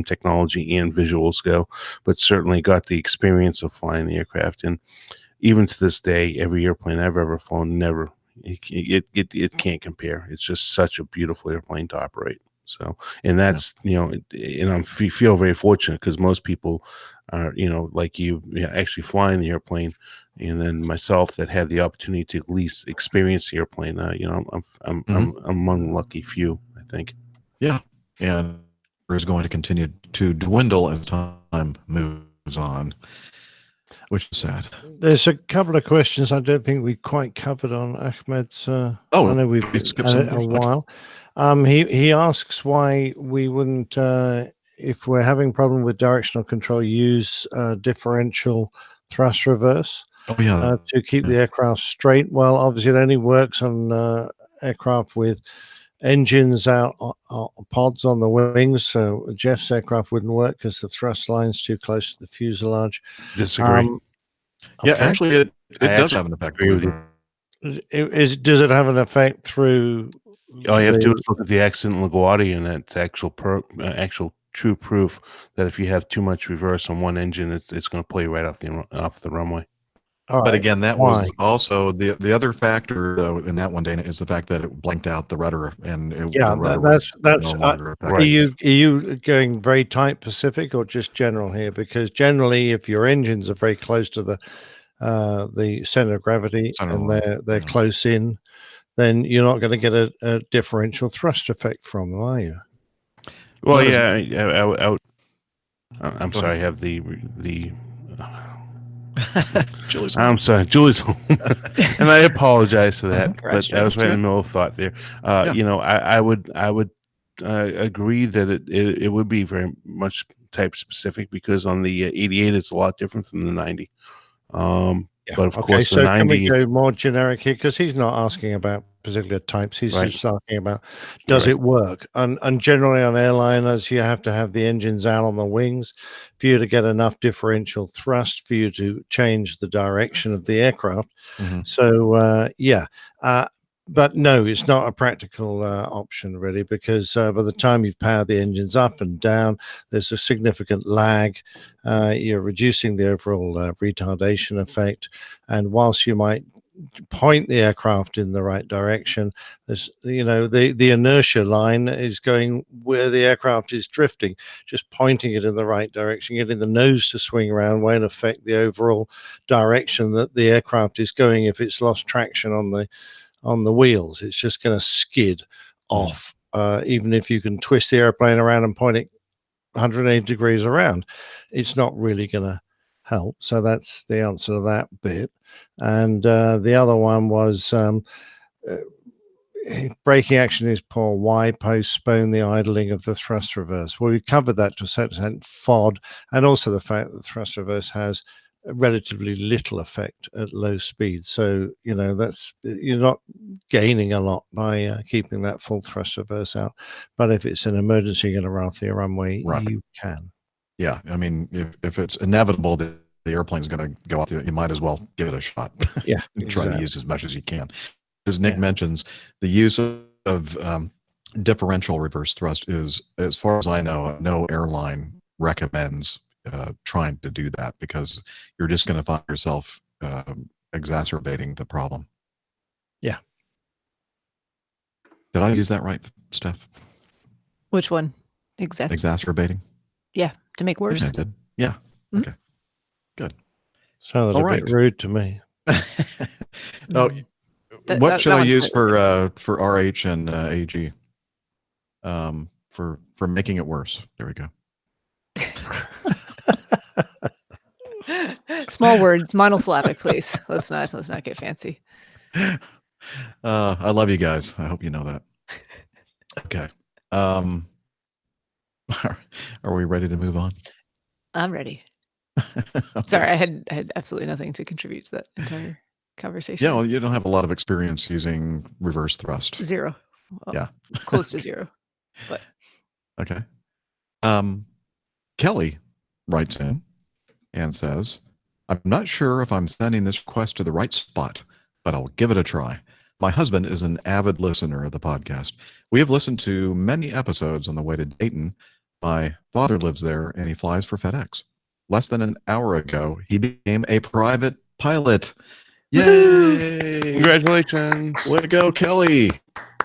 technology and visuals go, but certainly got the experience of flying the aircraft. And even to this day, every airplane I've ever flown, it can't compare. It's just such a beautiful airplane to operate. So, and that's, and I feel very fortunate because most people are, like you, actually flying the airplane, and then myself that had the opportunity to at least experience the airplane. I'm among the lucky few, I think. Yeah, and is going to continue to dwindle as time moves on, which is sad. There's a couple of questions I don't think we quite covered on Ahmed's. I know we've skipped had it a while. He asks why we wouldn't, if we're having problem with directional control, use differential thrust reverse to keep the aircraft straight. Well, obviously it only works on aircraft with engines out, pods on the wings. So Jeff's aircraft wouldn't work because the thrust line's too close to the fuselage. Disagree. Yeah, actually, it does have an effect. Agree with you. Does it have an effect through? All you have to do is look at the accident in LaGuardia, and that's actual true proof that if you have too much reverse on one engine, it's going to pull you right off the runway. All But right. again, that Why? was also the other factor though in that one, Dana, is the fact that it blanked out the rudder, and Yeah, the rudder was that's. no longer effective. Right. Are you going very type specific or just general here? Because generally, if your engines are very close to the center of gravity Center and line, they're yeah. close in, then you're not going to get a differential thrust effect from them, are you? Well, That is- yeah. I'm Go sorry. I ahead. have the. Julie's I'm sorry, Julie's home, and I apologize for that. Correct. But I was That's right in the good. middle of thought there. Yeah. You know, I would agree that it would be very much type specific, because on the 88 it's a lot different from the 90. But of course the so can we 90, go more generic here? Because he's not asking about particular types. He's Right. just asking about does Right. it work? And generally on airliners, you have to have the engines out on the wings for you to get enough differential thrust for you to change the direction of the aircraft. Mhm. So but no, it's not a practical option really, because by the time you've powered the engines up and down, there's a significant lag. You're reducing the overall retardation effect, and whilst you might point the aircraft in the right direction, there's the inertia line is going where the aircraft is drifting. Just pointing it in the right direction, getting the nose to swing around, won't affect the overall direction that the aircraft is going. If it's lost traction on the wheels, it's just going to skid off. Even if you can twist the airplane around and point it 180 degrees around, it's not really going to help. So that's the answer to that bit. And the other one was braking action is poor. Why postpone the idling of the thrust reverse? Well, we covered that to a certain extent, FOD, and also the fact that the thrust reverse has relatively little effect at low speed. So that's, you're not gaining a lot by keeping that full thrust reverse out. But if it's an emergency you're going to run off the runway, Right. you can. Yeah, I mean, if it's inevitable that the airplane's going to go out, you might as well give it a shot. Yeah, and try to exactly. use as much as you can. As Nick Yeah. mentions, the use of differential reverse thrust is, as far as I know, no airline recommends trying to do that, because you're just going to find yourself exacerbating the problem. Yeah. Did I use that right, Steph? Which one? Exactly. Exacerbating? Yeah, to make I worse. think I did. Yeah. Mhm. Okay. Good. Sounded All a right. bit rude to me. Oh, That- what that- should that I one's use slightly for RH and AG? For making it worse. There we go. Small words, monosyllabic, please. Let's not get fancy. I love you guys. I hope you know that. Okay. Are we ready to move on? I'm ready. Okay. Sorry, I had absolutely nothing to contribute to that entire conversation. Yeah, well, you don't have a lot of experience using reverse thrust. Zero. Well, Yeah. close to zero. But Okay. Kelly writes in and says, I'm not sure if I'm sending this request to the right spot, but I'll give it a try. My husband is an avid listener of the podcast. We have listened to many episodes on the way to Dayton. My father lives there and he flies for FedEx. Less than an hour ago, he became a private pilot. Yay! Congratulations. Way to go, Kelly.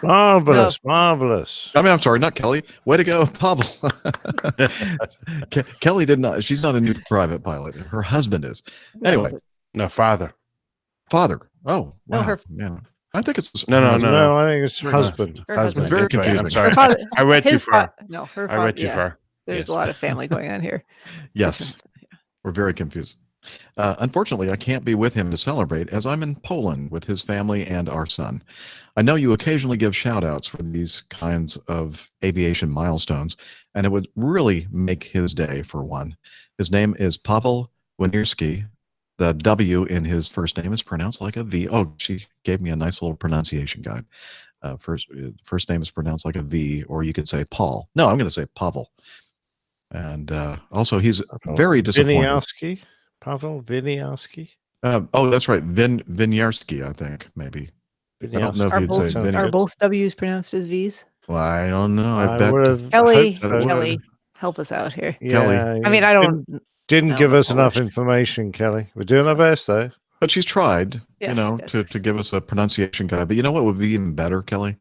Marvelous. I mean, I'm sorry, not Kelly. Way to go, Pavel. Kelly did not. She's not a new private pilot. Her husband is. Anyway, No, father. father. Oh, No, wow. her- Man. I think it's No, no, husband. no. I think it's Her husband. her Husband. Very That's right. confusing. I'm sorry. Her father- I read too his far. no, her I father. read too far. There's Yes. a lot of family going on here. Yes, we're very confused. Unfortunately, I can't be with him to celebrate as I'm in Poland with his family and our son. I know you occasionally give shout outs for these kinds of aviation milestones, and it would really make his day for one. His name is Pavel Winierski. The W in his first name is pronounced like a V. Oh, she gave me a nice little pronunciation guide. First name is pronounced like a V, or you could say Paul. No, I'm going to say Pavel. And also, he's very disappointed. Winiarski? Pavel Winiarski? Oh, that's right. Winierski, I think, maybe. I don't know if Are you'd say both, Vinny. are both W's pronounced as V's? Well, I don't know. I I bet. would have Kelly, that it would. Kelly, help us out here. Kelly. Yeah, I mean, I don't. didn't know give the us enough Polish. information, Kelly. We're doing our best, though. But she's tried, Yes, yes, to yes. give us a pronunciation guide. But you know what would be even better, Kelly?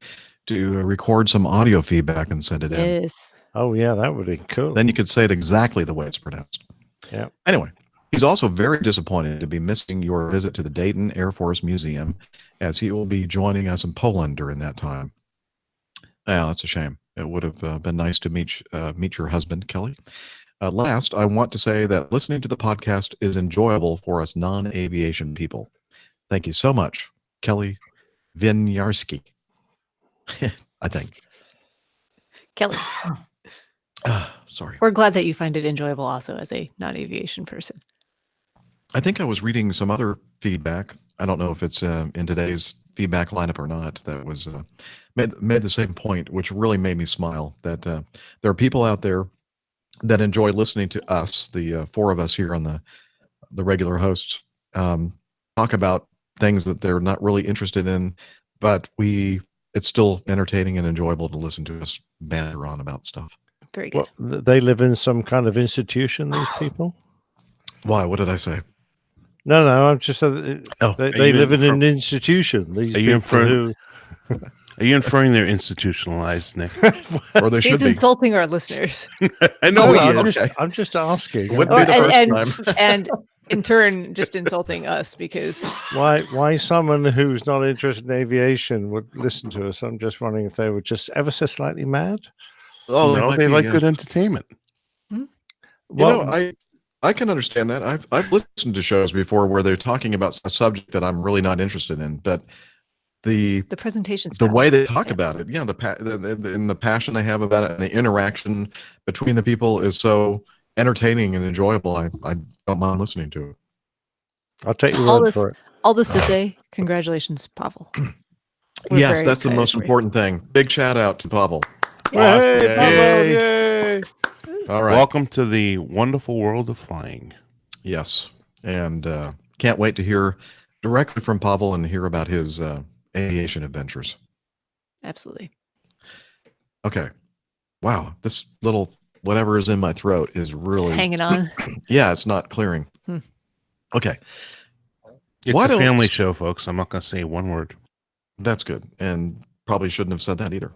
To record some audio feedback and send it in. Yes. Oh, yeah, that would be cool. Then you could say it exactly the way it's pronounced. Yeah. Anyway, he's also very disappointed to be missing your visit to the Dayton Air Force Museum, as he will be joining us in Poland during that time. Yeah, that's a shame. It would have been nice to meet your husband, Kelly. Last, I want to say that listening to the podcast is enjoyable for us non-aviation people. Thank you so much, Kelly Vinyarski. I think. Kelly, Sorry. we're glad that you find it enjoyable also as a non-aviation person. I think I was reading some other feedback. I don't know if it's in today's feedback lineup or not. That was made the same point, which really made me smile. That there are people out there that enjoy listening to us, the four of us here on the regular hosts, talk about things that they're not really interested in, but it's still entertaining and enjoyable to listen to us banter on about stuff. Very good. Well, they live in some kind of institution, these people? Why? What did I say? No, I'm just Oh, they live in an institution. These Are you people who Are you inferring they're institutionalized, Nick? Or they should He's be. insulting our listeners. I know No, he I'm is. I'm just asking. Wouldn't be the first and, time. and in turn, just insulting us because Why someone who's not interested in aviation would listen to us? I'm just wondering if they were just ever so slightly mad. Oh, No, might they be, like good entertainment. I can understand that. I've listened to shows before where they're talking about a subject that I'm really not interested in, but the presentation the style. way they talk Yeah. about it, yeah, the passion they have about it, and the interaction between the people is so entertaining and enjoyable. I don't mind listening to it. I'll take your All word this, for it. all this to say, congratulations, Pavel. We're Yes, very that's the excited most for you. important thing. Big shout out to Pavel. Hey, Yay. Pavel, yay! All right. Welcome to the wonderful world of flying. Yes, and can't wait to hear directly from Pavel and hear about his aviation adventures. Absolutely. Okay. Wow, this little whatever is in my throat is It's really hanging on. yeah, it's not clearing. Hmm. Okay, It's Why a don't- family show, folks. I'm not going to say one word. that's good, and probably shouldn't have said that either.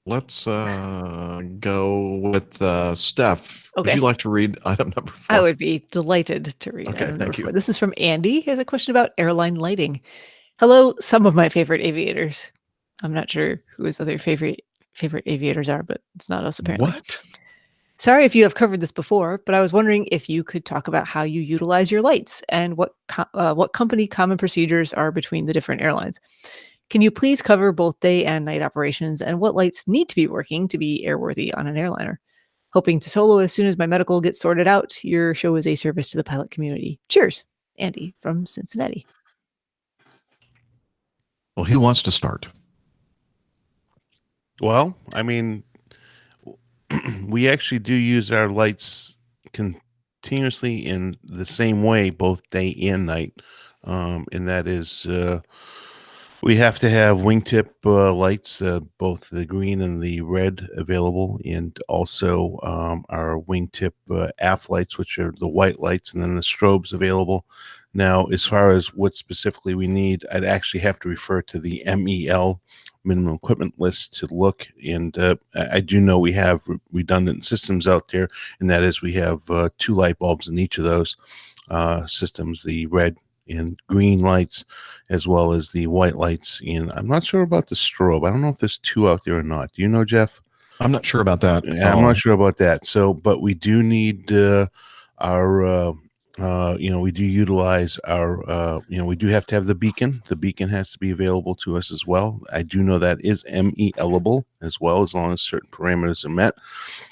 Let's go with Steph. Would Okay. you like to read item number 4? I would be delighted to read Okay, item number thank you. 4. This is from Andy. He has a question about airline lighting. Hello, some of my favorite aviators. I'm not sure who his other favorite aviators are, but it's not us apparently. What? Sorry if you have covered this before, but I was wondering if you could talk about how you utilize your lights and what company common procedures are between the different airlines. Can you please cover both day and night operations and what lights need to be working to be airworthy on an airliner? Hoping to solo as soon as my medical gets sorted out. Your show is a service to the pilot community. Cheers, Andy from Cincinnati. Well, who wants to start? Well, I mean, we actually do use our lights continuously in the same way, both day and night. And that is, we have to have wingtip lights, both the green and the red available, and also our wingtip aft lights, which are the white lights, and then the strobes available. Now, as far as what specifically we need, I'd actually have to refer to the MEL minimum equipment list to look. And I do know we have redundant systems out there, and that is we have 2 light bulbs in each of those systems, the red and green lights, as well as the white lights. And I'm not sure about the strobe. I don't know if there's 2 out there or not. Do you know, Jeff? I'm not sure about that. Yeah, I'm not sure about that. So, but we do need our, we do utilize our, we do have to have the beacon. The beacon has to be available to us as well. I do know that is ME-eligible as well, as long as certain parameters are met.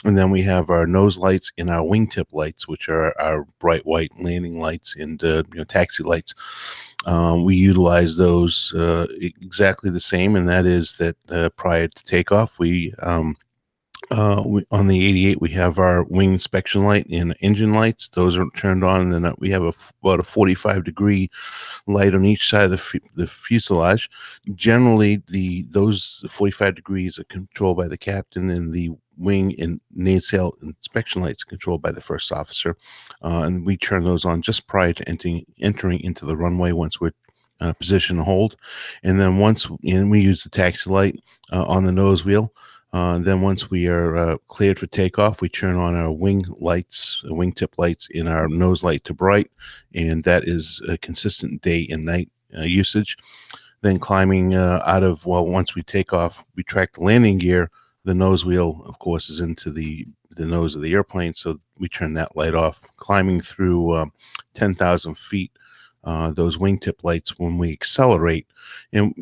And then we have our nose lights and our wingtip lights, which are our bright white landing lights and taxi lights. We utilize those exactly the same, and that is that prior to takeoff, we on the 88 we have our wing inspection light and engine lights. Those are turned on, and then we have about a 45-degree light on each side of the fuselage. Generally, those 45 degrees are controlled by the captain, and the wing and nacelle inspection lights controlled by the first officer, and we turn those on just prior to entering into the runway once we're position and hold. And then we use the taxi light on the nose wheel. Then once we are cleared for takeoff, we turn on our wingtip lights in our nose light to bright, and that is a consistent day and night usage. Then climbing once we take off, we track the landing gear. The nose wheel, of course, is into the nose of the airplane, so we turn that light off. Climbing through 10,000 feet, those wingtip lights when we accelerate, and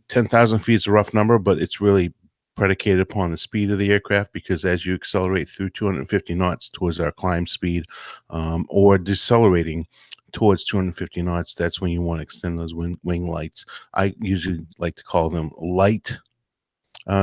10,000 feet is a rough number, but it's really predicated upon the speed of the aircraft, because as you accelerate through 250 knots towards our climb speed, or decelerating towards 250 knots, that's when you want to extend those wing lights. I usually like to call them light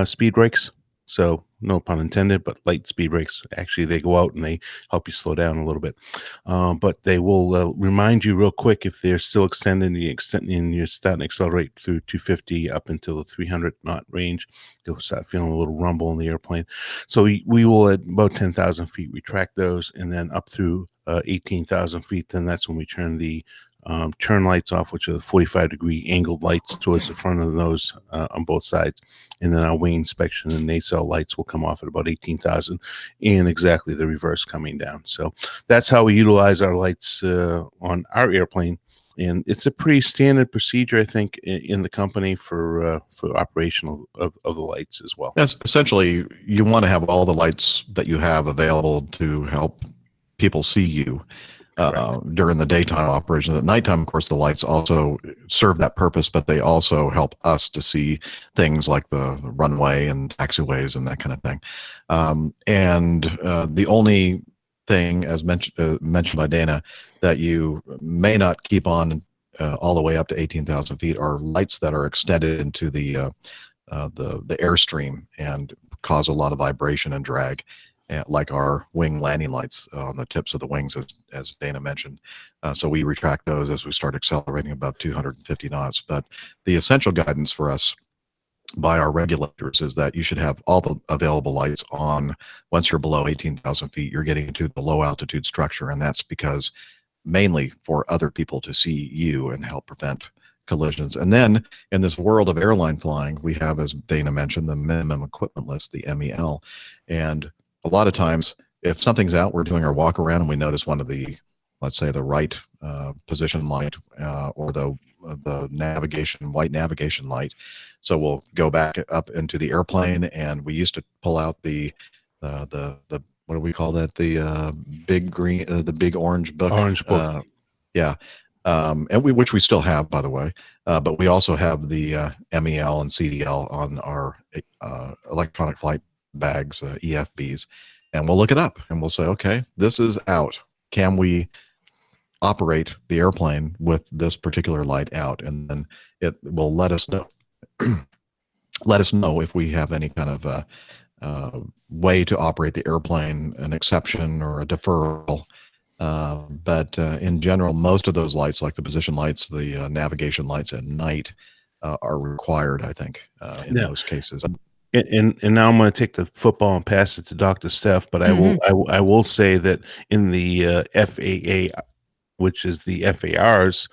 speed brakes. So no pun intended, but light speed brakes. Actually, they go out and they help you slow down a little bit. But they will remind you real quick if they're still extending, and you're starting to accelerate through 250 up until the 300 knot range. You'll start feeling a little rumble in the airplane. So we will, at about 10,000 feet, we track those, and then up through 18,000 feet, then that's when we turn the turn lights off, which are the 45-degree angled lights towards the front of the nose on both sides. And then our wing inspection and nacelle lights will come off at about 18,000, and exactly the reverse coming down. So that's how we utilize our lights on our airplane. And it's a pretty standard procedure, I think, in the company for operational of the lights as well. Yes, essentially, you want to have all the lights that you have available to help people see you during the daytime operation. At nighttime, of course, the lights also serve that purpose, but they also help us to see things like the runway and taxiways and that kind of thing. The only thing, as mentioned by Dana, that you may not keep on all the way up to 18,000 feet are lights that are extended into the airstream and cause a lot of vibration and drag, like our wing landing lights on the tips of the wings, as Dana mentioned. So we retract those as we start accelerating above 250 knots. But the essential guidance for us by our regulators is that you should have all the available lights on. Once you're below 18,000 feet, you're getting into the low altitude structure, and that's because mainly for other people to see you and help prevent collisions. And then in this world of airline flying, we have, as Dana mentioned, the minimum equipment list, the MEL. And a lot of times, if something's out, we're doing our walk around and we notice one of the, let's say, the right position light or the white navigation light. So we'll go back up into the airplane, and we used to pull out the what do we call that? The big green, the big orange book. Orange book. Yeah. And which we still have, by the way, but we also have the MEL and CDL on our electronic flight bags, EFBs, and we'll look it up and we'll say, okay, this is out. Can we operate the airplane with this particular light out? And then it will let us know. Let us know if we have any kind of way to operate the airplane, an exception or a deferral. But in general, most of those lights, like the position lights, the navigation lights at night, are required, I think, in most cases. And now I'm going to take the football and pass it to Dr. Steph, but I will say that in the FAA, which is the FAR's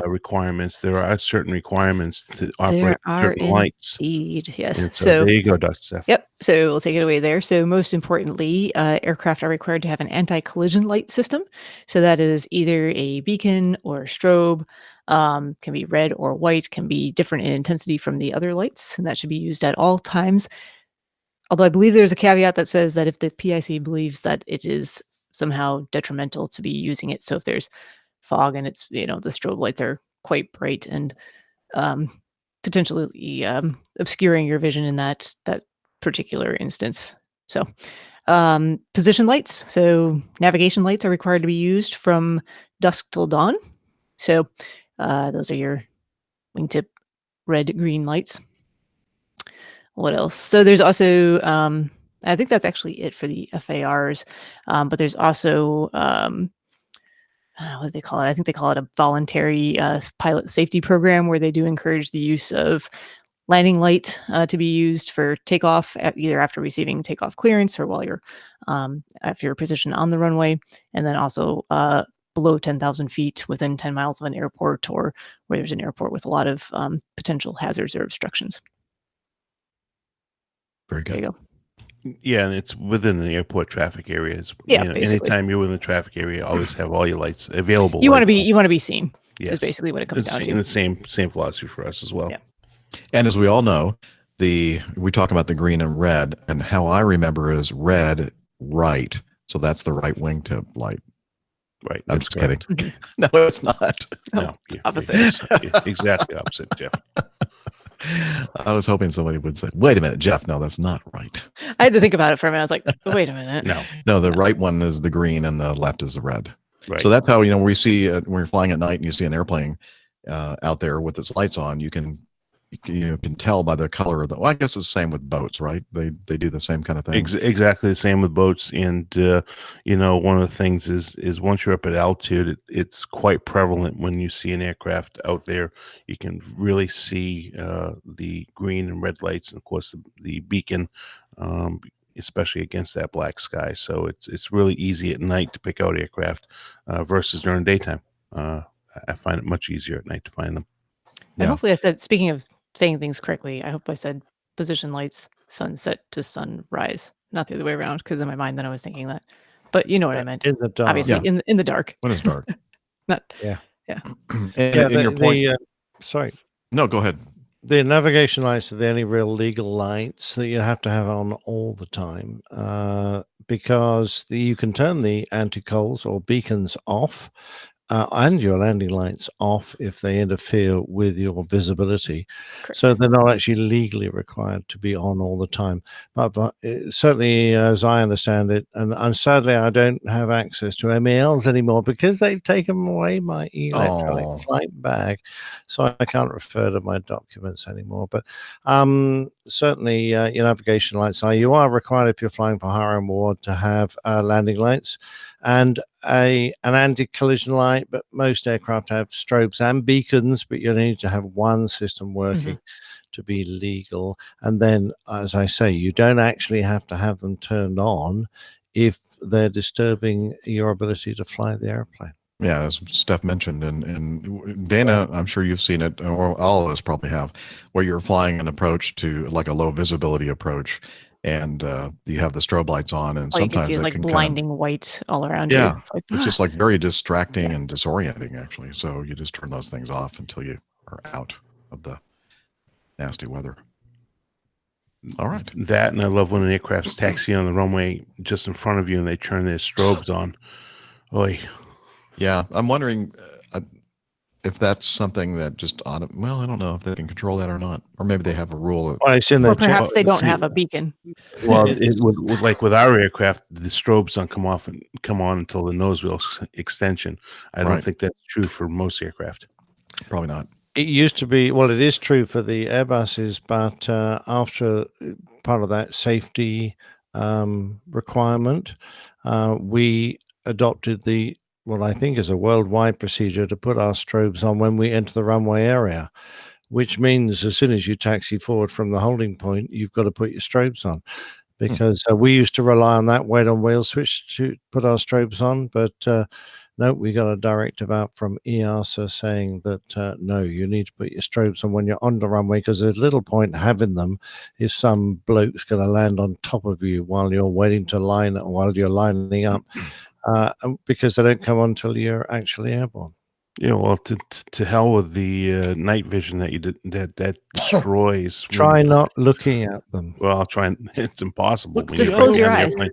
requirements, there are certain requirements to operate certain lights. Indeed, yes. So there you go, Dr. Steph. Yep. So we'll take it away there. So most importantly, aircraft are required to have an anti-collision light system. So that is either a beacon or a strobe. Can be red or white, can be different in intensity from the other lights, and that should be used at all times. Although I believe there's a caveat that says that if the PIC believes that it is somehow detrimental to be using it, so if there's fog and it's, the strobe lights are quite bright and potentially obscuring your vision in that particular instance. So position lights, so navigation lights are required to be used from dusk till dawn. So those are your wingtip red, green lights. What else? So there's also, I think that's actually it for the FARs, but there's also, what do they call it? I think they call it a voluntary pilot safety program, where they do encourage the use of landing light to be used for takeoff, either after receiving takeoff clearance or while you're after your position on the runway, and then also below 10,000 feet within 10 miles of an airport or where there's an airport with a lot of potential hazards or obstructions. Very There good. you go. Yeah, and it's within the airport traffic areas. Yeah, basically. Anytime you're within the traffic area, always have all your lights available. You want to be seen. Yes. Is basically what it comes It's down to. the same philosophy for us as well. Yeah. And as we all know, we talk about the green and red, and how I remember is red right. So that's the right wingtip light. Right. I'm That's just correct. kidding. No, it's not. No, opposite. Exactly opposite, Jeff. I was hoping somebody would say, wait a minute, Jeff, no, that's not right. I had to think about it for a minute. I was like, wait a minute. No. The right one is the green and the left is the red. Right. So that's how, we see when you're flying at night and you see an airplane out there with its lights on, you can tell by the color of the, well, I guess it's the same with boats, right? They do the same kind of thing. Exactly the same with boats. And, one of the things is once you're up at altitude, it's quite prevalent when you see an aircraft out there. You can really see the green and red lights, and of course the beacon, especially against that black sky. So it's really easy at night to pick out aircraft versus during daytime. I find it much easier at night to find them. And hopefully I said, speaking of saying things correctly, I hope I said position lights, sunset to sunrise, not the other way around, because in my mind then I was thinking that. But you know what I meant. In the dark. Obviously, in the dark. When it's dark. Not. Yeah. And your point. Sorry. No, go ahead. The navigation lights are the only real legal lights that you have to have on all the time, because you can turn the anti-cols or beacons off, and your landing lights off if they interfere with your visibility. Correct. So they're not actually legally required to be on all the time. But certainly, as I understand it, and sadly, I don't have access to MELs anymore because they've taken away my electronic flight bag, so I can't refer to my documents anymore. But certainly, your navigation lights you are required, if you're flying for hire and reward, to have landing lights and an anti-collision light, but most aircraft have strobes and beacons, but you need to have one system working to be legal. And then, as I say, you don't actually have to have them turned on if they're disturbing your ability to fly the airplane. Yeah, as Steph mentioned, and Dana, I'm sure you've seen it, or all of us probably have, where you're flying an approach to like a low visibility approach, and you have the strobe lights on, and all you can sometimes see is it like can blinding white all around yeah, you. it's just like very distracting and disorienting, actually. So you just turn those things off until you are out of the nasty weather. All right. That, and I love when an aircraft's taxiing on the runway just in front of you and they turn their strobes on. Oy. Yeah, I'm wondering if that's something that just well, I don't know if they can control that or not, or maybe they have a rule. Well, it's in Or the perhaps they don't have a beacon. Well, like with our aircraft, the strobes don't come on until the nose wheel extension. I don't Right. think that's true for most aircraft. Probably not. It used to be, well, it is true for the Airbuses, but after part of that safety requirement, we adopted what I think is a worldwide procedure to put our strobes on when we enter the runway area, which means as soon as you taxi forward from the holding point, you've got to put your strobes on. Because we used to rely on that weight on wheel switch to put our strobes on, but no, we got a directive out from EASA saying that no, you need to put your strobes on when you're on the runway, because there's little point having them if some bloke's going to land on top of you while you're waiting to while you're lining up, because they don't come on until you're actually airborne. Yeah, well, to hell with the night vision that you did that destroys. Try not looking at them. Well, I'll try. It's impossible. when Just you're close your on the eyes. airplane.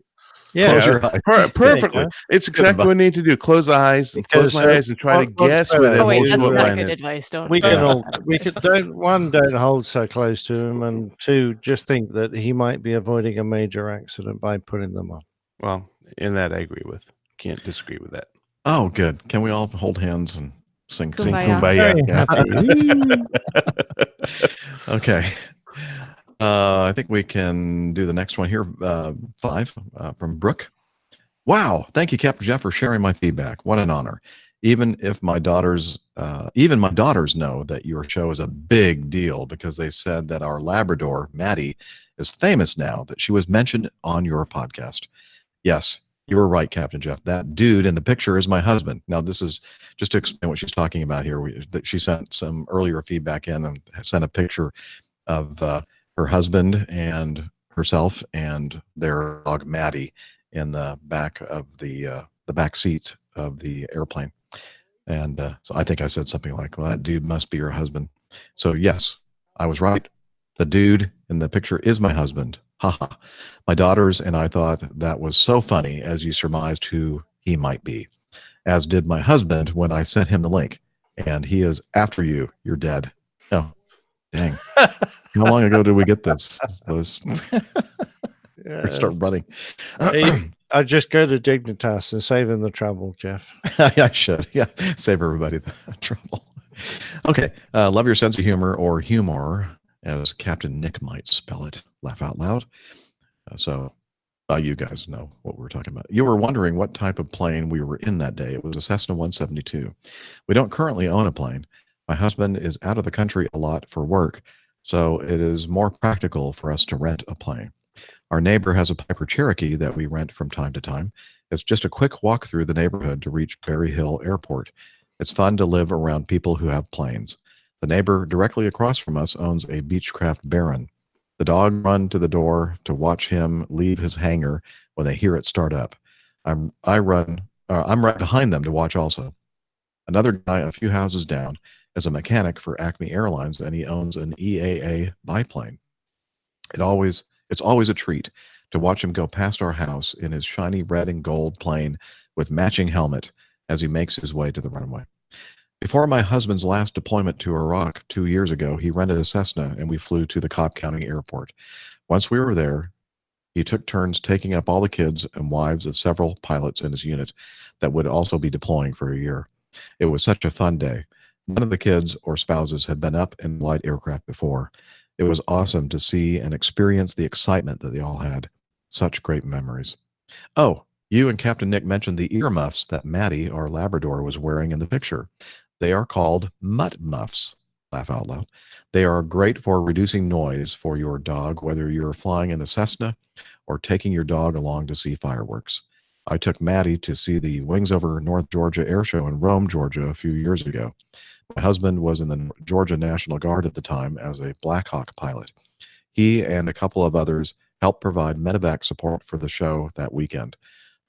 Yeah, Close your eyes. Perfectly. It's exactly what I need to do. Close the eyes, close my eyes, and try to guess where that Oh wait, whole that's short not line good is. advice. Don't. we can all advice. don't hold so close to him, and two, just think that he might be avoiding a major accident by putting them on. Well, in that I agree with. Can't disagree with that. Oh, good. Can we all hold hands and sing Kumbaya. Kumbaya. Very happy. Okay. I think we can do the next one here. 5 from Brooke. Wow. Thank you, Captain Jeff, for sharing my feedback. What an honor. Even if my daughters, even my daughters know that your show is a big deal because they said that our Labrador, Maddie, is famous now, that she was mentioned on your podcast. Yes, you were right, Captain Jeff. That dude in the picture is my husband. Now, this is just to explain what she's talking about here. That she sent some earlier feedback in and sent a picture of her husband and herself and their dog Maddie in the back of the back seat of the airplane. And so I think I said something like, "Well, that dude must be your husband." So yes, I was right. The dude in the picture is my husband. Haha. My daughters and I thought that was so funny as you surmised who he might be, as did my husband when I sent him the link. And he is after you. You're dead. Oh, dang. How long ago did we get this? Yeah. Start running. I'd just go to Dignitas and save him the trouble, Jeff. I should. Yeah. Save everybody the trouble. Okay. Love your sense of humor, or humor, as Captain Nick might spell it. Laugh out loud. So you guys know what we're talking about. You were wondering what type of plane we were in that day. It was a Cessna 172. We don't currently own a plane. My husband is out of the country a lot for work, so it is more practical for us to rent a plane. Our neighbor has a Piper Cherokee that we rent from time to time. It's just a quick walk through the neighborhood to reach Berry Hill Airport. It's fun to live around people who have planes. The neighbor directly across from us owns a Beechcraft Baron. The dog run to the door to watch him leave his hangar when they hear it start up. I'm right behind them to watch also. Another guy a few houses down is a mechanic for Acme Airlines, and he owns an EAA biplane. It's always a treat to watch him go past our house in his shiny red and gold plane with matching helmet as he makes his way to the runway. Before my husband's last deployment to Iraq 2 years ago, he rented a Cessna and we flew to the Cobb County Airport. Once we were there, he took turns taking up all the kids and wives of several pilots in his unit that would also be deploying for a year. It was such a fun day. None of the kids or spouses had been up in light aircraft before. It was awesome to see and experience the excitement that they all had. Such great memories. Oh, you and Captain Nick mentioned the earmuffs that Maddie, our Labrador, was wearing in the picture. They are called mutt muffs. Laugh out loud. They are great for reducing noise for your dog, whether you're flying in a Cessna or taking your dog along to see fireworks. I took Maddie to see the Wings Over North Georgia Air Show in Rome, Georgia, a few years ago. My husband was in the Georgia National Guard at the time as a Black Hawk pilot. He and a couple of others helped provide medevac support for the show that weekend.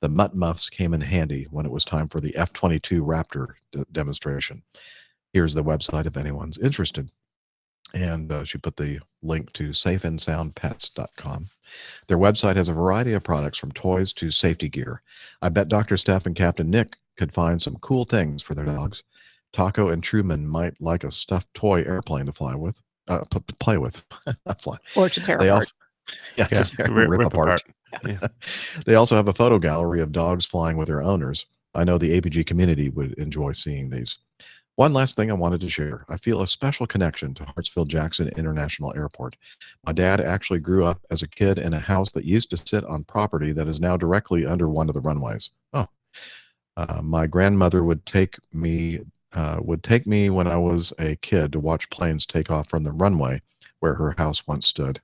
The mutt muffs came in handy when it was time for the F-22 Raptor demonstration. Here's the website if anyone's interested. And she put the link to safeandsoundpets.com. Their website has a variety of products from toys to safety gear. I bet Dr. Steph and Captain Nick could find some cool things for their dogs. Taco and Truman might like a stuffed toy airplane to fly with, play with. Fly. Or to tear They apart. also, rip apart. Yeah. They also have a photo gallery of dogs flying with their owners. I know the APG community would enjoy seeing these. One last thing I wanted to share. I feel a special connection to Hartsfield-Jackson International Airport. My dad actually grew up as a kid in a house that used to sit on property that is now directly under one of the runways. My grandmother would take me when I was a kid to watch planes take off from the runway where her house once stood.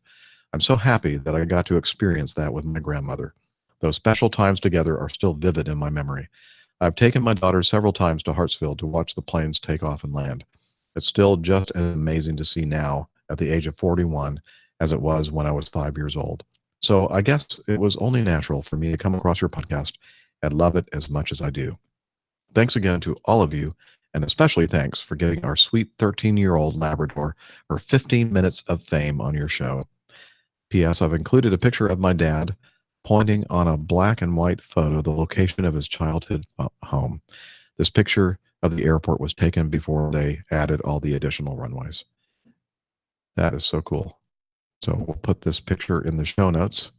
I'm so happy that I got to experience that with my grandmother. Those special times together are still vivid in my memory. I've taken my daughter several times to Hartsfield to watch the planes take off and land. It's still just as amazing to see now at the age of 41 as it was when I was 5 years old. So I guess it was only natural for me to come across your podcast and love it as much as I do. Thanks again to all of you, and especially thanks for giving our sweet 13-year-old Labrador her 15 minutes of fame on your show. P.S. I've included a picture of my dad pointing on a black and white photo the location of his childhood home. This picture of the airport was taken before they added all the additional runways. That is so cool. So we'll put this picture in the show notes.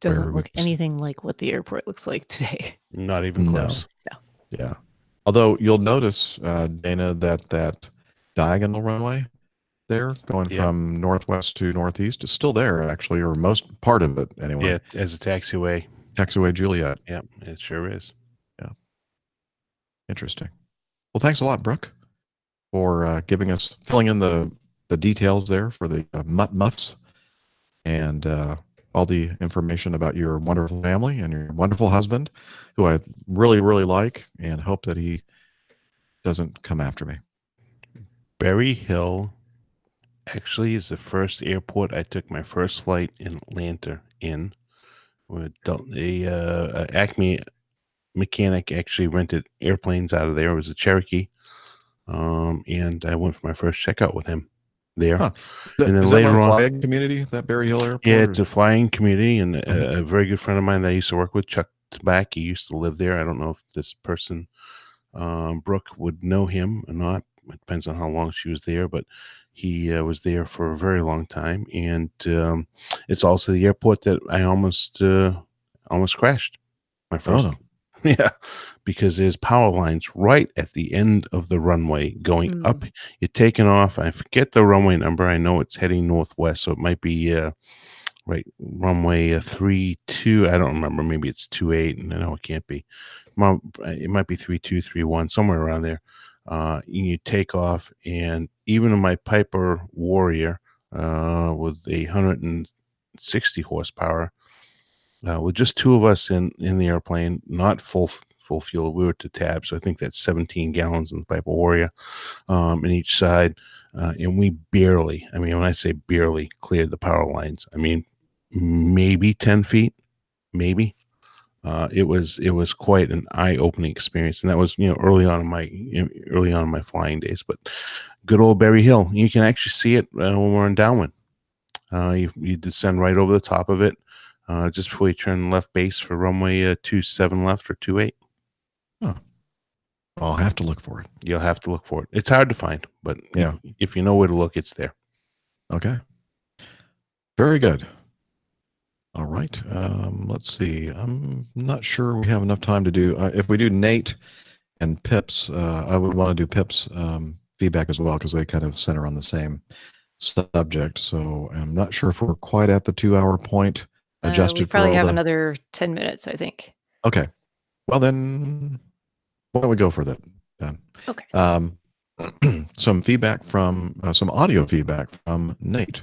Doesn't look anything like what the airport looks like today. Not even close. No. Yeah. Although you'll notice, Dana, that diagonal runway there going from northwest to northeast is still there, actually, or most part of it anyway. Yeah, as a taxiway. Taxiway Juliet. Yeah, it sure is. Yeah. Interesting. Well, thanks a lot, Brooke, for filling in the details there for the muffs and all the information about your wonderful family and your wonderful husband, who I really, really like and hope that he doesn't come after me. Berry Hill actually is the first airport I took my first flight in Atlanta in. A Acme mechanic actually rented airplanes out of there. It was a Cherokee. And I went for my first checkout with him there. Huh. And then Is later that on, flying community, that Berry Hill Airport? yeah, it's a flying community, and Mhm. a very good friend of mine that I used to work with, Chuck Taback, he used to live there. I don't know if this person, Brooke, would know him or not. It depends on how long she was there, but he was there for a very long time. And it's also the airport that I almost crashed. My first, no. yeah, because there's power lines right at the end of the runway going up. You're taking off. I forget the runway number. I know it's heading northwest, so it might be right runway 32. I don't remember. Maybe it's 28, and I know it can't be. It might be 3231, somewhere around there. You take off, and even in my Piper Warrior with 160 horsepower. With just two of us in the airplane, not full fuel, we were to tab, so I think that's 17 gallons in the Piper Warrior in each side, and we barely, I mean, when I say barely, cleared the power lines. I mean, maybe 10 feet, maybe. It was quite an eye-opening experience, and that was early on in my flying days. But good old Berry Hill, you can actually see it when we're in downwind. You descend right over the top of it. Just before you turn left base for runway 27 left or 28. Oh. I'll have to look for it. You'll have to look for it. It's hard to find, but Yeah. if you know where to look, it's there. Okay. Very good. All right. Let's see. I'm not sure we have enough time to do. If we do Nate and Pip's, I would want to do Pip's feedback as well, because they kind of center on the same subject. So I'm not sure if we're quite at the 2-hour point. Adjusted We probably for all have the... another 10 minutes, I think. Okay. Well, then why don't we go for that then? Okay. Some feedback from some audio feedback from Nate.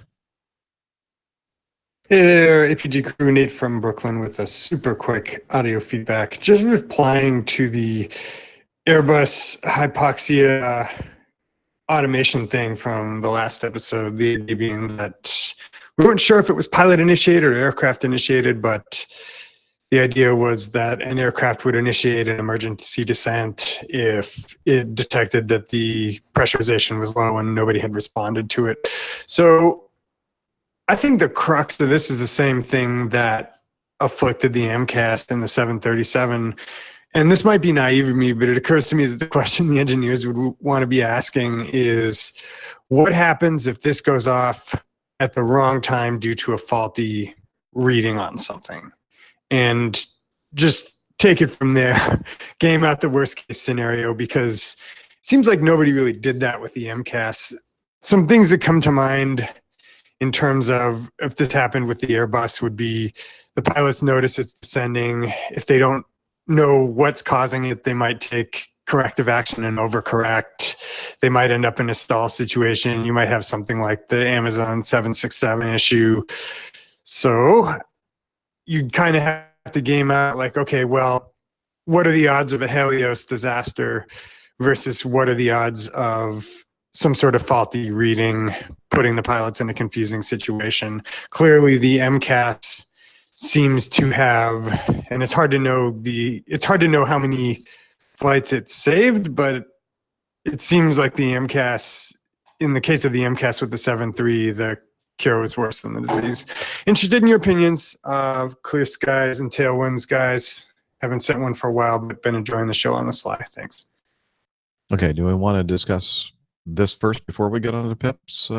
Hey there, APG crew, Nate from Brooklyn with a super quick audio feedback. Just replying to the Airbus hypoxia automation thing from the last episode, the idea being that we weren't sure if it was pilot initiated or aircraft initiated, but the idea was that an aircraft would initiate an emergency descent if it detected that the pressurization was low and nobody had responded to it. So I think the crux of this is the same thing that afflicted the MCAS and the 737. And this might be naive of me, but it occurs to me that the question the engineers would want to be asking is, what happens if this goes off at the wrong time due to a faulty reading on something? And just take it from there, game out the worst case scenario, because it seems like nobody really did that with the MCAS. Some things that come to mind in terms of if this happened with the Airbus would be the pilots notice it's descending. If they don't know what's causing it, they might take corrective action and overcorrect. They might end up in a stall situation. You might have something like the Amazon 767 issue. So you kind of have to game out like, okay, well, what are the odds of a Helios disaster versus what are the odds of some sort of faulty reading, putting the pilots in a confusing situation? Clearly the MCAS seems to have, and it's hard to know how many flights it saved, but it seems like the MCAS, in the case of the MCAS with the 7.3, the cure was worse than the disease. Interested in your opinions. Clear skies and tailwinds, guys. Haven't sent one for a while, but been enjoying the show on the sly. Thanks. Okay. Do we want to discuss this first before we get on to Pip's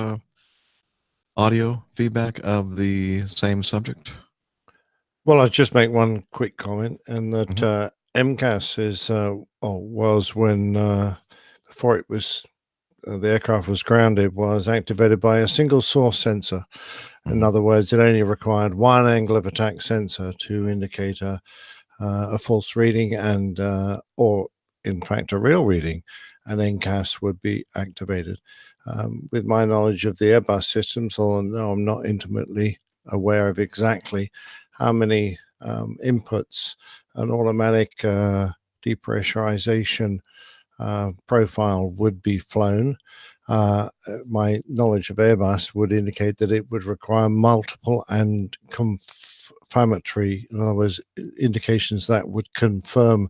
audio feedback of the same subject? Well, I'll just make one quick comment, and that MCAS is was when before it was the aircraft was grounded, was activated by a single source sensor. In other words, it only required one angle of attack sensor to indicate a false reading, and or in fact a real reading, and NCAS would be activated. With my knowledge of the Airbus systems, although I'm not intimately aware of exactly how many inputs an automatic depressurization profile would be flown, my knowledge of Airbus would indicate that it would require multiple and confirmatory, in other words, indications that would confirm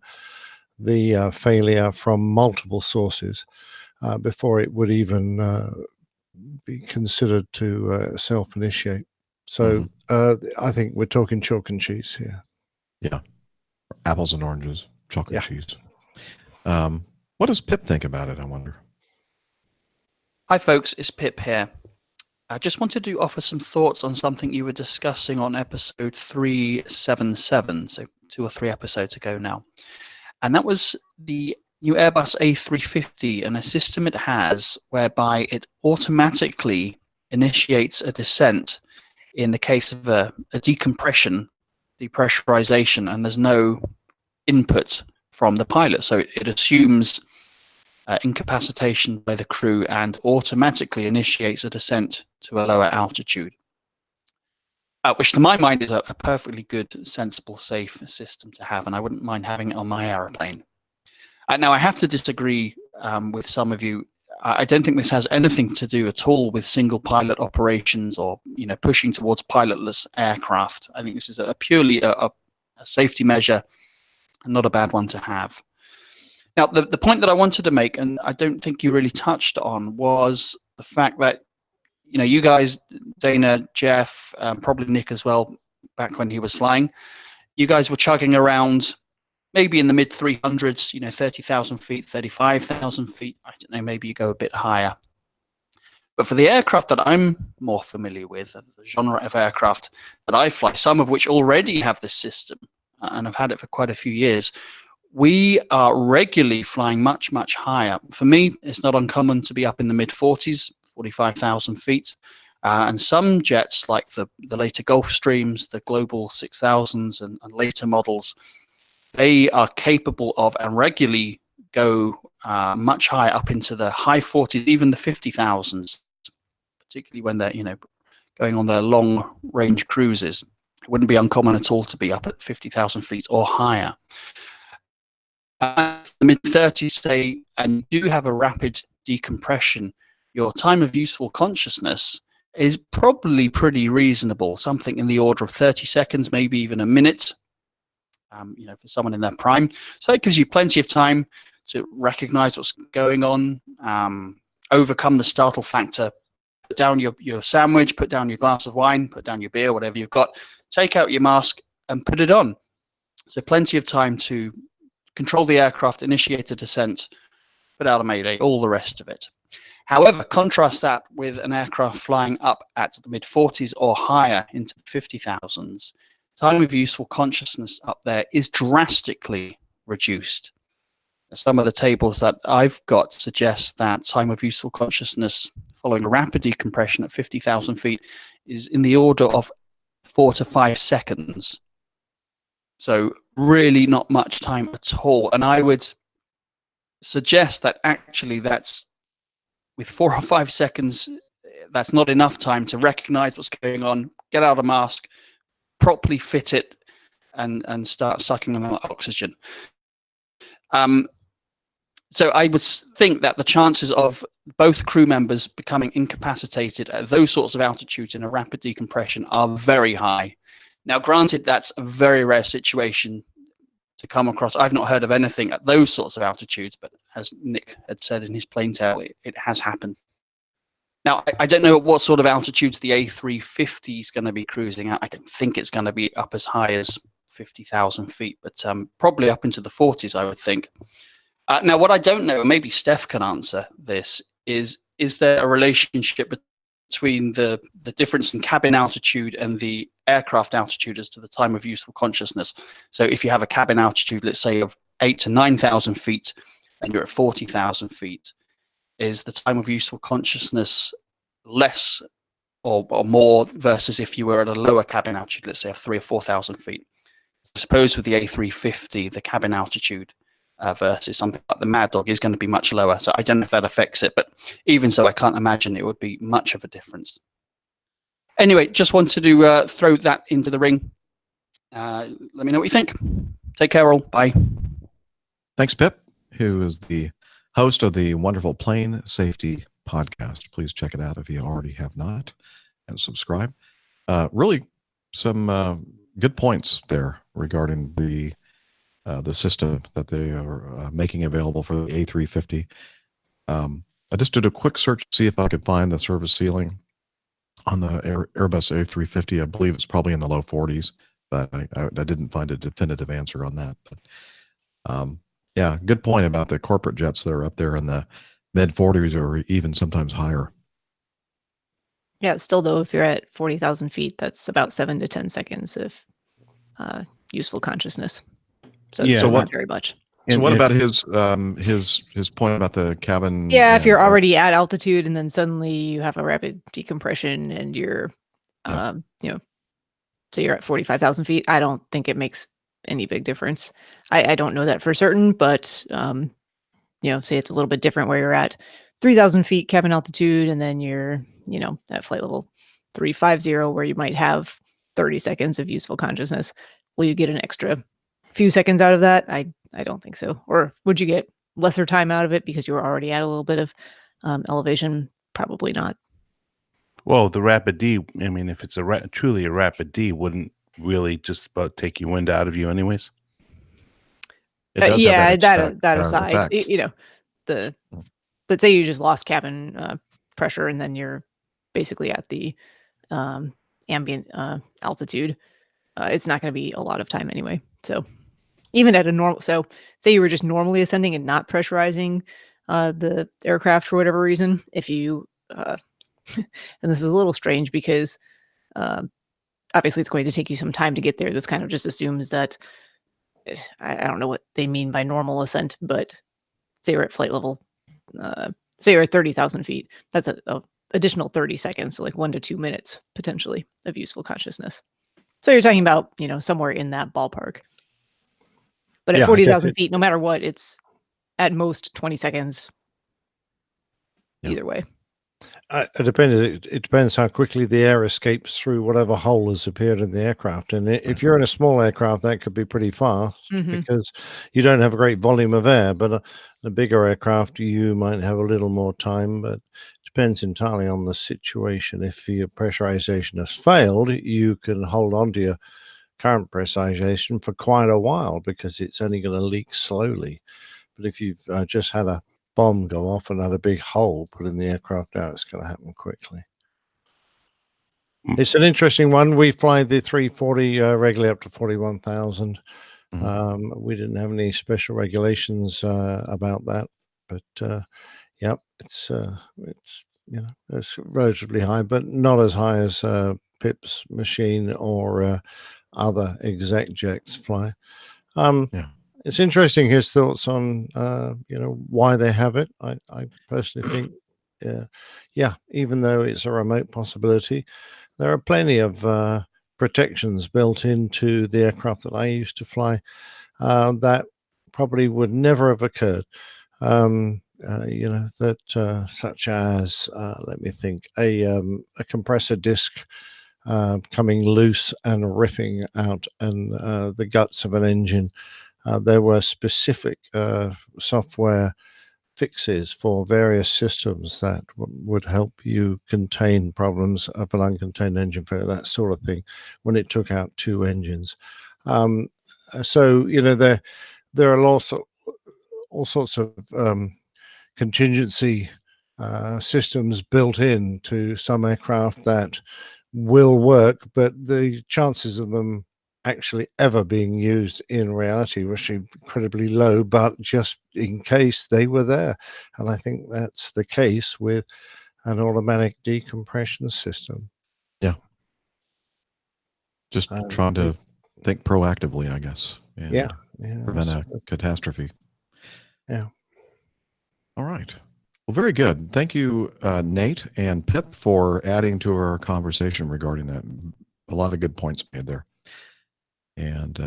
the failure from multiple sources before it would even be considered to self-initiate. So I think we're talking chalk and cheese here. Yeah. Apples and oranges, chalk and Yeah. cheese. What does Pip think about it, I wonder? Hi, folks. It's Pip here. I just wanted to offer some thoughts on something you were discussing on episode 377, so 2 or 3 episodes ago now. And that was the new Airbus A350 and a system it has whereby it automatically initiates a descent in the case of a depressurization, and there's no input from the pilot. So it assumes incapacitation by the crew and automatically initiates a descent to a lower altitude, which to my mind is a perfectly good, sensible, safe system to have, and I wouldn't mind having it on my aeroplane. Now, I have to disagree with some of you. I don't think this has anything to do at all with single pilot operations or pushing towards pilotless aircraft. I think this is purely a safety measure and not a bad one to have. Now, the point that I wanted to make, and I don't think you really touched on, was the fact that, you guys, Dana, Jeff, probably Nick as well, back when he was flying, you guys were chugging around maybe in the mid 300s, 30,000 feet, 35,000 feet. I don't know, maybe you go a bit higher. But for the aircraft that I'm more familiar with, the genre of aircraft that I fly, some of which already have this system, and I've had it for quite a few years, we are regularly flying much, much higher. For me, it's not uncommon to be up in the mid 40s, 45,000 feet. And some jets, like the later Gulfstreams, the Global 6000s and later models, they are capable of and regularly go much higher, up into the high 40s, even the 50,000s, particularly when they're going on their long range cruises. It wouldn't be uncommon at all to be up at 50,000 feet or higher. The mid 30s, say, and you do have a rapid decompression, your time of useful consciousness is probably pretty reasonable, something in the order of 30 seconds, maybe even a minute, for someone in their prime. So it gives you plenty of time to recognize what's going on, overcome the startle factor, put down your sandwich, put down your glass of wine, put down your beer, whatever you've got, take out your mask and put it on. So plenty of time to control the aircraft, initiate a descent, put out a mayday, all the rest of it. However, contrast that with an aircraft flying up at the mid 40s or higher into the 50,000s. Time of useful consciousness up there is drastically reduced. Some of the tables that I've got suggest that time of useful consciousness following a rapid decompression at 50,000 feet is in the order of 4 to 5 seconds. So really not much time at all. And I would suggest that actually that's, with 4 or 5 seconds, that's not enough time to recognize what's going on, get out a mask, properly fit it, and start sucking on that oxygen. So I would think that the chances of both crew members becoming incapacitated at those sorts of altitudes in a rapid decompression are very high. Now, granted, that's a very rare situation to come across. I've not heard of anything at those sorts of altitudes, but as Nick had said in his plane tale, it has happened. Now, I don't know at what sort of altitudes the A350 is going to be cruising at. I don't think it's going to be up as high as 50,000 feet, but probably up into the 40s, I would think. Now, what I don't know, and maybe Steph can answer this, is there a relationship between the difference in cabin altitude and the aircraft altitude as to the time of useful consciousness? So if you have a cabin altitude, let's say of 8,000 to 9,000 feet, and you're at 40,000 feet, is the time of useful consciousness less or more versus if you were at a lower cabin altitude, let's say of 3,000 or 4,000 feet? I suppose with the A350, the cabin altitude versus something like the Mad Dog is going to be much lower. So I don't know if that affects it, but even so, I can't imagine it would be much of a difference. Anyway, just wanted to throw that into the ring. Let me know what you think. Take care, all. Bye. Thanks, Pip, who is the host of the wonderful Plane Safety Podcast. Please check it out if you already have not, and subscribe. Really, some good points there regarding the system that they are making available for the A350. I just did a quick search to see if I could find the service ceiling on the Airbus A350. I believe it's probably in the low 40s, but I didn't find a definitive answer on that. But yeah, good point about the corporate jets that are up there in the mid 40s or even sometimes higher. Yeah, still though, if you're at 40,000 feet, that's about 7 to 10 seconds of useful consciousness. So it's Yeah, still so not very much. So And what if- about his point about the cabin? Yeah, if you're and, already at altitude and then suddenly you have a rapid decompression and you're, so you're at 45,000 feet, I don't think it makes any big difference. I don't know that for certain, but say it's a little bit different where you're at 3,000 feet cabin altitude and then you're, at flight level 350 where you might have 30 seconds of useful consciousness. Will you get an extra few seconds out of that? I don't think so. Or would you get lesser time out of it because you were already at a little bit of elevation? Probably not. Well, the rapid D, I mean, if it's truly a rapid D, wouldn't really just about take your wind out of you anyways? It does have that aside, effect. but say you just lost cabin pressure and then you're basically at the ambient altitude, it's not going to be a lot of time anyway. So even at a normal, so say you were just normally ascending and not pressurizing the aircraft for whatever reason, if you and this is a little strange because obviously it's going to take you some time to get there. This kind of just assumes that I don't know what they mean by normal ascent, but say you're at flight level, say you're at 30,000 feet. That's a additional 30 seconds, so like 1 to 2 minutes potentially of useful consciousness. So you're talking about, somewhere in that ballpark. But at 40,000 feet, no matter what, it's at most 20 seconds either way. It depends. It depends how quickly the air escapes through whatever hole has appeared in the aircraft. And if you're in a small aircraft, that could be pretty fast because you don't have a great volume of air. But a bigger aircraft, you might have a little more time. But it depends entirely on the situation. If your pressurization has failed, you can hold on to your current pressurization for quite a while because it's only going to leak slowly. But if you've just had a bomb go off and had a big hole put in the aircraft out, it's going to happen quickly. It's an interesting one. We fly the 340 regularly up to 41,000. We didn't have any special regulations about that, but it's it's relatively high, but not as high as Pip's machine or other exec jets fly. It's interesting his thoughts on why they have it. I personally think even though it's a remote possibility, there are plenty of protections built into the aircraft that I used to fly that probably would never have occurred. Such as let me think, a compressor disc coming loose and ripping out and the guts of an engine. There were specific software fixes for various systems that would help you contain problems of an uncontained engine failure, that sort of thing, when it took out 2 engines. There are all sorts of contingency systems built into some aircraft that will work, but the chances of them actually ever being used in reality was incredibly low, but just in case they were there. And I think that's the case with an automatic decompression system. Yeah. Just trying to think proactively, I guess. And prevent a catastrophe. Yeah. All right. Well, very good. Thank you, Nate and Pip, for adding to our conversation regarding that. A lot of good points made there. And,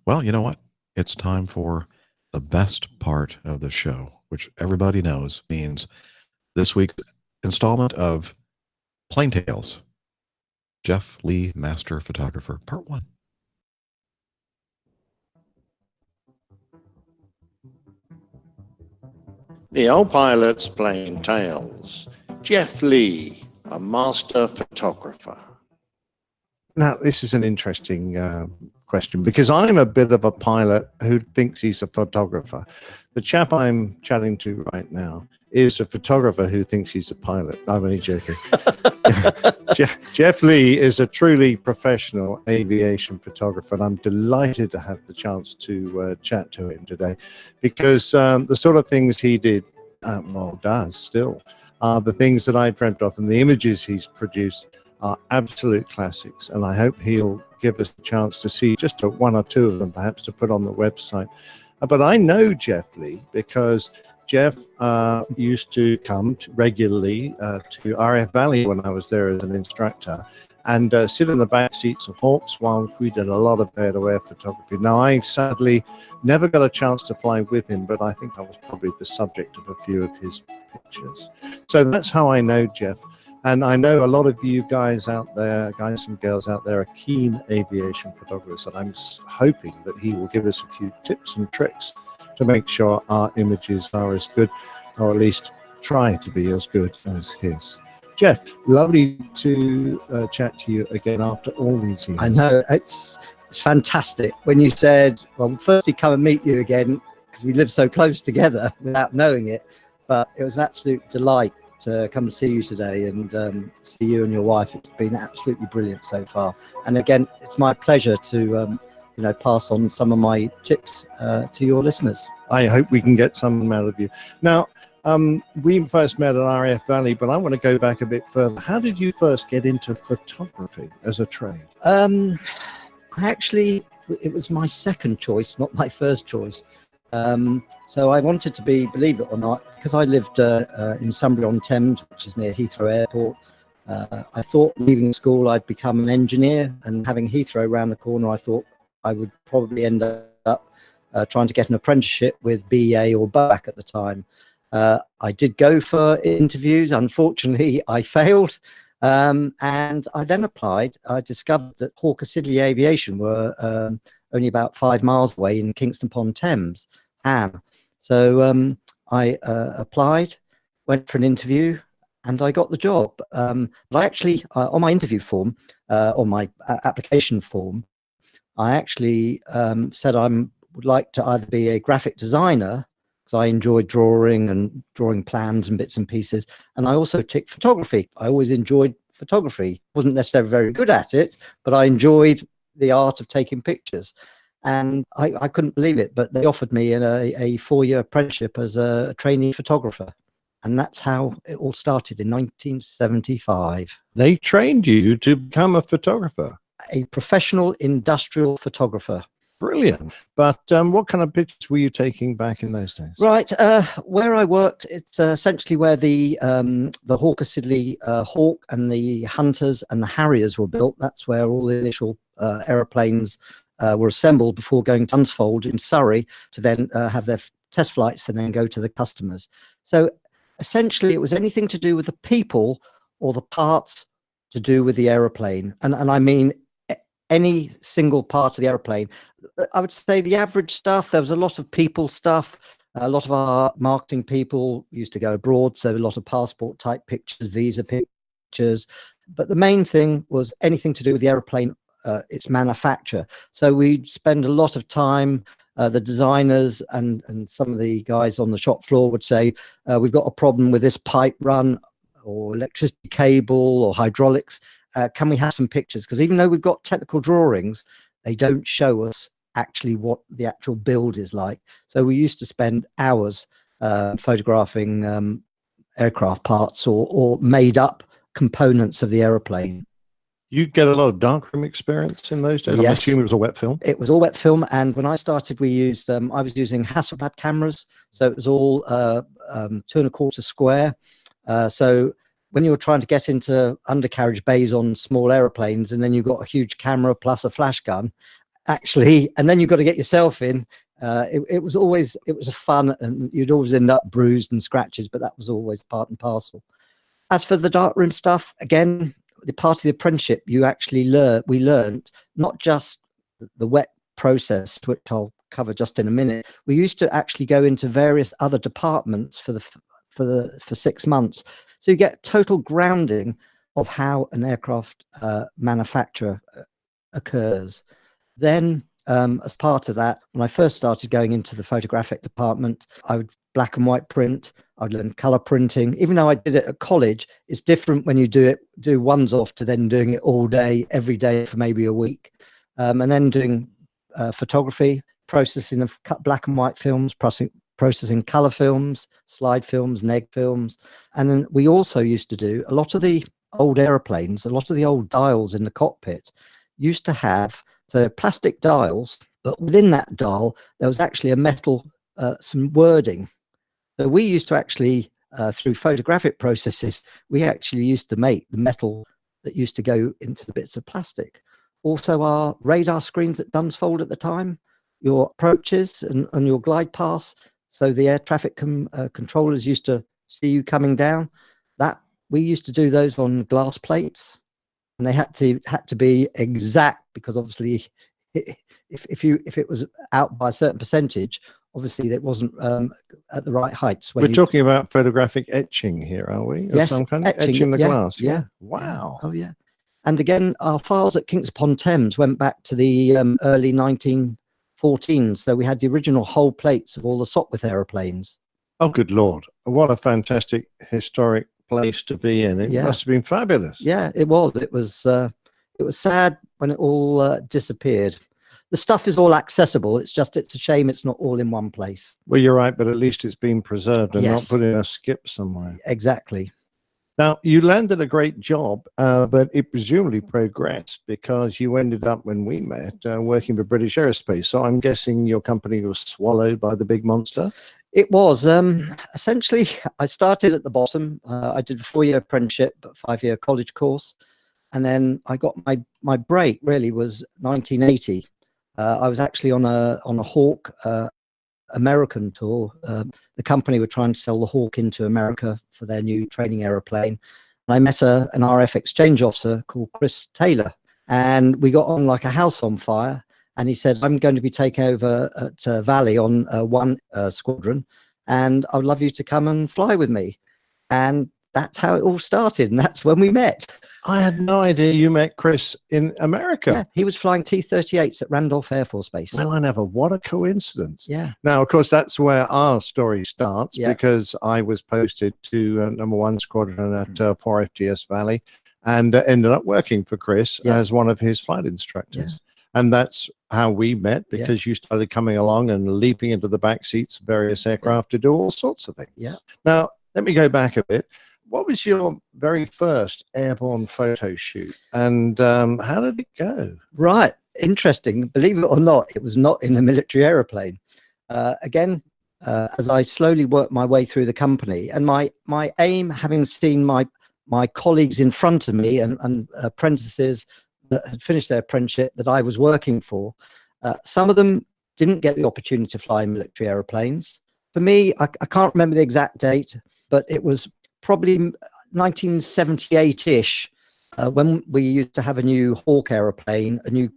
well, you know what? It's time for the best part of the show, which everybody knows means this week's installment of Plane Tales. Jeff Lee, Master Photographer, Part 1. The old pilot's Plane Tales. Jeff Lee, a master photographer. Now, this is an interesting question because I'm a bit of a pilot who thinks he's a photographer. The chap I'm chatting to right now is a photographer who thinks he's a pilot. I'm only joking. Jeff Lee is a truly professional aviation photographer, and I'm delighted to have the chance to chat to him today because the sort of things he did, does still, are the things that I dreamt of, and the images he's produced are absolute classics, and I hope he'll give us a chance to see just one or two of them, perhaps to put on the website. But I know Jeff Lee because Jeff used to come regularly to RF Valley when I was there as an instructor and sit in the back seats of Hawks while we did a lot of air-to-air photography. Now, I sadly never got a chance to fly with him, but I think I was probably the subject of a few of his pictures. So that's how I know Jeff. And I know a lot of you guys out there, guys and girls out there, are keen aviation photographers, and I'm hoping that he will give us a few tips and tricks to make sure our images are as good, or at least try to be as good as his. Jeff, lovely to chat to you again after all these years. I know, it's fantastic. When you said, well, firstly, come and meet you again, because we live so close together without knowing it, but it was an absolute delight to come and see you today and see you and your wife. It's been absolutely brilliant so far. And again, it's my pleasure to pass on some of my tips to your listeners. I hope we can get some out of you. Now, we first met at RF Valley, but I want to go back a bit further. How did you first get into photography as a trade? Actually, it was my second choice, not my first choice. So I wanted to be, believe it or not, because I lived in Sunbury-on-Thames, which is near Heathrow Airport. I thought leaving school I'd become an engineer, and having Heathrow around the corner, I thought I would probably end up trying to get an apprenticeship with BA or BAC at the time. I did go for interviews. Unfortunately, I failed. And I then applied. I discovered that Hawker Siddeley Aviation were only about 5 miles away in Kingston upon Thames, Ham. So I applied, went for an interview, and I got the job. But I actually, on my interview form, on my application form, I actually said I would like to either be a graphic designer, because I enjoyed drawing and drawing plans and bits and pieces. And I also ticked photography. I always enjoyed photography. Wasn't necessarily very good at it, but I enjoyed the art of taking pictures. And I couldn't believe it, but they offered me a 4-year apprenticeship as a trainee photographer. And that's how it all started in 1975. They trained you to become a photographer? A professional industrial photographer. Brilliant. But what kind of pictures were you taking back in those days? Right. Where I worked, it's essentially where the Hawker Siddeley Hawk and the Hunters and the Harriers were built. That's where all the initial aeroplanes were assembled before going to Hunsfold in Surrey to then have their test flights and then go to the customers. So essentially, it was anything to do with the people or the parts to do with the aeroplane. And I mean, any single part of the aeroplane. I would say the average stuff, there was a lot of people stuff. A lot of our marketing people used to go abroad, so a lot of passport type pictures, visa pictures. But the main thing was anything to do with the aeroplane, its manufacture. So we'd spend a lot of time, the designers and some of the guys on the shop floor would say, we've got a problem with this pipe run or electricity cable or hydraulics. Can we have some pictures? Because even though we've got technical drawings, they don't show us actually what the actual build is like. So we used to spend hours photographing aircraft parts or made up components of the aeroplane. You get a lot of darkroom experience in those days? Yes. I'm assuming it was all wet film? It was all wet film. And when I started, we used, I was using Hasselblad cameras. So it was all 2¼ square. So when you were trying to get into undercarriage bays on small aeroplanes, and then you've got a huge camera plus a flash gun, actually, and then you've got to get yourself in, It was a fun, and you'd always end up bruised and scratches, but that was always part and parcel. As for the darkroom stuff, again, the part of the apprenticeship we learned not just the wet process, which I'll cover just in a minute. We used to actually go into various other departments for 6 months, so you get total grounding of how an aircraft manufacture occurs. Then, as part of that, when I first started going into the photographic department, I would black and white print. I'd learn color printing. Even though I did it at college, it's different when you do ones off to then doing it all day, every day for maybe a week, and then doing photography, processing of black and white films, processing color films, slide films, neg films. And then we also used to do a lot of the old airplanes, a lot of the old dials in the cockpit used to have the plastic dials, but within that dial, there was actually a metal, some wording. So we used to actually, through photographic processes, we actually used to make the metal that used to go into the bits of plastic. Also, our radar screens at Dunsfold at the time, your approaches and your glide paths, so the air traffic controllers used to see you coming down. That we used to do those on glass plates, and they had to be exact, because obviously, if it was out by a certain percentage, obviously that wasn't at the right heights. We're talking about photographic etching here, are we? Yes, some kind of etching the glass. Yeah. Wow. Oh yeah. And again, our files at Kings upon Thames went back to the early 1914s. So we had the original whole plates of all the Sopwith aeroplanes. Oh, good Lord. What a fantastic historic place to be in. It must have been fabulous. Yeah, it was. It was sad when it all disappeared. The stuff is all accessible. It's a shame it's not all in one place. Well, you're right, but at least it's been preserved and Yes. not put in a skip somewhere. Exactly. Now, you landed a great job, but it presumably progressed because you ended up, when we met, working for British Aerospace. So I'm guessing your company was swallowed by the big monster? It was. Essentially, I started at the bottom. I did a 4-year apprenticeship, but 5-year college course. And then I got my break, really, was 1980. I was actually on a Hawk American tour. The company were trying to sell the Hawk into America for their new training aeroplane. And I met an RF exchange officer called Chris Taylor, and we got on like a house on fire. And he said, I'm going to be taking over at Valley on one squadron, and I would love you to come and fly with me. And that's how it all started, and that's when we met. I had no idea you met Chris in America. Yeah, he was flying T-38s at Randolph Air Force Base. Well, I never. What a coincidence. Yeah. Now, of course, that's where our story starts, Yeah. because I was posted to number 1 squadron at 4FGS Valley, and ended up working for Chris as one of his flight instructors. And that's how we met, because you started coming along and leaping into the back seats of various aircraft to do all sorts of things. Yeah. Now, let me go back a bit. What was your very first airborne photo shoot, and how did it go? Right. Interesting. Believe it or not, it was not in a military aeroplane. Again, as I slowly worked my way through the company, and my aim, having seen my colleagues in front of me and apprentices that had finished their apprenticeship that I was working for, some of them didn't get the opportunity to fly military aeroplanes. For me, I can't remember the exact date, but it was probably 1978-ish, when we used to have a new Hawk aeroplane. A new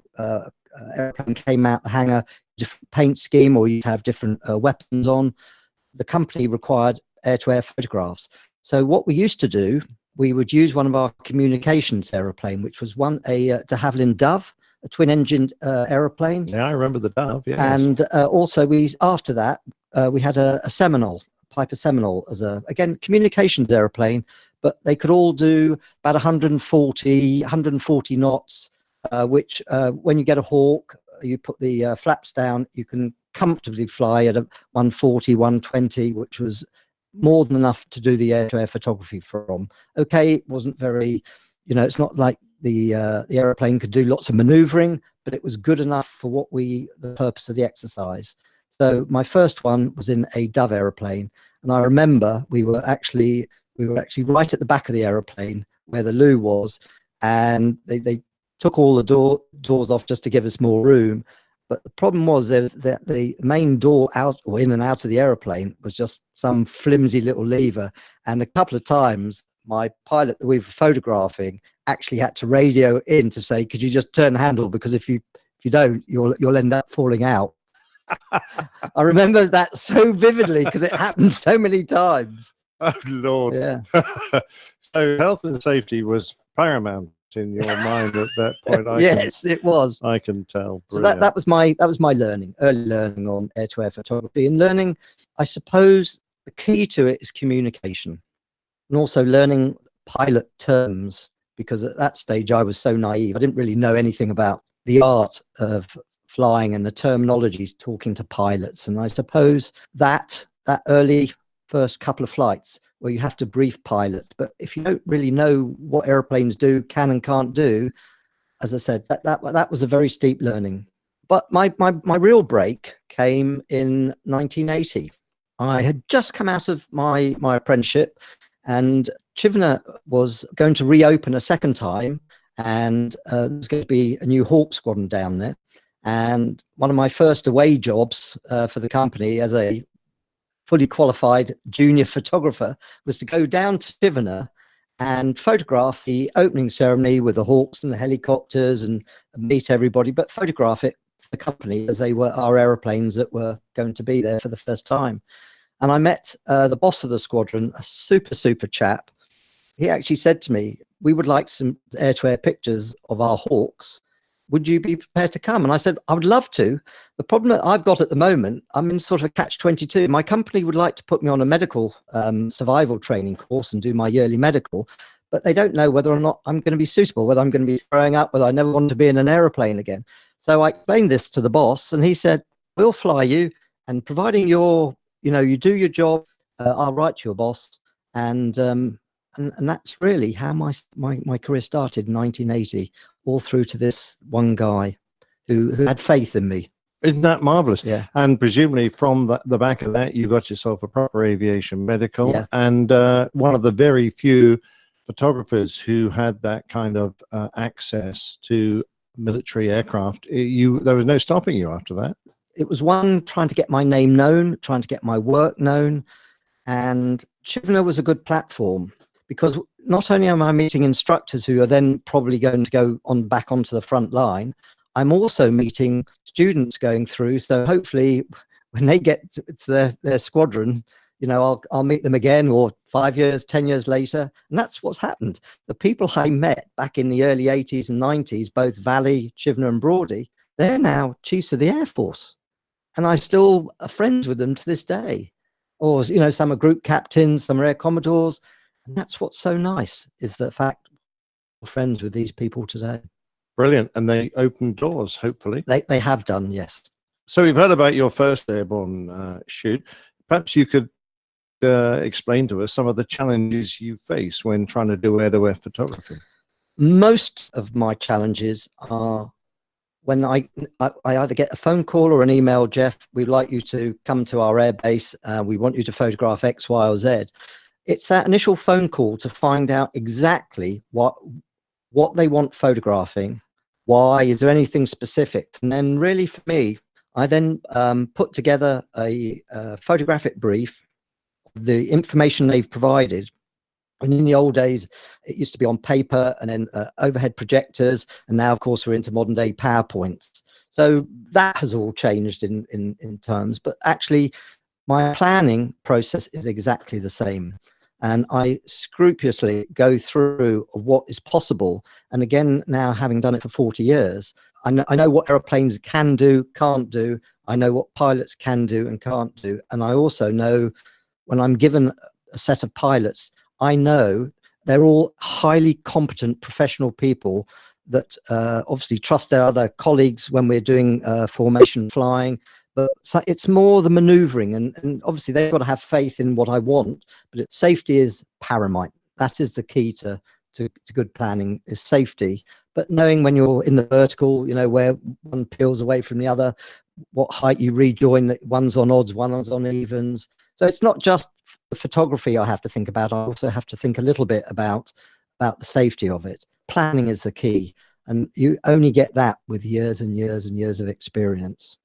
airplane came out the hangar, different paint scheme, or you'd have different weapons on. The company required air-to-air photographs. So what we used to do, we would use one of our communications aeroplane, which was a de Havilland Dove, a twin-engine aeroplane. Yeah, I remember the Dove. Yes. And also, after that, we had a Seminole, Piper Seminole, as again, communications aeroplane, but they could all do about 140 knots, which when you get a Hawk, you put the flaps down, you can comfortably fly at 140, 120, which was more than enough to do the air-to-air photography from. Okay, it wasn't very, it's not like the aeroplane could do lots of maneuvering, but it was good enough for the purpose of the exercise. So my first one was in a Dove aeroplane, and I remember we were actually right at the back of the aeroplane where the loo was, and they took all the doors off just to give us more room. But the problem was that the main door out or in and out of the aeroplane was just some flimsy little lever. And a couple of times, my pilot that we were photographing actually had to radio in to say, "Could you just turn the handle? Because if you don't, you'll end up falling out." I remember that so vividly because it happened so many times. Oh Lord! Yeah. So health and safety was paramount in your mind at that point. Yes, it was. I can tell. So that was my learning, early learning on air-to-air photography. And learning, I suppose, the key to it is communication, and also learning pilot terms, because at that stage I was so naive. I didn't really know anything about the art of flying and the terminologies, talking to pilots. And I suppose that early first couple of flights where you have to brief pilots, but if you don't really know what airplanes do, can and can't do, as I said, that was a very steep learning. But my real break came in 1980. I had just come out of my apprenticeship, and Chivener was going to reopen a second time, and there's going to be a new Hawk squadron down there. And one of my first away jobs for the company as a fully qualified junior photographer was to go down to Chivener and photograph the opening ceremony with the Hawks and the helicopters and meet everybody, but photograph it for the company as they were our aeroplanes that were going to be there for the first time. And I met the boss of the squadron, a super chap. He actually said to me, "We would like some air-to-air pictures of our Hawks. Would you be prepared to come?" And I said, "I would love to. The problem that I've got at the moment, I'm in sort of a catch-22. My company would like to put me on a medical survival training course and do my yearly medical, but they don't know whether or not I'm going to be suitable, whether I'm going to be throwing up, whether I never want to be in an aeroplane again." So I explained this to the boss, and he said, "We'll fly you, and providing you do your job, I'll write to your boss." And that's really how my career started in 1980, all through to this one guy who had faith in me. Isn't that marvelous? Yeah. And presumably from the back of that, you got yourself a proper aviation medical. Yeah. And one of the very few photographers who had that kind of access to military aircraft. There was no stopping you after that. It was one, trying to get my name known, trying to get my work known. And Chivener was a good platform, because not only am I meeting instructors who are then probably going to go back onto the front line, I'm also meeting students going through. So hopefully when they get to their squadron, I'll meet them again, or 5 years, 10 years later. And that's what's happened. The people I met back in the early 80s and 90s, both Valley, Chivener and Brody, they're now chiefs of the Air Force. And I still are friends with them to this day. Or, some are group captains, some are air commodores. And that's what's so nice, is the fact we're friends with these people today. Brilliant. And they opened doors, hopefully. They have done, yes. So we've heard about your first airborne shoot. Perhaps you could explain to us some of the challenges you face when trying to do air-to-air photography. Most of my challenges are when I either get a phone call or an email, "Jeff, we'd like you to come to our airbase. We want you to photograph X, Y, or Z." It's that initial phone call to find out exactly what they want photographing. Why? Is there anything specific? And then really for me, I then put together a photographic brief, the information they've provided. And in the old days, it used to be on paper and then overhead projectors. And now, of course, we're into modern day PowerPoints. So that has all changed in terms. But actually, my planning process is exactly the same. And I scrupulously go through what is possible. And again, now having done it for 40 years, I know what airplanes can do, can't do. I know what pilots can do and can't do. And I also know when I'm given a set of pilots, I know they're all highly competent professional people that obviously trust their other colleagues when we're doing formation flying. But so it's more the maneuvering, and obviously they've got to have faith in what I want, but safety is paramount. That is the key to good planning, is safety. But knowing when you're in the vertical, where one peels away from the other, what height you rejoin, that one's on odds, one's on evens. So it's not just the photography I have to think about. I also have to think a little bit about the safety of it. Planning is the key. And you only get that with years and years and years of experience.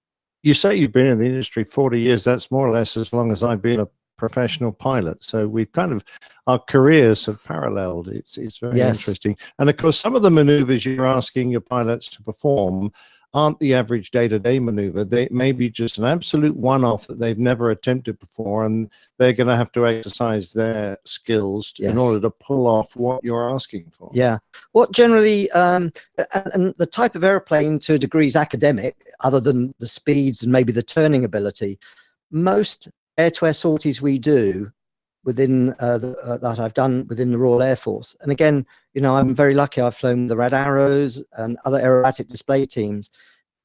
You say you've been in the industry 40 years. That's more or less as long as I've been a professional pilot. So we've kind of, our careers have paralleled. It's very interesting. And of course, some of the maneuvers you're asking your pilots to perform aren't the average day-to-day maneuver. They may be just an absolute one-off that they've never attempted before, and they're going to have to exercise their skills in order to pull off what you're asking for. Yeah. What generally, and the type of airplane to a degree is academic, other than the speeds and maybe the turning ability. Most air-to-air sorties we do within that I've done within the Royal Air Force. And again, you know, I'm very lucky. I've flown the Red Arrows and other aerobatic display teams.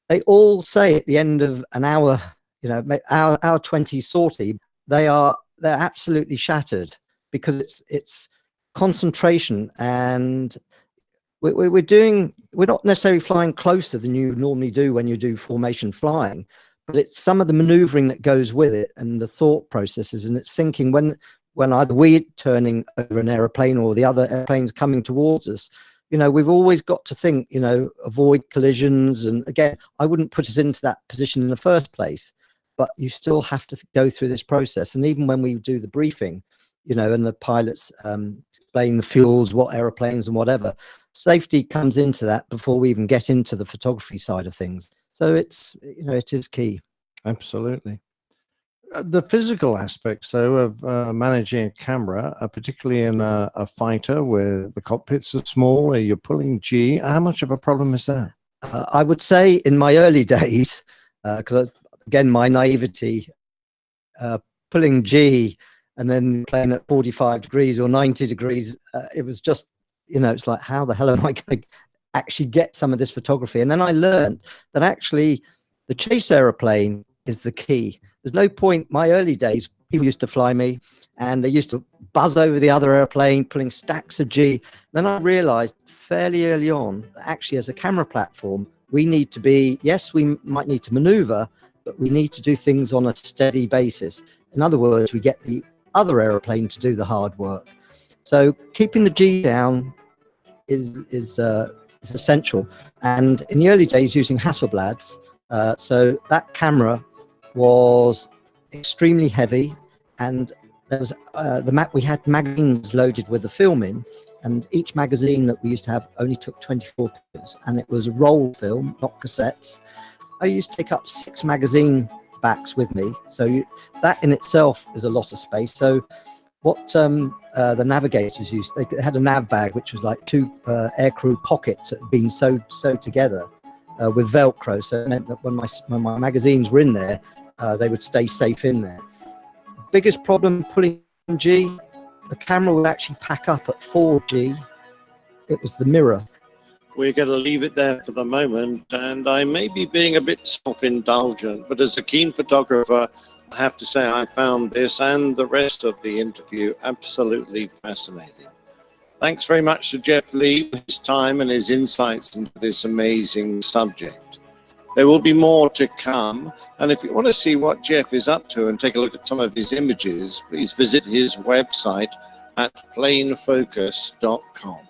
They all say at the end of an hour, you know, hour 20 sortie, they're absolutely shattered, because it's concentration, and we're not necessarily flying closer than you normally do when you do formation flying, but it's some of the maneuvering that goes with it and the thought processes, and it's thinking when either we're turning over an aeroplane or the other airplane's coming towards us. You know, we've always got to think, you know, avoid collisions. And again, I wouldn't put us into that position in the first place, but you still have to go through this process. And even when we do the briefing, you know, and the pilots explain the fuels, what aeroplanes and whatever, safety comes into that before we even get into the photography side of things. So it's, you know, it is key. Absolutely. The physical aspects, though, of managing a camera, particularly in a fighter where the cockpits are small, where you're pulling G, how much of a problem is that? I would say in my early days, because again, my naivety, pulling G and then playing at 45 degrees or 90 degrees, it was just, you know, it's like, how the hell am I going to actually get some of this photography? And then I learned that actually the chase aeroplane is the key. There's no point. My early days, people used to fly me and they used to buzz over the other airplane, pulling stacks of G. Then I realized fairly early on that actually as a camera platform, we need to be, yes, we might need to maneuver, but we need to do things on a steady basis. In other words, we get the other airplane to do the hard work. So keeping the G down is essential. And in the early days, using Hasselblads, so that camera was extremely heavy, and there was we had magazines loaded with the film in, and each magazine that we used to have only took 24 pictures, and it was a roll film, not cassettes. I used to take up 6 magazine backs with me, so that in itself is a lot of space. So what the navigators used, they had a nav bag which was like 2 aircrew pockets that had been sewed together with Velcro, so it meant that when my magazines were in there, they would stay safe in there. Biggest problem pulling G, the camera would actually pack up at 4G. It was the mirror. We're going to leave it there for the moment, and I may be being a bit self-indulgent, but as a keen photographer, I have to say I found this and the rest of the interview absolutely fascinating. Thanks very much to Jeff Lee for his time and his insights into this amazing subject. There will be more to come, and if you want to see what Jeff is up to and take a look at some of his images, please visit his website at planefocus.com.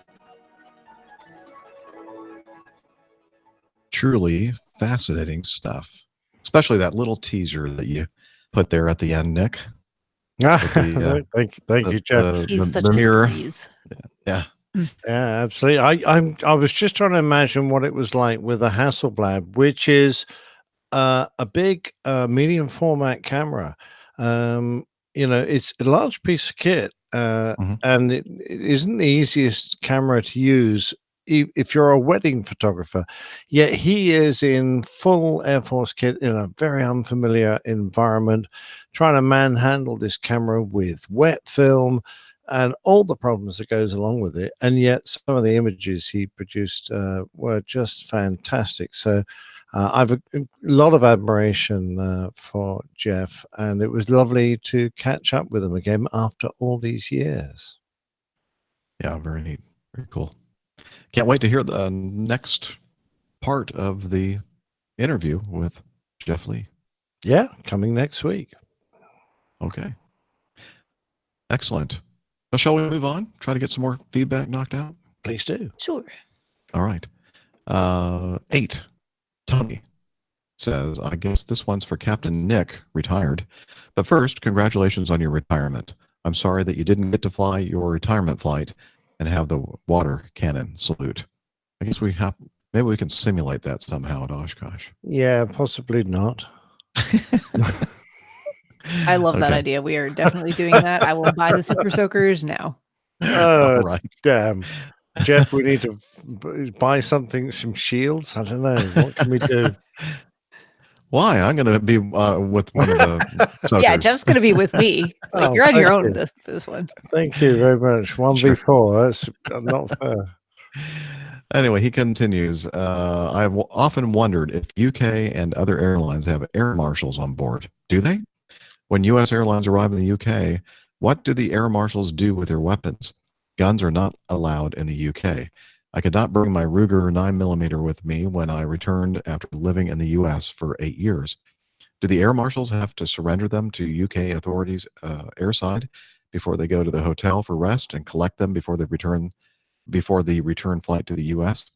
Truly fascinating stuff, especially that little teaser that you put there at the end, Nick. Thank you, Jeff. He's such the a mirror. tease. Yeah. Yeah, absolutely. I was just trying to imagine what it was like with a Hasselblad, which is a big medium format camera. You know, it's a large piece of kit, and it isn't the easiest camera to use if you're a wedding photographer. Yet he is in full Air Force kit in a very unfamiliar environment, trying to manhandle this camera with wet film and all the problems that goes along with it. And yet some of the images he produced were just fantastic. So I've a lot of admiration for Jeff, and it was lovely to catch up with him again after all these years. Yeah, very neat. Very cool. Can't wait to hear the next part of the interview with Jeff Lee. Yeah, coming next week. Okay. Excellent. Well, shall we move on? Try to get some more feedback knocked out? Please do. Sure. All right. 8. Tony says, I guess this one's for Captain Nick, retired. But first, congratulations on your retirement. I'm sorry that you didn't get to fly your retirement flight and have the water cannon salute. I guess maybe we can simulate that somehow at Oshkosh. Yeah, possibly not. I love that Okay. idea. We are definitely doing that. I will buy the Super Soakers now. All right. Damn. Jeff, we need to buy some shields. I don't know. What can we do? Why? I'm going to be with one of the soakers. Yeah, Jeff's going to be with me. Like, Oh, you're on your thank own you. this one. Thank you very much. 1v4. That's not fair. Anyway, he continues. I've often wondered if UK and other airlines have air marshals on board. Do they? When U.S. airlines arrive in the UK, what do the air marshals do with their weapons? Guns are not allowed in the UK. I could not bring my Ruger 9mm with me when I returned after living in the U.S. for 8 years. Do the air marshals have to surrender them to UK authorities airside before they go to the hotel for rest and collect them before the return flight to the U.S.?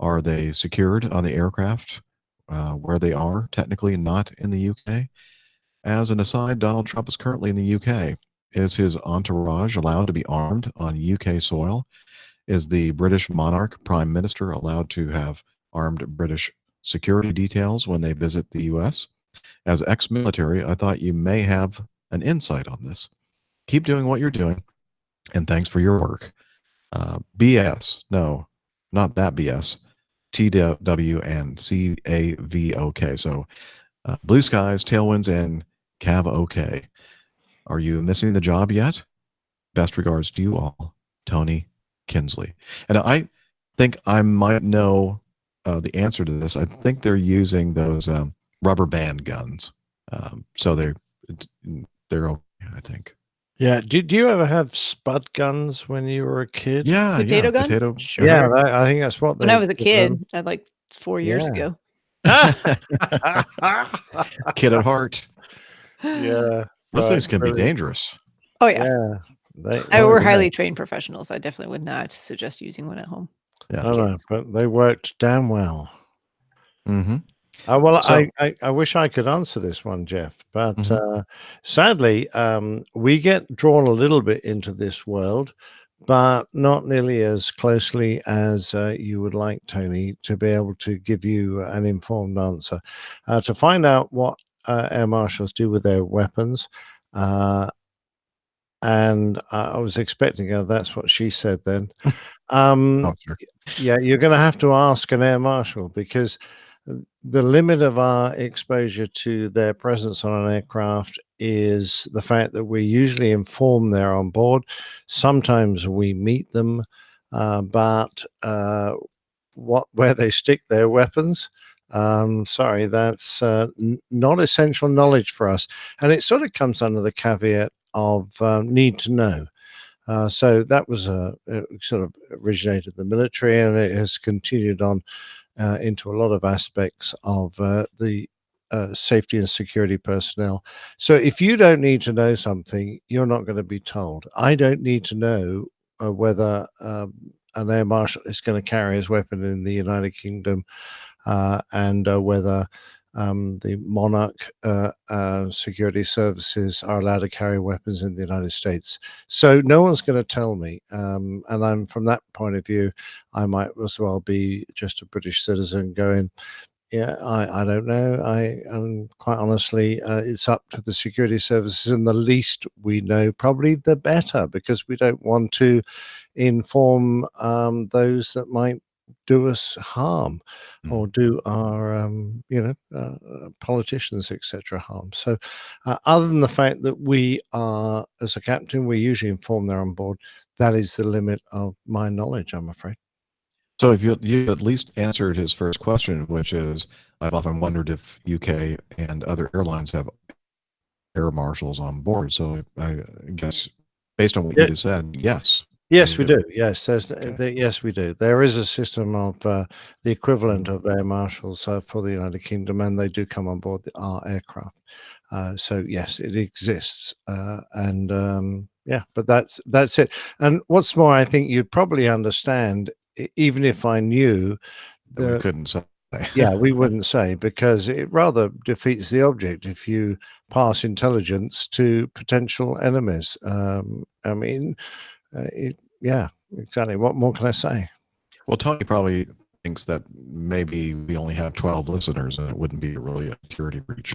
Are they secured on the aircraft where they are technically not in the UK? As an aside, Donald Trump is currently in the UK. Is his entourage allowed to be armed on UK soil? Is the British monarch prime minister allowed to have armed British security details when they visit the US? As ex-military, I thought you may have an insight on this. Keep doing what you're doing, and thanks for your work. BS. No, not that BS. TW and CAVOK. So blue skies, tailwinds, and Cav OK. Are you missing the job yet? Best regards to you all, Tony Kinsley. And I think I might know the answer to this. I think they're using those rubber band guns. So they're okay, I think. Yeah. Did you ever have spud guns when you were a kid? Yeah. Potato gun? Potato. Sure. Yeah, I think that's what When I was a kid, like 4 years ago. Kid at heart. Yeah. Those things right, can be brilliant. dangerous. Oh, yeah. Yeah. We're yeah. highly trained professionals. I definitely would not suggest using one at home. Yeah. I know, but they worked damn well. Mm-hmm. Well, So- I wish I could answer this one, Jeff, but Mhm. sadly, we get drawn a little bit into this world, but not nearly as closely as you would like, Tony, to be able to give you an informed answer. To find out what air marshals do with their weapons, and I was expecting her. That's what she said then. Oh, sure. Yeah, you're going to have to ask an air marshal because the limit of our exposure to their presence on an aircraft is the fact that we usually inform they're on board. Sometimes we meet them, but where they stick their weapons, sorry, that's not essential knowledge for us. And it sort of comes under the caveat of need to know. So that was sort of originated in the military, and it has continued on into a lot of aspects of the safety and security personnel. So if you don't need to know something, you're not going to be told. I don't need to know whether an air marshal is going to carry his weapon in the United Kingdom and whether the monarch security services are allowed to carry weapons in the United States. So no one's going to tell me. And I'm from that point of view, I might as well be just a British citizen going, yeah, I don't know. Quite honestly, it's up to the security services, and the least we know, probably the better, because we don't want to inform those that might do us harm or do our politicians, etc., harm. So other than the fact that we are, as a captain, we usually inform they're on board, that is the limit of my knowledge, I'm afraid. So if you at least answered his first question, which is, I've often wondered if UK and other airlines have air marshals on board. So I guess based on what you just said, yes. Yes, we do. Yes, yes, we do. There is a system of the equivalent of air marshals for the United Kingdom, and they do come on board our aircraft. So yes, it exists, and yeah, but that's it. And what's more, I think you'd probably understand, even if I knew, that we couldn't say. Yeah, we wouldn't say, because it rather defeats the object if you pass intelligence to potential enemies. I mean, yeah, exactly. What more can I say? Well, Tony probably thinks that maybe we only have 12 listeners and it wouldn't be really a security breach.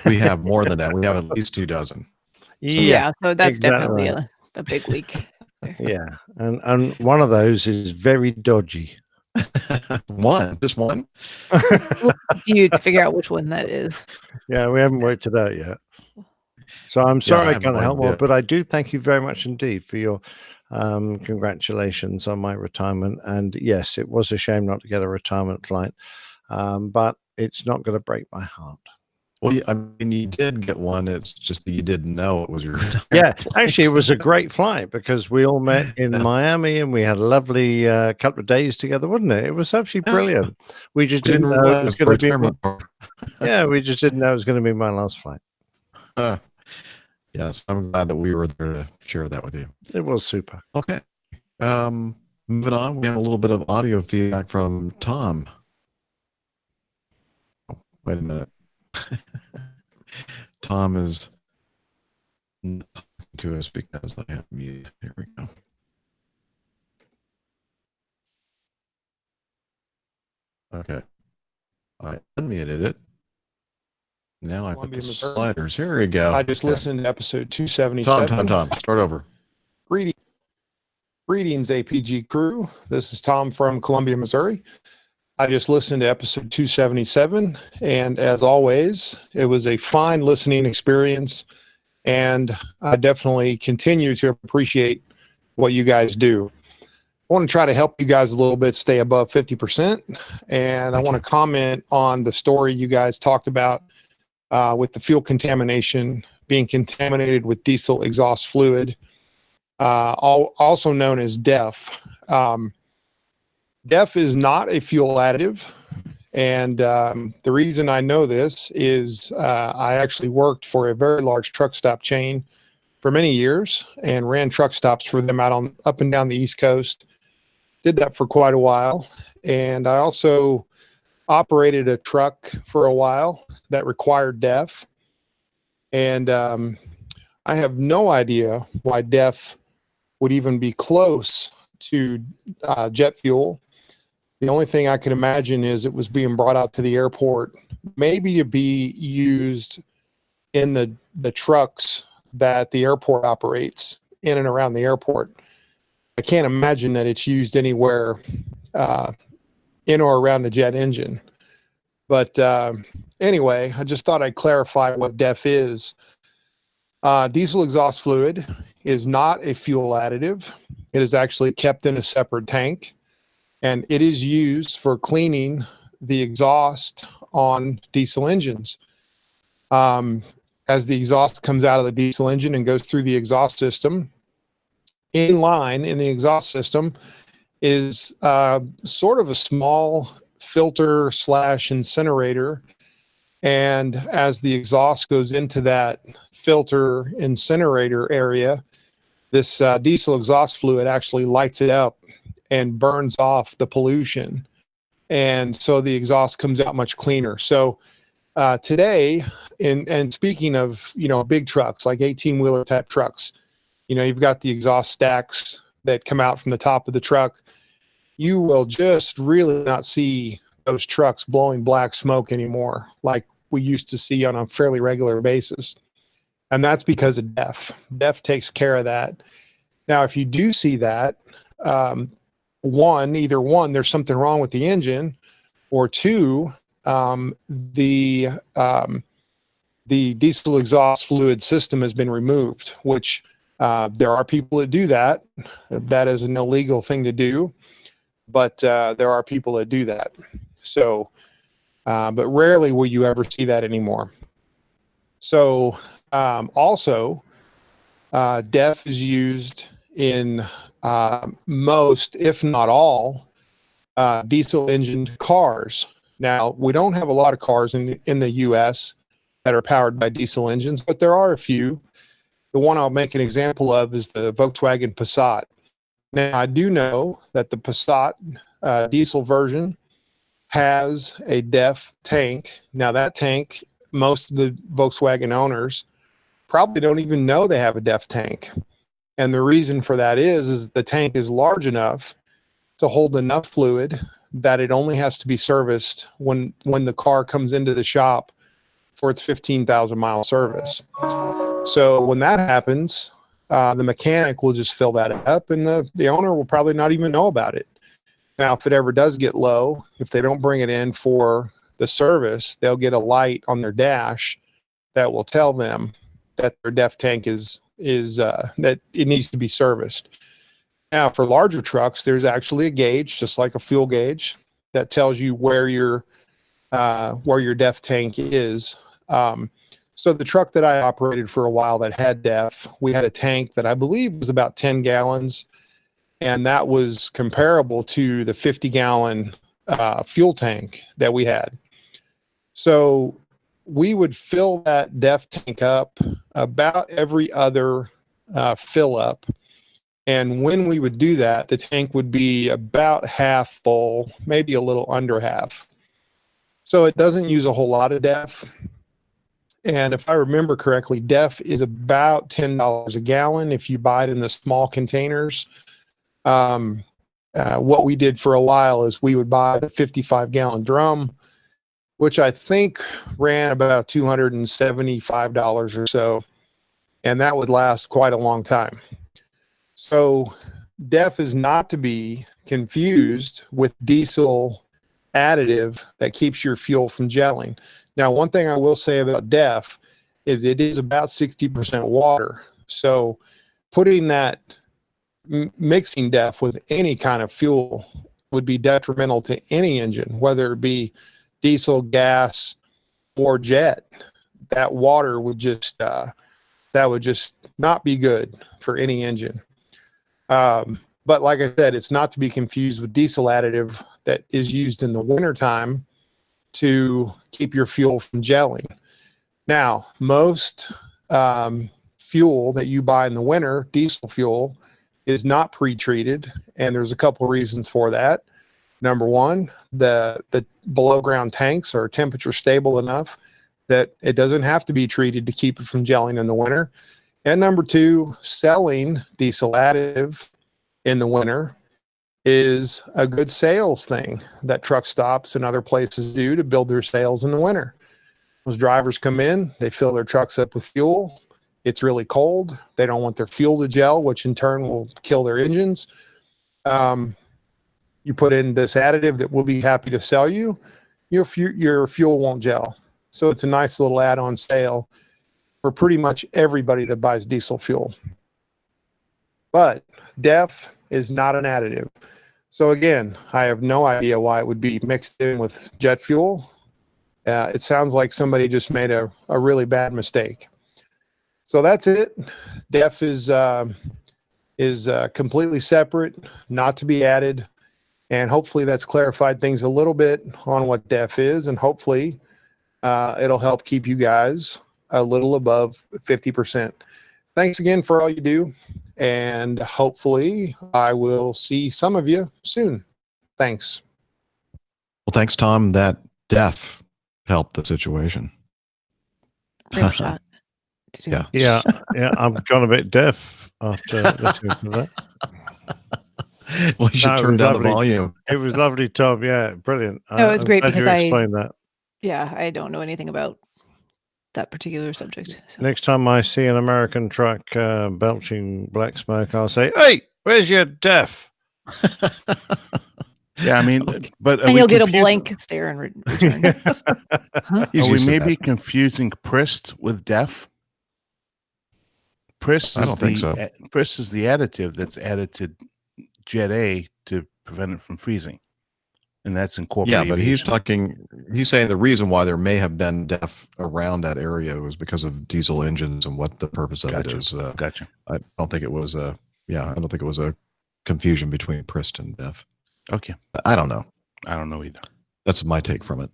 We have more than that. We have at least 2 dozen. Yeah, so that's exactly. definitely a big leak. Yeah, and one of those is very dodgy. Just one. You to figure out which one that is. Yeah, we haven't worked it out yet. So I'm sorry I can't help more, but I do thank you very much indeed for your congratulations on my retirement. And yes, it was a shame not to get a retirement flight, but it's not going to break my heart. Well, I mean, you did get one. It's just that you didn't know it was your retirement. Yeah, actually, it was a great flight because we all met in Miami and we had a lovely couple of days together, wasn't it? It was absolutely brilliant. We just didn't know it was going to be. Yeah, we just didn't know it was going to be my last flight. Yes, I'm glad that we were there to share that with you. It was super. Okay. Moving on, we have a little bit of audio feedback from Tom. Oh, wait a minute. Tom is not talking to us because I have muted. Here we go. Okay. I unmuted it. Now I put the sliders. Here we go. I just listened to episode 277. Tom, start over. Greetings, APG crew. This is Tom from Columbia, Missouri. I just listened to episode 277, and as always, it was a fine listening experience, and I definitely continue to appreciate what you guys do. I want to try to help you guys a little bit stay above 50%, and I want to comment on the story you guys talked about with the fuel contamination, being contaminated with diesel exhaust fluid, also known as DEF. DEF is not a fuel additive, and the reason I know this is I actually worked for a very large truck stop chain for many years and ran truck stops for them up and down the East Coast. Did that for quite a while, and I also operated a truck for a while that required DEF, and I have no idea why DEF would even be close to jet fuel. The only thing I could imagine is it was being brought out to the airport, maybe to be used in the trucks that the airport operates in and around the airport. I can't imagine that it's used anywhere in or around the jet engine. But anyway, I just thought I'd clarify what DEF is. Diesel exhaust fluid is not a fuel additive. It is actually kept in a separate tank, and it is used for cleaning the exhaust on diesel engines. As the exhaust comes out of the diesel engine and goes through the exhaust system, in line in the exhaust system is sort of a small filter / incinerator. And as the exhaust goes into that filter incinerator area, this diesel exhaust fluid actually lights it up and burns off the pollution. And so the exhaust comes out much cleaner. So today, and speaking of, big trucks, like 18-wheeler type trucks, you've got the exhaust stacks that come out from the top of the truck. You will just really not see those trucks blowing black smoke anymore like we used to see on a fairly regular basis. And that's because of DEF. DEF takes care of that. Now, if you do see that, either one, there's something wrong with the engine, or two, the diesel exhaust fluid system has been removed, which there are people that do that. That is an illegal thing to do, but there are people that do that. So, but rarely will you ever see that anymore. So, also, DEF is used in most, if not all, diesel engine cars. Now, we don't have a lot of cars in the U.S. that are powered by diesel engines, but there are a few. The one I'll make an example of is the Volkswagen Passat. Now, I do know that the Passat diesel version has a DEF tank. Now that tank, most of the Volkswagen owners probably don't even know they have a DEF tank. And the reason for that is the tank is large enough to hold enough fluid that it only has to be serviced when the car comes into the shop for its 15,000 mile service. So when that happens, the mechanic will just fill that up, and the owner will probably not even know about it. Now, if it ever does get low, if they don't bring it in for the service, they'll get a light on their dash that will tell them that their DEF tank is that it needs to be serviced. Now, for larger trucks, there's actually a gauge, just like a fuel gauge, that tells you where your DEF tank is. So the truck that I operated for a while that had DEF, we had a tank that I believe was about 10 gallons, and that was comparable to the 50-gallon fuel tank that we had. So we would fill that DEF tank up about every other fill up. And when we would do that, the tank would be about half full, maybe a little under half. So it doesn't use a whole lot of DEF. And if I remember correctly, DEF is about $10 a gallon if you buy it in the small containers. What we did for a while is we would buy the 55-gallon drum, which I think ran about $275 or so, and that would last quite a long time. So DEF is not to be confused with diesel additive that keeps your fuel from gelling. Now, one thing I will say about DEF is it is about 60% water. So putting that mixing DEF with any kind of fuel would be detrimental to any engine, whether it be diesel, gas, or jet. That water would just not be good for any engine. But like I said, it's not to be confused with diesel additive that is used in the wintertime to keep your fuel from gelling. Now, most fuel that you buy in the winter, diesel fuel, is not pre-treated, and there's a couple reasons for that. Number one, the below ground tanks are temperature stable enough that it doesn't have to be treated to keep it from gelling in the winter. And number two, selling diesel additive in the winter is a good sales thing that truck stops and other places do to build their sales in the winter. Those drivers come in, they fill their trucks up with fuel. It's really cold. They don't want their fuel to gel, which in turn will kill their engines. You put in this additive that we'll be happy to sell you, your fuel won't gel. So it's a nice little add-on sale for pretty much everybody that buys diesel fuel. But DEF is not an additive. So again, I have no idea why it would be mixed in with jet fuel. It sounds like somebody just made a really bad mistake. So that's it. DEF is completely separate, not to be added. And hopefully that's clarified things a little bit on what DEF is, and hopefully it'll help keep you guys a little above 50%. Thanks again for all you do, and hopefully I will see some of you soon. Thanks. Well, thanks, Tom. That DEF helped the situation. Rim shot. Yeah. I've gone a bit deaf after listening to that. Well, you should turn down the volume. It was lovely, Tom. Yeah, brilliant. No, it was great glad because you explained that. Yeah, I don't know anything about that particular subject. So. Next time I see an American truck belching black smoke, I'll say, "Hey, where's your DEF?" Yeah, I mean, but and you'll get a blank stare and return. Huh? Are we maybe confusing Prist with DEF? Prist, I don't think so. Prist is the additive that's added to Jet A to prevent it from freezing, and that's incorporated. Yeah, but he's saying the reason why there may have been DEF around that area was because of diesel engines and what the purpose of it is. Gotcha. I don't think it was a confusion between Prist and DEF. Okay. I don't know. I don't know either. That's my take from it.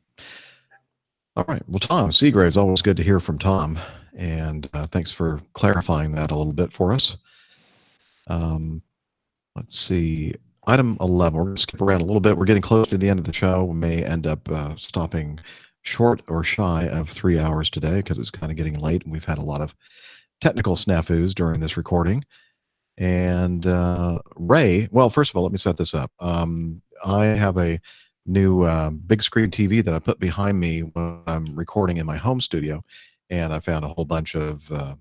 All right. Well, Tom Seagrave's always good to hear from Tom, and thanks for clarifying that a little bit for us. Let's see. Item 11. We're going to skip around a little bit. We're getting close to the end of the show. We may end up stopping short or shy of 3 hours today because it's kind of getting late, and we've had a lot of technical snafus during this recording. And Ray, well, first of all, let me set this up. I have a new big screen TV that I put behind me when I'm recording in my home studio, and I found a whole bunch of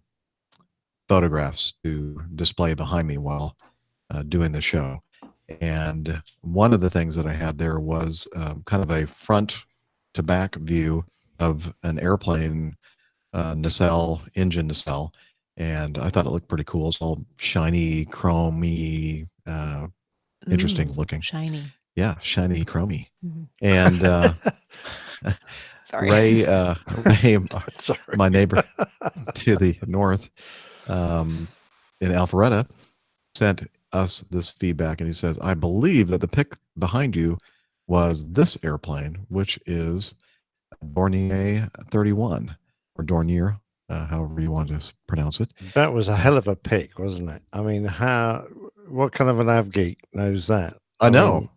photographs to display behind me while doing the show. And one of the things that I had there was kind of a front to back view of an airplane nacelle, engine nacelle. And I thought it looked pretty cool. It's all shiny, chromy, interesting looking. Shiny. Yeah, shiny, chromy. Mhm. And Sorry. Ray, Sorry. my neighbor to the north in Alpharetta, sent us this feedback, and he says, I believe that the pic behind you was this airplane, which is Dornier 31, or Dornier, however you want to pronounce it. That was a hell of a pick, wasn't it? I mean, what kind of an av geek knows that? I know. mean,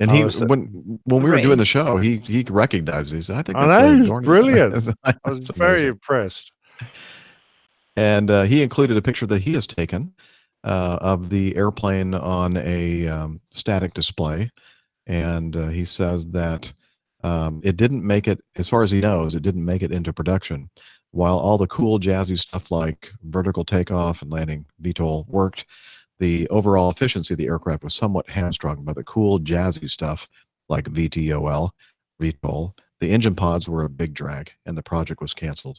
And I he, was- when we were Ray. doing the show, he recognized it. He said, I think I that's know, a it was Dornier. brilliant. I was It's very amazing. impressed. And he included a picture that he has taken of the airplane on a static display. And he says that it didn't make it, as far as he knows, it didn't make it into production. While all the cool jazzy stuff like vertical takeoff and landing VTOL worked, the overall efficiency of the aircraft was somewhat hamstrung by the cool jazzy stuff like VTOL, VTOL. The engine pods were a big drag, and the project was canceled.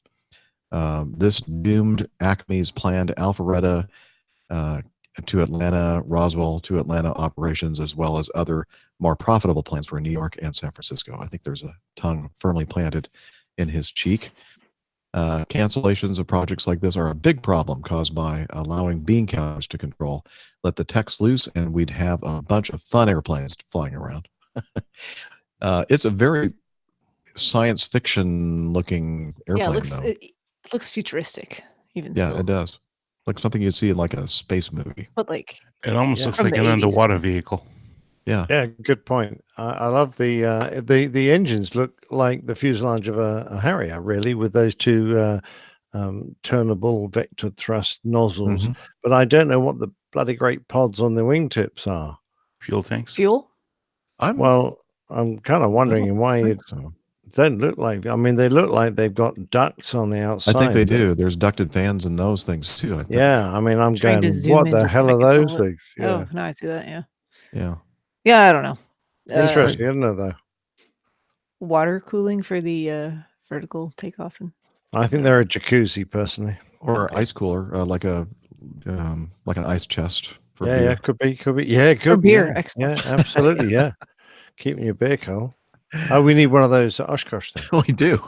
This doomed Acme's planned Alpharetta to Atlanta, Roswell to Atlanta operations, as well as other more profitable plans for New York and San Francisco. I think there's a tongue firmly planted in his cheek. Cancellations of projects like this are a big problem caused by allowing bean counters to control. Let the techs loose, and we'd have a bunch of fun airplanes flying around. It's a very science fiction looking airplane, though. It looks futuristic, even Yeah, still. it does. Like something you'd see in like a space movie. But like, It almost Yeah. looks From like the an 80s. underwater vehicle. Yeah. Yeah, good point. I love the engines look like the fuselage of a Harrier, really, with those two turnable vector thrust nozzles. Mhm. But I don't know what the bloody great pods on the wingtips are. Fuel tanks. fuel? Well, I'm kind of wondering why you don't look like. I mean, they look like they've got ducts on the I outside. think they but- do. There's ducted fans in those things too. I think. Yeah, I mean, I'm Trying going. to zoom What in the to see if hell I are can tell those it. things? Yeah, Oh, now I see that. Yeah. Yeah. Yeah, I don't know. interesting, isn't it? Though Water cooling for the vertical takeoff and I think they're a jacuzzi, personally. Or ice cooler, like an ice chest for Yeah, beer. yeah, could be. Yeah, could be, beer, yeah. excellent. Yeah, absolutely. Yeah, keeping your beer cold. Oh, we need one of those Oshkosh things. We do.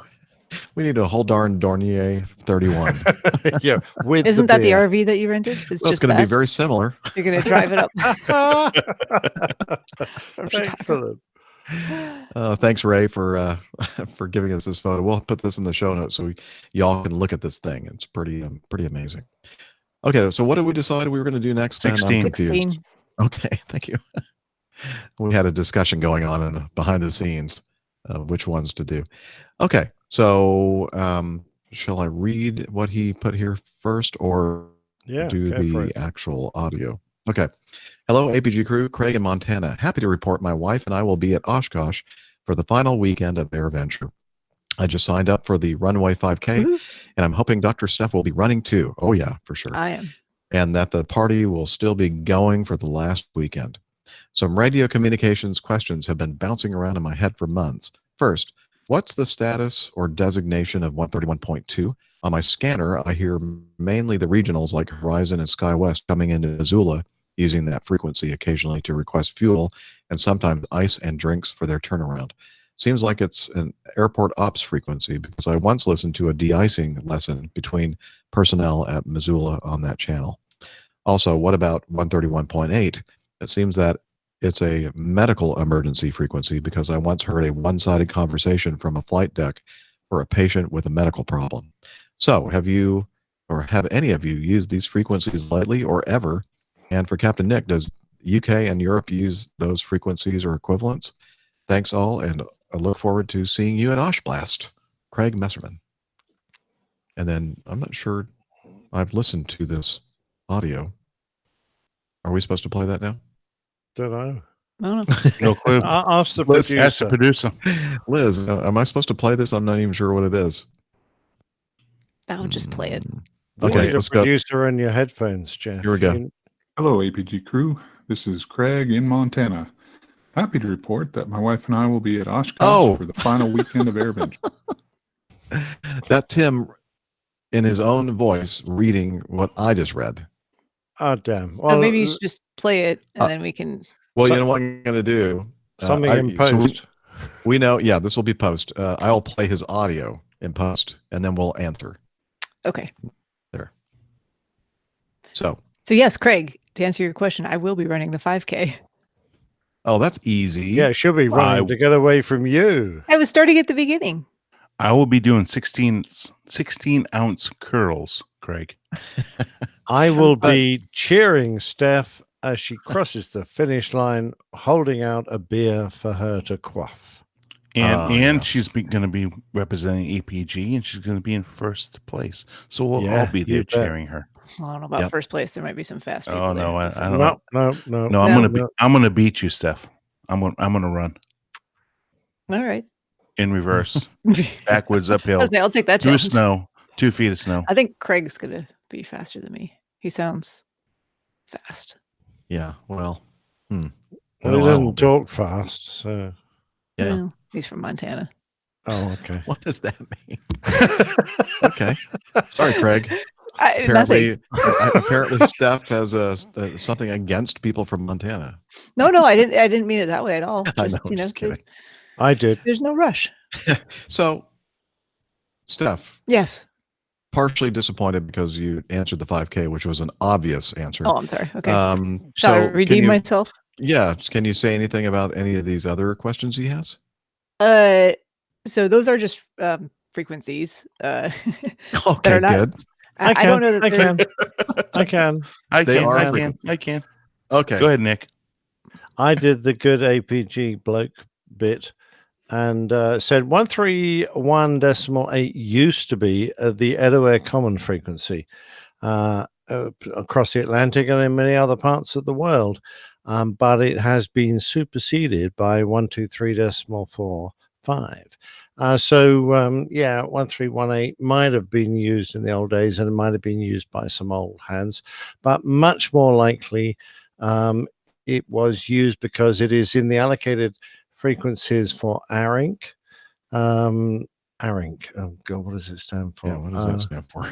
We need a whole darn Dornier 31. Yeah, with Isn't the that the beer. RV that you rented? It's Well, it's just going to be that? very similar. You're going to drive it up from Chicago. Excellent. Thanks, Ray, for giving us this photo. We'll put this in the show notes so y'all can look at this thing. It's pretty amazing. Okay, so what did we decide we were going to do next? then? I'm 16. confused. 16. Okay, thank you. We had a discussion going on in the behind the scenes of which ones to do. Okay, so shall I read what he put here first, or Yeah, do go for the it. actual audio? Okay. Hello, APG crew. Craig in Montana. Happy to report my wife and I will be at Oshkosh for the final weekend of AirVenture. I just signed up for the Runway 5K, Woohoo. and I'm hoping Dr. Steph will be running too. Oh, yeah, for sure. I am. And that the party will still be going for the last weekend. Some radio communications questions have been bouncing around in my head for months. First, what's the status or designation of 131.2? On my scanner, I hear mainly the regionals like Horizon and SkyWest coming into Missoula using that frequency occasionally to request fuel and sometimes ice and drinks for their turnaround. Seems like it's an airport ops frequency because I once listened to a de-icing lesson between personnel at Missoula on that channel. Also, what about 131.8? It seems that it's a medical emergency frequency because I once heard a one-sided conversation from a flight deck for a patient with a medical problem. So have you, or have any of you, used these frequencies lately or ever? And for Captain Nick, does UK and Europe use those frequencies or equivalents. Thanks all, and I look forward to seeing you at Oshblast. Craig Messerman. And then I'm not sure I've listened to this audio. Are we supposed to play that now? Don't know. I don't know. No clue. Ask the Let's Ask the producer. producer. Liz, am I supposed to play this? I'm not even sure what it is. I would just play it. You Okay, need a let's go. producer in your headphones, Jeff. Here we go. Hello, APG crew. This is Craig in Montana. Happy to report that my wife and I will be at Oshkosh for the final weekend of Airbender. That Tim, in his own voice, reading what I just read. Oh, damn. So maybe you should just play it, and then we can. Well, you know what I'm going to do? Something in post. We know, yeah, this will be post. I'll play his audio in post, and then we'll answer. Okay. There. So yes, Craig, to answer your question, I will be running the 5K. Oh, that's easy. Yeah, she'll be running to get away from you. I was starting at the beginning. I will be doing 16 ounce curls, Craig. I will be cheering Steph as she crosses the finish line, holding out a beer for her to quaff. And she's going to be representing APG, and she's going to be in first place. So we'll all be there cheering her. Well, I don't know about first place. There might be some fast people. Oh no, I there, don't know. No. I'm gonna beat you, Steph. I'm gonna run. All right. In reverse, backwards, uphill. I'll take that through challenge. snow, 2 feet of snow. I think Craig's gonna be faster than me. He sounds fast. Yeah. Well. Well, he doesn't talk fast, so. Yeah. Well, he's from Montana. Oh, okay. What does that mean? Okay. Sorry, Craig. Apparently, Steph has something against people from Montana. No, I didn't mean it that way at all. Just, I know, just kidding. I did. There's no rush. So, Steph. Yes. Partially disappointed because you answered the 5K, which was an obvious answer. Oh, I'm sorry. Okay. So Shall I redeem myself? Yeah. Can you say anything about any of these other questions he has? So those are just frequencies. Okay, that are not, good. I don't know that I can. I can. Okay. Go ahead, Nick. I did the good APG bloke bit and said 131.8 used to be the Edaware common frequency across the Atlantic and in many other parts of the world. But it has been superseded by 123.45. So 1318 might have been used in the old days, and it might have been used by some old hands, but much more likely it was used because it is in the allocated frequencies for ARINC. ARINC. Oh God, what does it stand for? Yeah, what does that stand for?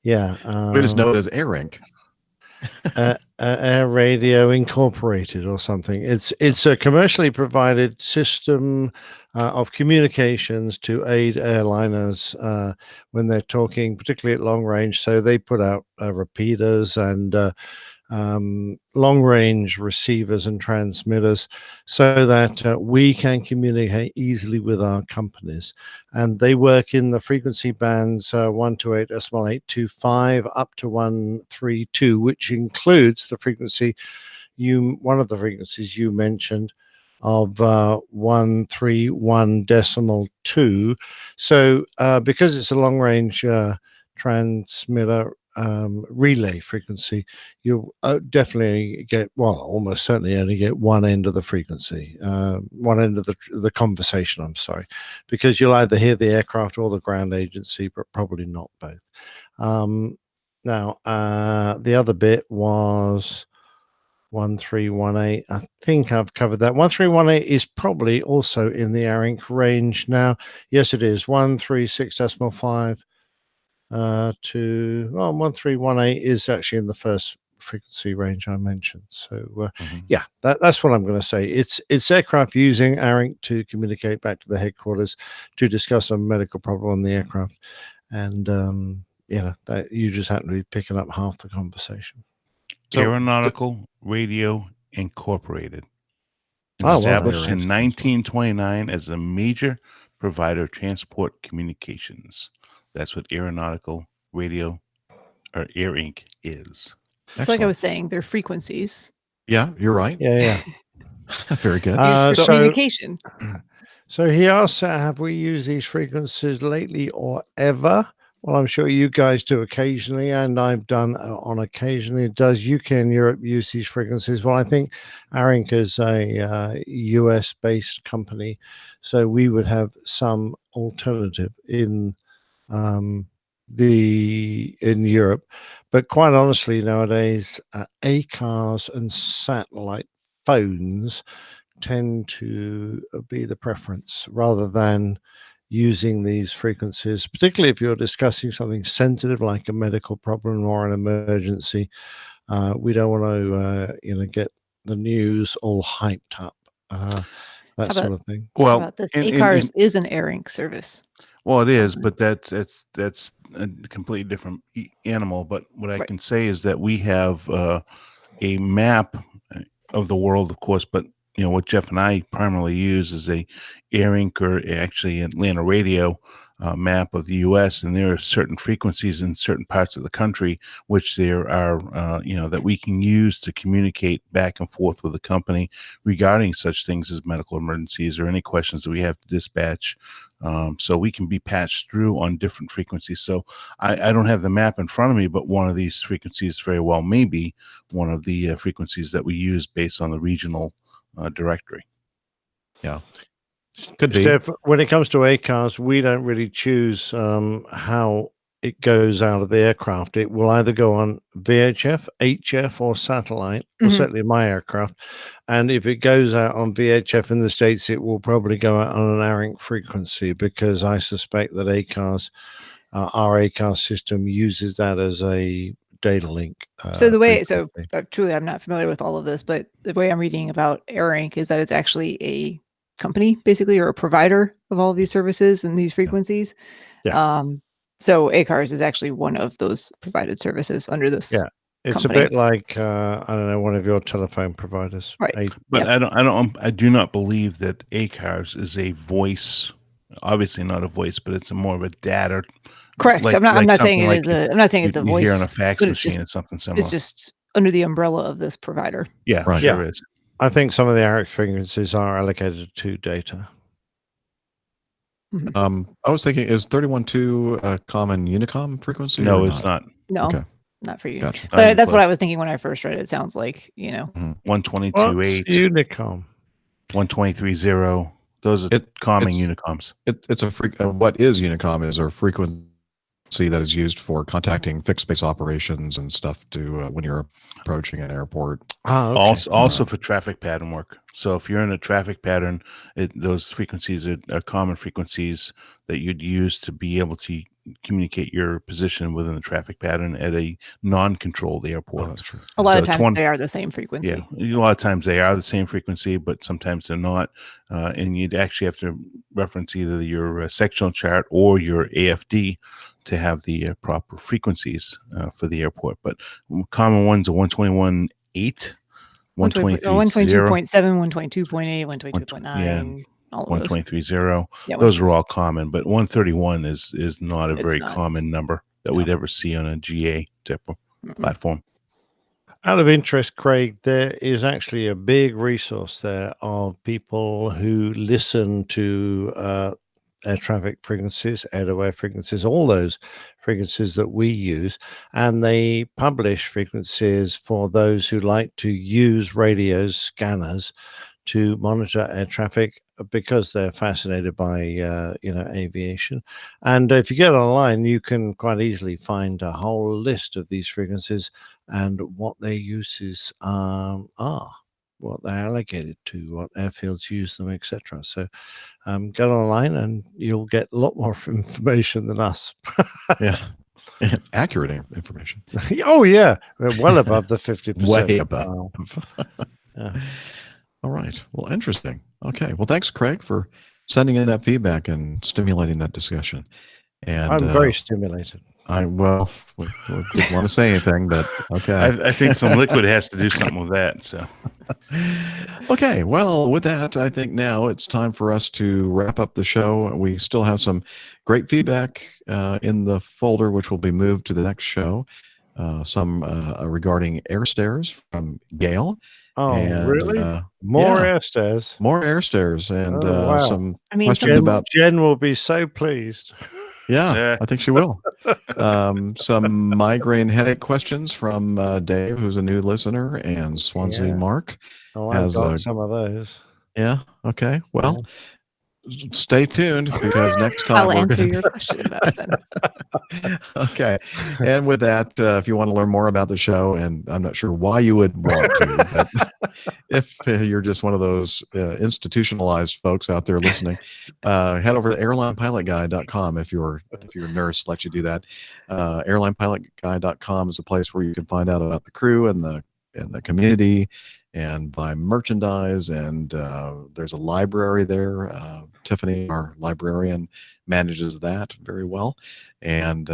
Yeah, we just know it as ARINC. Air Radio Incorporated or something. It's a commercially provided system of communications to aid airliners when they're talking, particularly at long range. So they put out repeaters and long range receivers and transmitters so that we can communicate easily with our companies. And they work in the frequency bands 128.825 up to 132, which includes the frequency one of the frequencies you mentioned of 131.2. So because it's a long range transmitter relay frequency, you'll definitely get, well, almost certainly only get one end of the frequency, one end of the conversation, I'm sorry, because you'll either hear the aircraft or the ground agency, but probably not both. Now, the other bit was 1318. I think I've covered that. 1318 is probably also in the ARINC range now. Yes, it is. 136.5 to 1318 is actually in the first frequency range I mentioned. So yeah, that's what I'm going to say. It's aircraft using ARINC to communicate back to the headquarters to discuss a medical problem on the aircraft, and that you just happen to be picking up half the conversation. Aeronautical Radio Incorporated, well, established in 1929 as a major provider of transport communications. That's what Aeronautical Radio or AirInc is. It's like I was saying, they're frequencies. Yeah, you're right. Yeah. Very good. Used for So, communication. so he asks, have we used these frequencies lately or ever? Well, I'm sure you guys do occasionally, and I've done on occasionally. Does UK and Europe use these frequencies? Well, I think ARINC is a US-based company, so we would have some alternative in in Europe. But quite honestly, nowadays, ACARS and satellite phones tend to be the preference rather than using these frequencies, particularly if you're discussing something sensitive like a medical problem or an emergency. We don't want to, get the news all hyped up, that How sort about of thing. how Well, about this? in ACARS is an AirLink service. well, it is, Mhm. but that's a completely different animal. But what I Right. can say is that we have a map of the world, of course, but what Jeff and I primarily use is a AirInc or actually Atlanta Radio map of the U.S. And there are certain frequencies in certain parts of the country which there are, that we can use to communicate back and forth with the company regarding such things as medical emergencies or any questions that we have to dispatch. So we can be patched through on different frequencies. So I don't have the map in front of me, but one of these frequencies very well may be one of the frequencies that we use based on the regional directory. Yeah. Could be. Steph, when it comes to ACARS, we don't really choose how it goes out of the aircraft. It will either go on VHF, HF, or satellite, or Mhm. certainly my aircraft. And if it goes out on VHF in the States, it will probably go out on an ARINC frequency because I suspect that ACARS, our ACARS system uses that as a data link. So frequency. truly, I'm not familiar with all of this, but the way I'm reading about AirInc is that it's actually a company, basically, or a provider of all of these services and these frequencies. Yeah. So ACARS is actually one of those provided services under this Yeah. It's company. a bit like I don't know, one of your telephone providers. Right. But Yeah. I do not believe that ACARS is a voice. Obviously not a voice, but it's more of a data. Correct. I'm not saying something it like is I'm not saying it's a you hear on a voice, fax but it's machine or something it's similar. just under the umbrella of this provider. Yeah, Right. sure Yeah. is. I think some of the ARINC frequencies are allocated to data. Mhm. I was thinking, is 31.2 a common Unicom frequency No, or it's not? not. No, Okay. not for you. Gotcha. Not But even that's what close. I was thinking when I first read it. It sounds like, Mhm. 122.8, Unicom? 123.0. Those are common Unicoms. It's a what is Unicom is a frequency that is used for contacting fixed base operations and stuff to when you're approaching an airport. Okay. Also for traffic pattern work. So if you're in a traffic pattern, those frequencies are common frequencies that you'd use to be able to communicate your position within the traffic pattern at a non-controlled airport. Oh, that's true. a lot So of times they are the same frequency. Yeah, a lot of times they are the same frequency, but sometimes they're not. And you'd actually have to reference either your sectional chart or your AFD to have the proper frequencies for the airport. But common ones are 121.8, 123.0, 122.7, 122.8, 122.9, all of those. 123.0. Yeah, Those are all common, but 131 is not a It's very not. common number that we'd ever see on a GA type of platform. Out of interest, Craig, there is actually a big resource there of people who listen to air traffic frequencies, air-to-air frequencies, all those frequencies that we use, and they publish frequencies for those who like to use radios, scanners, to monitor air traffic because they're fascinated by aviation. And if you get online, you can quite easily find a whole list of these frequencies and what their uses are, what they're allocated to, what airfields use them, etc. So get online and you'll get a lot more information than us. Yeah. Accurate information. Oh yeah, we're well above the 50%. Way above. Yeah. All right. Well, interesting. Okay. Well, thanks, Craig, for sending in that feedback and stimulating that discussion. And I'm very stimulated. didn't want to say anything, but okay. I think some liquid has to do something with that. So, okay. Well, with that, I think now it's time for us to wrap up the show. We still have some great feedback in the folder, which will be moved to the next show. some regarding air stairs from Gail. Oh, and, really? More yeah, air stairs. more air stairs, and Oh, wow. some I mean, questions some about. Jen will be so pleased. Yeah, I think she will. Some migraine headache questions from Dave, who's a new listener, and Swansea Yeah. Mark Oh, I've has got a. some of those. Yeah. Okay. Well, stay tuned because next time I'll we're answer going your question about it then. Okay. And with that, if you want to learn more about the show, and I'm not sure why you would want to, but if you're just one of those institutionalized folks out there listening, head over to airlinepilotguy.com if your nurse lets you do that. Airlinepilotguy.com is a place where you can find out about the crew and the community and buy merchandise, and there's a library there. Tiffany, our librarian, manages that very well, and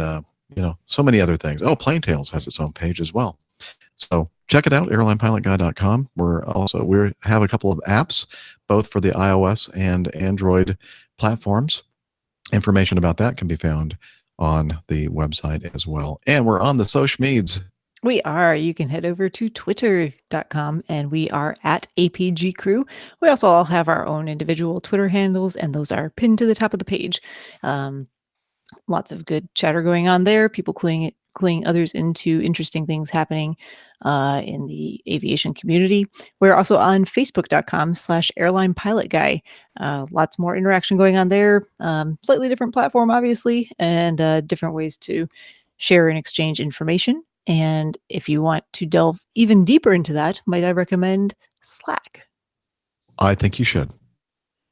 so many other things. Oh, Plain Tales has its own page as well. So check it out, airlinepilotguy.com. We have a couple of apps, both for the iOS and Android platforms. Information about that can be found on the website as well. And we're on the social meds. We are. You can head over to twitter.com and we are at APG Crew. We also all have our own individual Twitter handles, and those are pinned to the top of the page. Lots of good chatter going on there. People cluing others into interesting things happening in the aviation community. We're also on facebook.com/airline pilot guy. Lots more interaction going on there. Slightly different platform, obviously, and different ways to share and exchange information. And if you want to delve even deeper into that, might I recommend Slack? I think you should.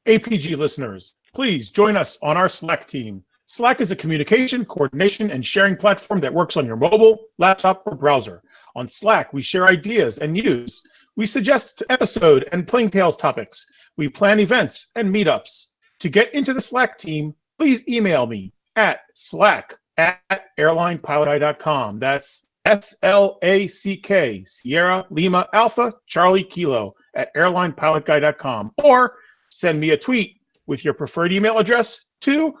APG listeners, please join us on our Slack team. Slack is a communication, coordination, and sharing platform that works on your mobile, laptop, or browser. On Slack, we share ideas and news. We suggest episode and Plain Tales topics. We plan events and meetups. To get into the Slack team, please email me at slack@airlinepilotguy.com. That's SLACK, Sierra Lima Alpha Charlie Kilo @airlinepilotguy.com, or send me a tweet with your preferred email address to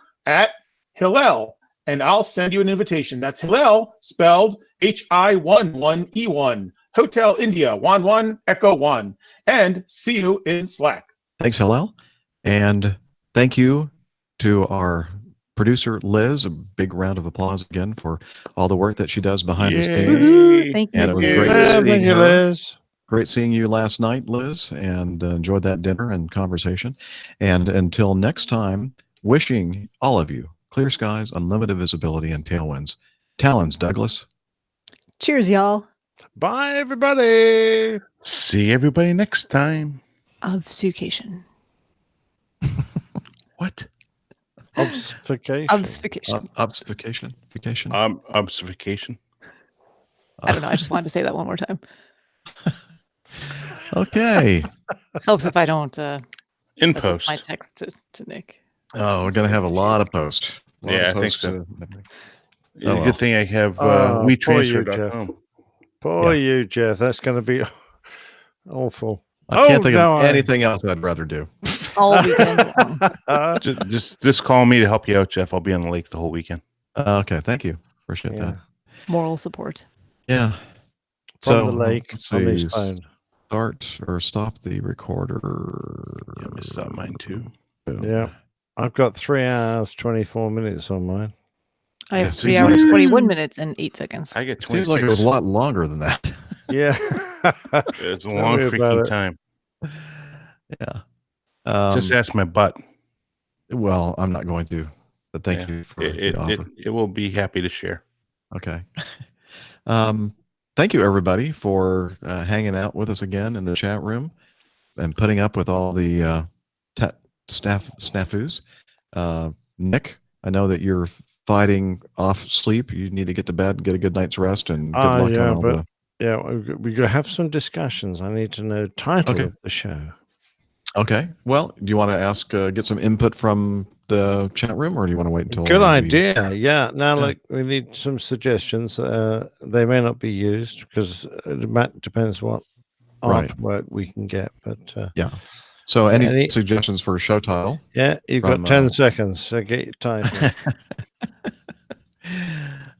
@Hillel, and I'll send you an invitation. That's Hillel, spelled HI11E1, Hotel India 11 Echo 1, and see you in Slack. Thanks, Hillel. And thank you to our producer, Liz. A big round of applause again for all the work that she does behind the scenes. Thank you. And it was great seeing Thank you, her. Liz. Great seeing you last night, Liz, and enjoyed that dinner and conversation. And until next time, wishing all of you clear skies, unlimited visibility, and tailwinds. Talons, Douglas. Cheers, y'all. Bye, everybody. See everybody next time. Obfuscation. What? Obfuscation. Obfuscation. Obfuscation. Vacation. Obfuscation. I don't know. I just wanted to say that one more time. Okay. Helps if I don't In mess up post. my text to Nick. Oh, we're gonna have a lot of posts. Yeah, I think so. Oh, well. Good thing I have Poor you, WeTransfer.com. Poor you, Jeff. That's going to be awful. I can't think of anything else I'd rather do. All weekend long. Just call me to help you out, Jeff. I'll be on the lake the whole weekend. Okay, thank you. Appreciate that. Moral support. Yeah. From the lake let's on his see, phone. Start or stop the recorder. Yeah, I stop mine too. Boom. Yeah. I've got 3 hours, 24 minutes on mine. I have Yeah, 3 seems hours, like- 21 minutes, and 8 seconds. I get Seems 26. like it was a lot longer than that. Yeah. It's a Tell long me about freaking it. time. Yeah. Just ask my butt. Well, I'm not going to, but thank you for the offer. It will be happy to share. Okay. Thank you, everybody, for hanging out with us again in the chat room and putting up with all the staff snafus. Nick, I know that you're fighting off sleep. You need to get to bed and get a good night's rest, and good luck on all the... Yeah, we got to have some discussions. I need to know the title Okay. of the show. Okay. Well, do you want to ask, get some input from the chat room, or do you want to wait until... Good idea. Yeah. Now, Yeah. look, we need some suggestions. They may not be used because it depends what Right. artwork we can get. But Yeah. So any suggestions for a show title? Yeah, you've got from, 10 seconds. So get your title.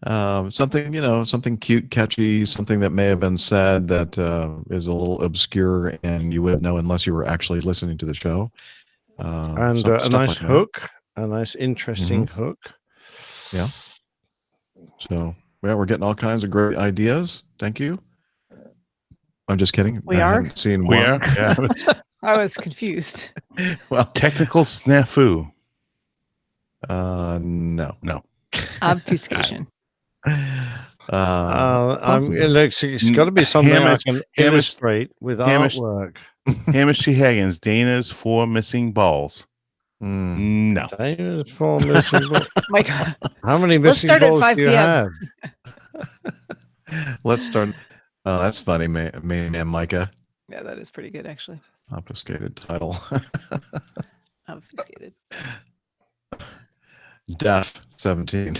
Something, something cute, catchy, something that may have been said that is a little obscure and you wouldn't know unless you were actually listening to the show. And a Stuff nice like that. hook, a nice interesting hook. Yeah. So, yeah, we're getting all kinds of great ideas. Thank you. I'm just kidding. We I are? haven't seen We one. are? Yeah. I was confused. Well, Technical snafu. No. Obfuscation. It's got to be something I can illustrate with artwork. Hamish T. Higgins, Dana's 4 missing balls. No. Dana's 4 missing balls. My God. How many Let's missing start at balls 5 do you p.m. have? Let's start. Oh, that's funny, man, Micah. Yeah, that is pretty good, actually. Obfuscated title. Obfuscated. Deaf 17.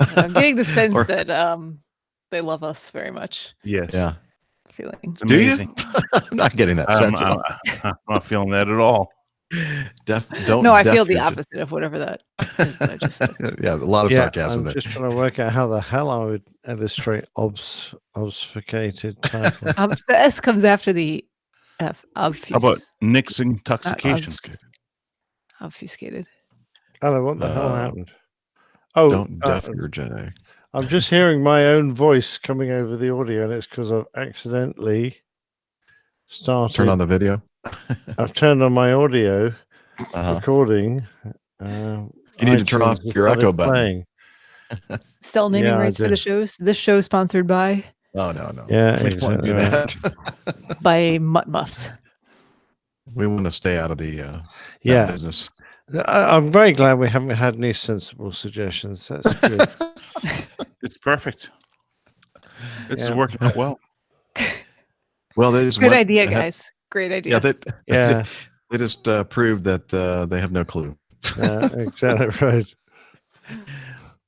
I'm getting the sense that they love us very much. Yes. Yeah. Feeling. It's Do you? amazing. I'm not getting that sense at all. I'm not feeling that at all. No, I feel the opposite of whatever that is that I just said. Yeah, a lot of sarcasm I'm there. just trying to work out how the hell I would illustrate obfuscated title. The S comes after the F. Obfusc. How about Nick's intoxication? Obfuscated. Hello, what the hell happened? Oh, Don't deaf your Jedi. I'm just hearing my own voice coming over the audio, and it's because I've accidentally started. Turn on the video. I've turned on my audio recording. You need to turn off your echo button. Sell naming rights for the shows. This show is sponsored by. Oh no. Yeah, we don't want to do that. By Mutt Muffs. We want to stay out of the that business. I'm very glad we haven't had any sensible suggestions. That's good. It's perfect. It's working out well. Well, they just good idea, guys. Great idea. Yeah, they just proved that they have no clue. Yeah, exactly right.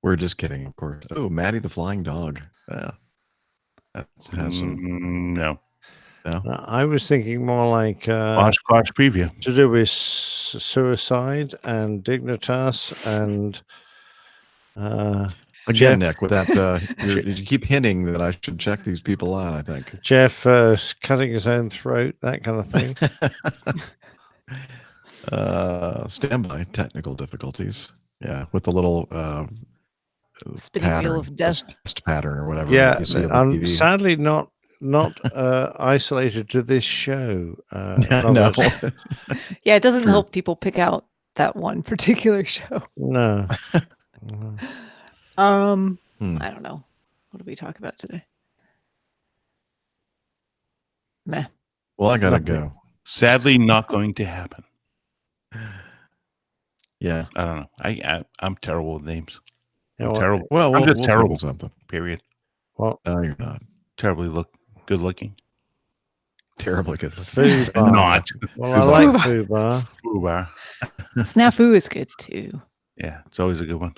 We're just kidding, of course. Oh, Maddie the Flying Dog. Yeah, that has some. No. I was thinking more like Oshkosh preview to do with suicide and Dignitas and Again, Jeff, Nick, with that, you keep hinting that I should check these people out. I think Jeff cutting his own throat, that kind of thing. Standby technical difficulties. Yeah, with the little spinning wheel of death pattern or whatever. Yeah, you see on the TV. Sadly not isolated to this show. No. Yeah, it doesn't help people pick out that one particular show. No. I don't know. What did we talk about today? Meh. Well, I gotta go. Sadly, not going to happen. Yeah, I don't know. I'm terrible with names. You know, terrible. Well, I'm just we'll terrible. Something. Period. Well, no, you're not. Terribly good looking. Terribly good looking. Fubar. Not. Well, I like Fubar. Fubar. Snafu is good too. Yeah, it's always a good one.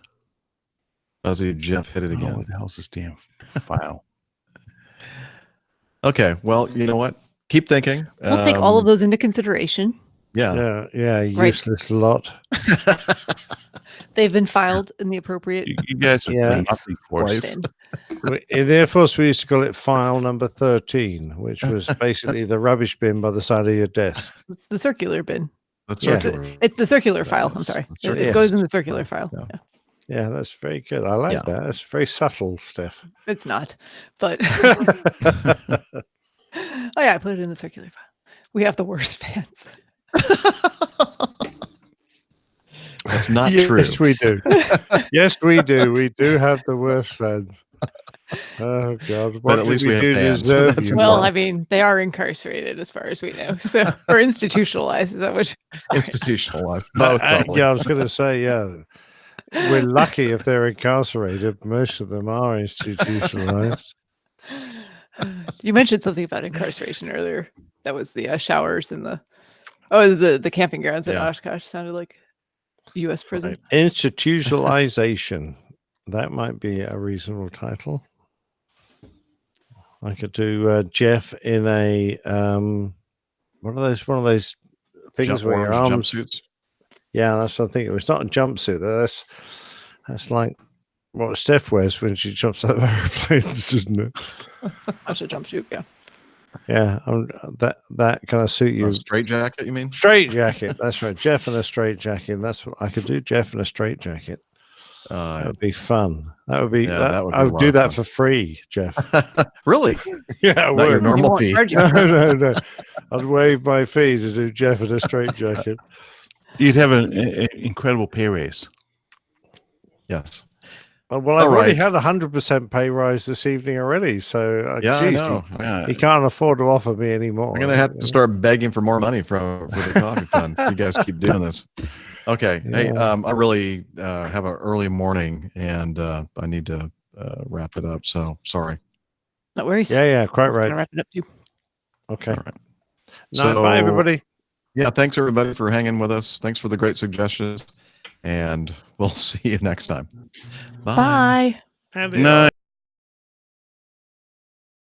Fuzzy Jeff hit it again. What the hell's this damn file? Okay, well, you know what? Keep thinking. We'll take all of those into consideration. Yeah. Yeah, useless lot. They've been filed in the appropriate. You guys are Yeah. nothing for us. In the Air Force, we used to call it file number 13, which was basically the rubbish bin by the side of your desk. It's the circular bin. That's It's the circular file. I'm sorry. It goes in the circular file. Yeah. Yeah, that's very good. I like that. That's very subtle, Steph. It's not, but oh yeah, I put it in the circular file. We have the worst fans. That's not yes, true. Yes, we do. Yes, we do. We do have the worst fans. Oh God! What But at least we have fans. That's well, I mean, they are incarcerated as far as we know, so or institutionalized. Is that what? Institutionalized? Both. Yeah, I was going to say, yeah. We're lucky if they're incarcerated. Most of them are institutionalized. You mentioned something about incarceration earlier. That was the showers and the camping grounds at Oshkosh. Sounded like U.S. prison. Right. Institutionalization. That might be a reasonable title. I could do Jeff in a one of those things where your arms jumpsuits. Yeah, that's what I think. It's not a jumpsuit. That's like what Steph wears when she jumps out of airplanes, isn't it? That's a jumpsuit, yeah. Yeah, that kind of suit you. A straight jacket, you mean? Straight jacket. That's right. Jeff in a straight jacket. That's what I could do. Jeff in a straight jacket. That would be fun. That would be. Yeah, that would be I a would lot do of that fun. for free, Jeff. Really? Yeah, I Not your would. normal fee. No. I'd waive my fee to do Jeff in a straight jacket. You'd have an incredible pay raise. Yes. Well, I've already had 100% pay rise this evening already. So, Yeah, I geez, know. he can't afford to offer me any more. I'm gonna have to start begging for more money for the coffee fund. You guys keep doing this. Okay. Hey, Yeah. I really have an early morning, and I need to wrap it up. So sorry. No worries. Yeah, quite right. Gonna wrap it up too. Okay. All right. No, bye, everybody. Yeah, thanks everybody for hanging with us. Thanks for the great suggestions, and we'll see you next time. Bye. Bye. Adios.